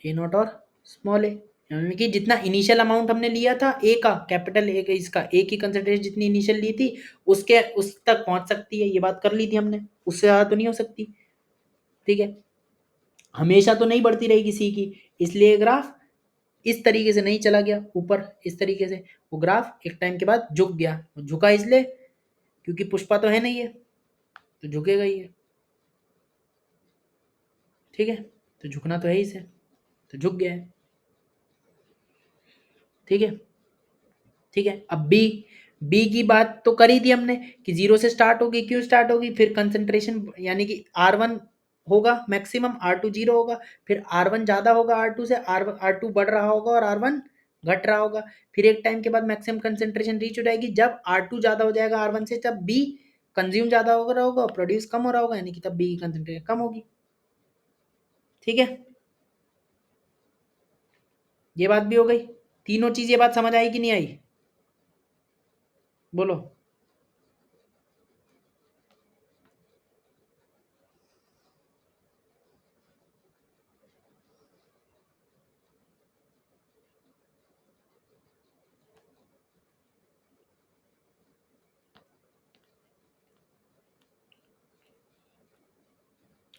ए नॉट और स्मॉल ए, यानी कि जितना इनिशियल अमाउंट हमने लिया था ए का, कैपिटल ए का, इसका ए की कंसंट्रेशन जितनी इनिशियल ली थी उसके उस तक पहुंच सकती है, ये बात कर ली थी हमने, उससे ज़्यादा तो नहीं हो सकती, ठीक है। हमेशा तो नहीं बढ़ती रहेगी सी की, इसलिए ग्राफ इस तरीके से नहीं चला गया ऊपर, इस तरीके से वो ग्राफ एक टाइम के बाद झुक गया, झुका इसलिए क्योंकि पुष्पा तो है नहीं है, तो झुकेगा ही है, ठीक है, तो झुकना तो है ही से, तो झुक गया है, ठीक है, ठीक है। अब बी, बी की बात तो करी थी हमने कि जीरो से स्टार्ट होगी, क्यों स्टार्ट होगी, फिर कंसंट्रेशन यानी कि R1 होगा मैक्सिमम, R2 जीरो होगा, फिर R1 ज्यादा होगा R2 से, R2 बढ़ रहा होगा और R1 घट रहा होगा, फिर एक टाइम के बाद मैक्सिमम कंसंट्रेशन रीच हो जाएगी जब R2 ज्यादा हो जाएगा R1 से, तब बी कंज्यूम ज्यादा हो रहा होगा और प्रोड्यूस कम हो रहा होगा, यानी कि तब बी की कंसंट्रेशन कम होगी, ठीक है। ये बात भी हो गई, तीनों चीज, ये बात समझ आई कि नहीं आई, बोलो।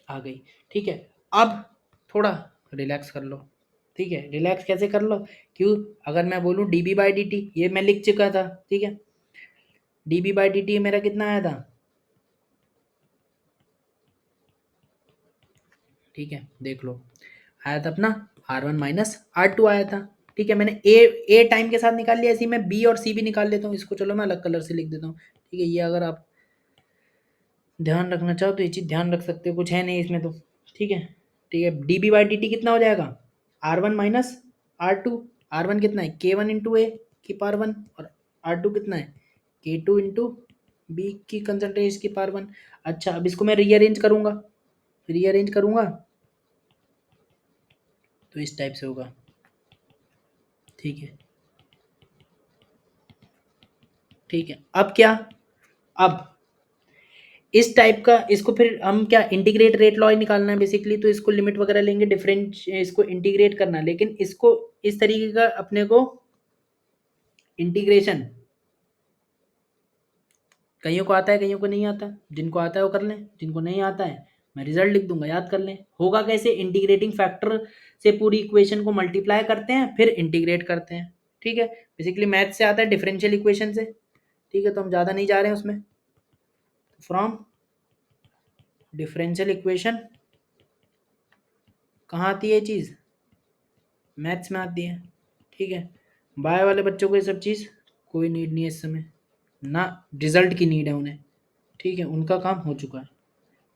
आ गई, ठीक है। अब थोड़ा रिलैक्स कर लो, ठीक है, रिलैक्स कैसे कर लो, क्यों, अगर मैं बोलूँ D B by D T, ये मैं लिख चुका था, ठीक है, D B by D T मेरा कितना आया था, ठीक है, देख लो, आया था अपना R1 माइनस R2 आया था, ठीक है। मैंने ए टाइम के साथ निकाल लिया, ऐसे मैं बी और सी भी निकाल लेता हूँ, इसको चलो मैं अलग कलर से लिख देता हूँ, ठीक है। ये अगर आप ध्यान रखना चाहो तो ये चीज़ ध्यान रख सकते हो, कुछ है नहीं इसमें तो, ठीक है, ठीक है। D B by D T कितना हो जाएगा, R1 माइनस R2, R1 कितना है K1 इंटू ए की पावर वन, और R2 कितना है K2 इंटू बी की कंसंट्रेशन की पावर वन। अच्छा, अब इसको मैं रीअरेंज करूँगा, रीअरेंज करूँगा तो इस टाइप से होगा, ठीक है, ठीक है। अब क्या, अब इस टाइप का, इसको फिर हम क्या, इंटीग्रेट रेट लॉ ही निकालना है बेसिकली, तो इसको लिमिट वगैरह लेंगे, डिफरेंट इसको इंटीग्रेट करना है, लेकिन इसको इस तरीके का अपने को इंटीग्रेशन, कईयों को आता है कईयों को नहीं आता, जिनको आता है वो कर लें, जिनको नहीं आता है मैं रिजल्ट लिख दूंगा, याद कर लें। होगा कैसे, इंटीग्रेटिंग फैक्टर से पूरी इक्वेशन को मल्टीप्लाई करते हैं फिर इंटीग्रेट करते हैं, ठीक है। बेसिकली मैथ से आता है, डिफरेंशियल इक्वेशन से, ठीक है, तो हम ज़्यादा नहीं जा रहे हैं उसमें। फ्रॉम डिफरेंशियल इक्वेशन कहाँ आती है ये चीज़, मैथ्स में आती है, ठीक है। बाय वाले बच्चों को ये सब चीज़ कोई नीड नहीं है इस समय, ना रिजल्ट की नीड है उन्हें, ठीक है, उनका काम हो चुका है,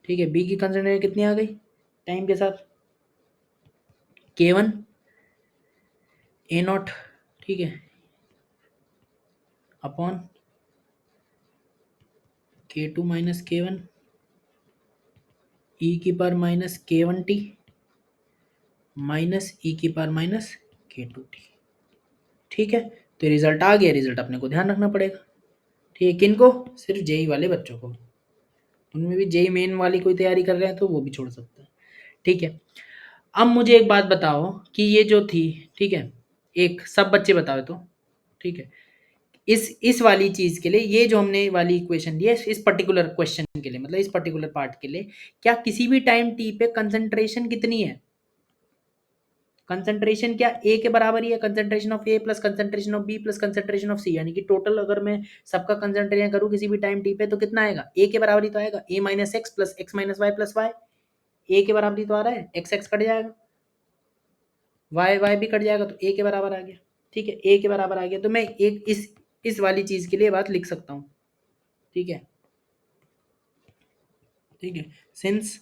ठीक है। बी की कंसंट्रेशन कितनी आ गई टाइम के साथ, K1 ए नॉट, ठीक है, upon K2 minus K1 E की power minus K1 T minus E की पावर माइनस K2T। ठीक है, तो रिजल्ट आ गया, रिजल्ट अपने को ध्यान रखना पड़ेगा। ठीक है, किनको? सिर्फ जेई वाले बच्चों को, उनमें भी जेई मेन वाली कोई तैयारी कर रहे हैं तो वो भी छोड़ सकते हैं। ठीक है, अब मुझे एक बात बताओ कि ये जो थी, ठीक है, एक सब बच्चे बताओ तो, ठीक है, इस वाली चीज के लिए, ये जो हमने वाली इक्वेशन ली है इस पर्टिकुलर क्वेश्चन के लिए, मतलब इस पर्टिकुलर पार्ट के लिए, क्या किसी भी टाइम टी पे कंसंट्रेशन कितनी है? कंसंट्रेशन क्या ए के बराबर ही है, concentration of A plus concentration of B plus concentration of C, यानी कि टोटल अगर मैं सबका कंसंट्रेशन करूं किसी भी टाइम टी पे तो कितना आएगा? ए के बराबर ही तो आएगा, A minus X plus X minus Y plus Y. A के बराबर ही तो आ रहा है, एक्स एक्स कट जाएगा, वाई वाई भी कट जाएगा, तो ए के बराबर आ गया। ठीक है, ए के बराबर आ गया, तो मैं एक इस वाली चीज के लिए बात लिख सकता हूँ। ठीक है, ठीक है, since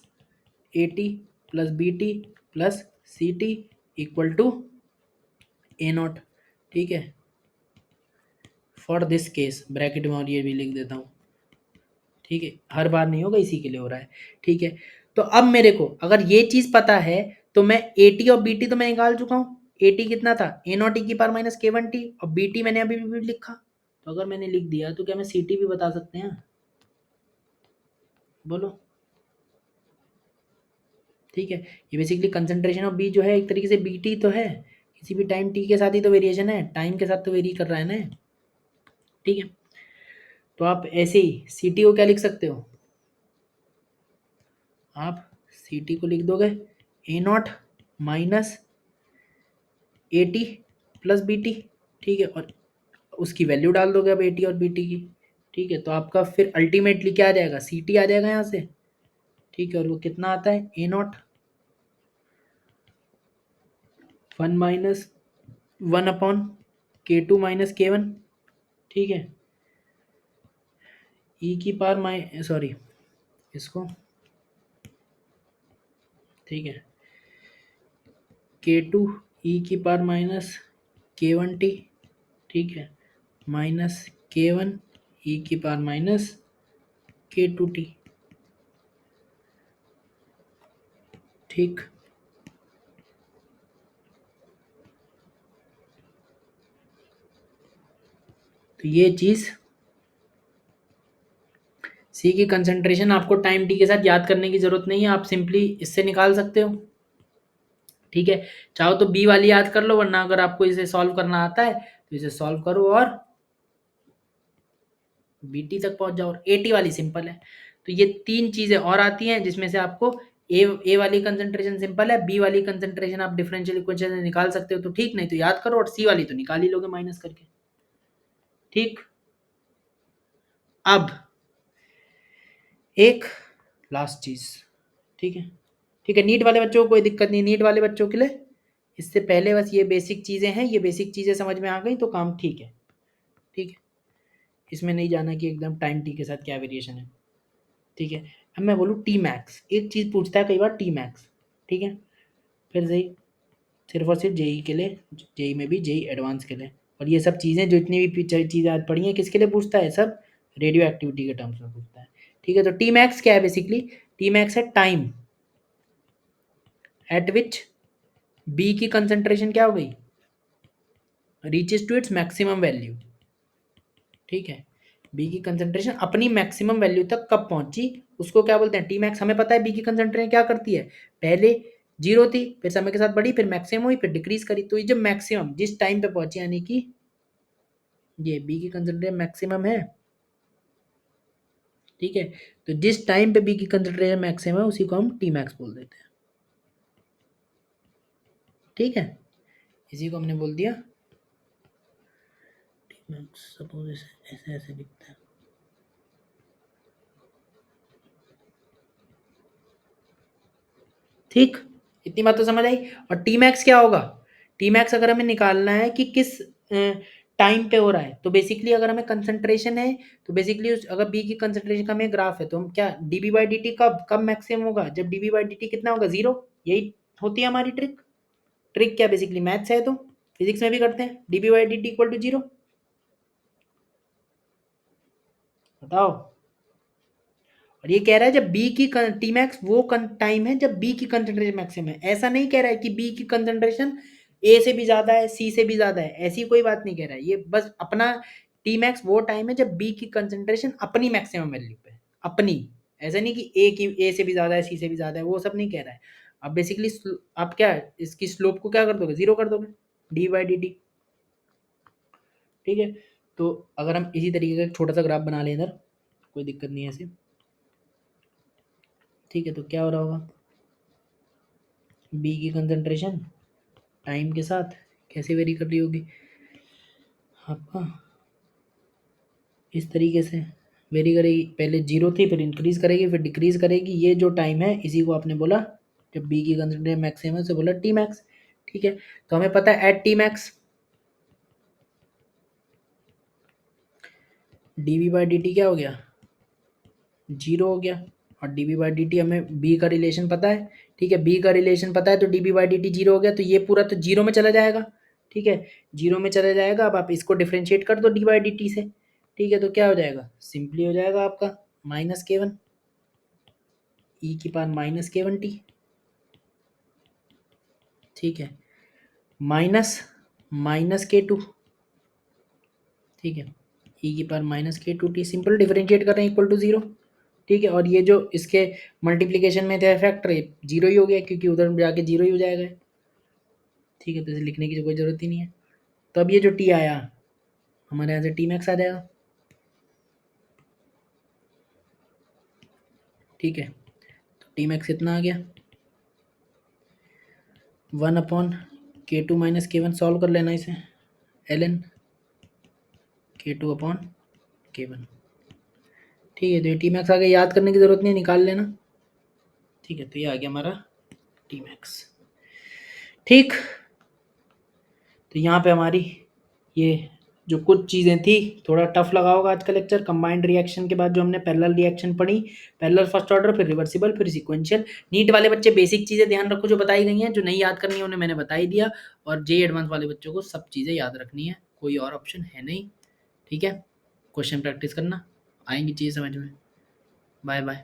A T plus B T plus C T equal to A nought. ठीक है, फॉर दिस केस ब्रैकेट में और ये भी लिख देता हूँ। ठीक है, हर बार नहीं होगा, इसी के लिए हो रहा है। ठीक है, तो अब मेरे को अगर ये चीज पता है तो मैं ए टी और बी टी तो मैं निकाल चुका हूँ। ए टी कितना था? ए नॉट ई की पावर माइनस के वन टी, और बी टी मैंने अभी भी लिखा। तो अगर मैंने लिख दिया तो क्या मैं सी टी भी बता सकते हैं? बोलो। ठीक है, ये बेसिकली कंसंट्रेशन ऑफ बी जो है एक तरीके से बी टी तो है, किसी भी टाइम टी के साथ ही तो वेरिएशन है, टाइम के साथ तो वेरी कर रहा है ना। ठीक है, तो आप ऐसे ही सी टी को क्या लिख सकते हो? आप सी टी को लिख दोगे A naught minus A T plus B T. ठीक है, और उसकी वैल्यू डाल दोगे अब ए टी और बी टी की। ठीक है, तो आपका फिर अल्टीमेटली क्या आ जाएगा? सी टी आ जाएगा यहाँ से। ठीक है, और वो कितना आता है? ए नॉट 1 माइनस 1 अपॉन के टू माइनस के वन। ठीक है, ई की पावर सॉरी इसको, ठीक है, के टू ई की पावर माइनस के वन टी। ठीक है, माइनस के वन ई की पावर माइनस के टू टी। ठीक, तो ये चीज सी की कंसंट्रेशन आपको टाइम टी के साथ याद करने की जरूरत नहीं है, आप सिंपली इससे निकाल सकते हो। ठीक है, चाहो तो बी वाली याद कर लो, वरना अगर आपको इसे सॉल्व करना आता है तो इसे सॉल्व करो और बी टी तक पहुंच जाओ। ए टी वाली सिंपल है। तो ये तीन चीजें और आती हैं जिसमें से आपको ए वाली कंसंट्रेशन सिंपल है, बी वाली कंसंट्रेशन आप डिफरेंशियल इक्वेशन से निकाल सकते हो तो ठीक, नहीं तो याद करो, और सी वाली तो निकाल ही लोगे माइनस करके। ठीक, अब एक लास्ट चीज। ठीक है, ठीक है, नीट वाले बच्चों को कोई दिक्कत नहीं, नीट वाले बच्चों के लिए इससे पहले बस ये बेसिक चीजें हैं, ये बेसिक चीजें समझ में आ गई तो काम ठीक है। ठीक है, इसमें नहीं जाना कि एकदम टाइम टी के साथ क्या वेरिएशन है। ठीक है, अब मैं बोलूँ टी मैक्स, एक चीज़ पूछता है कई बार टी मैक्स। ठीक है, फिर सही, सिर्फ और सिर्फ जेई के लिए, जेई में भी जेई एडवांस के लिए, और ये सब चीज़ें जो इतनी भी चीज़ें आज पढ़ी हैं किसके लिए पूछता है? सब रेडियो एक्टिविटी के टर्म्स में पूछता है। ठीक है, तो टी मैक्स क्या है? बेसिकली टी मैक्स है टाइम एट विच बी की कंसंट्रेशन क्या हो गई? Reaches to its maximum value. ठीक है, बी की कंसंट्रेशन अपनी मैक्सिमम वैल्यू तक कब पहुंची उसको क्या बोलते हैं? T max. हमें पता है बी की कंसंट्रेशन क्या करती है, पहले जीरो थी, फिर समय के साथ बढ़ी, फिर मैक्सिमम हुई, फिर डिक्रीज करी, तो ये जब मैक्सिमम जिस टाइम पे पहुंची, यानी कि ये बी की कंसंट्रेशन मैक्सिमम है। ठीक है, तो जिस टाइम पे बी की कंसंट्रेशन मैक्सिमम है उसी को हम टी मैक्स बोल देते हैं। ठीक है, इसी को हमने बोल दिया टी मैक्स। सपोज ऐसे ऐसे लिखते हैं। ठीक, इतनी बात तो समझ आई। और टी मैक्स क्या होगा? टी मैक्स अगर हमें निकालना है कि किस टाइम पे हो रहा है, तो बेसिकली अगर हमें कंसंट्रेशन है तो बेसिकली अगर बी की कंसंट्रेशन का हमें ग्राफ है तो हम क्या डीबी बाई डी टी कब कब मैक्सिमम होगा? जब डीबी बाई डी टी कितना होगा? जीरो। यही होती है हमारी ट्रिक। ट्रिक क्या? बेसिकली मैथ्स है तो फिजिक्स में भी करते हैं, D B by D T equal to zero. बताओ। और ये कह रहा है जब बी की टी मैक्स वो टाइम है जब बी की कंसंट्रेशन मैक्सिमम है, ऐसा नहीं कह रहा है कि बी की कंसंट्रेशन ए से भी ज़्यादा है, सी से भी ज़्यादा है, ऐसी कोई बात नहीं कह रहा है। ये बस अपना टी मैक्स वो टाइम है जब बी की कंसंट्रेशन अपनी मैक्सिमम वैल्यू पे है, अपनी। ऐसा नहीं कि ए से भी ज़्यादा है, सी से भी ज़्यादा है, वो सब नहीं कह रहा है। अब बेसिकली आप क्या है, इसकी स्लोप को क्या कर दोगे, ज़ीरो कर दोगे, डी बाई डी टी। ठीक है, तो अगर हम इसी तरीके का एक छोटा सा ग्राफ बना लें इधर, कोई दिक्कत नहीं है ऐसे। ठीक है, तो क्या हो रहा होगा, बी की कंसंट्रेशन टाइम के साथ कैसे वेरी कर रही होगी आपका, इस तरीके से वेरी करेगी। पहले जीरो थी, फिर इंक्रीज करेगी, फिर डिक्रीज करेगी। ये जो टाइम है इसी को आपने बोला, जब बी की कंसंट्रेशन मैक्सिमम से बोला टी मैक्स। ठीक है, तो हमें पता है at T max D V by D T क्या हो गया, जीरो हो गया। और D V by D T हमें बी का रिलेशन पता है। ठीक है, बी का रिलेशन पता है, तो D V by D T zero हो गया, तो ये पूरा तो जीरो में चला जाएगा। ठीक है, जीरो में चला जाएगा। अब आप इसको डिफ्रेंशिएट कर दो डी बाई डी टी से। ठीक है, तो क्या हो जाएगा, सिंपली हो जाएगा आपका माइनस के वन ई की पावर माइनस के वन टी। ठीक है, माइनस माइनस के टू। ठीक है, ई की पावर माइनस के टू टी, सिंपल डिफरेंशिएट कर रहे हैं इक्वल टू जीरो। ठीक है, और ये जो इसके मल्टीप्लिकेशन में थे फैक्टर, ये जीरो ही हो गया क्योंकि उधर जाके जीरो ही हो जाएगा। ठीक है, तो इसे लिखने की कोई ज़रूरत ही नहीं है। तो अब ये जो टी आया हमारे यहाँ से टी मैक्स आ जाएगा। ठीक है, तो टी मैक्स कितना आ गया, वन अपॉन के टू माइनस के वन, सॉल्व कर लेना इसे, एल एन के टू अपॉन के वन। ठीक है, तो ये टी मैक्स आ गया, याद करने की ज़रूरत नहीं, निकाल लेना। ठीक है, तो ये आ गया हमारा टी मैक्स। ठीक, तो यहाँ पे हमारी ये जो कुछ चीज़ें थी, थोड़ा टफ लगा होगा आज का लेक्चर। कंबाइंड रिएक्शन के बाद जो हमने पैरेलल रिएक्शन पढ़ी, पैरेलल फर्स्ट ऑर्डर, फिर रिवर्सिबल, फिर सीक्वेंशियल। नीट वाले बच्चे बेसिक चीज़ें ध्यान रखो जो बताई गई हैं, जो नहीं याद करनी है उन्हें मैंने बता ही दिया। और जे एडवांस वाले बच्चों को सब चीज़ें याद रखनी है, कोई और ऑप्शन है नहीं। ठीक है, क्वेश्चन प्रैक्टिस करना, आएंगी चीज़ें समझ में। Bye bye.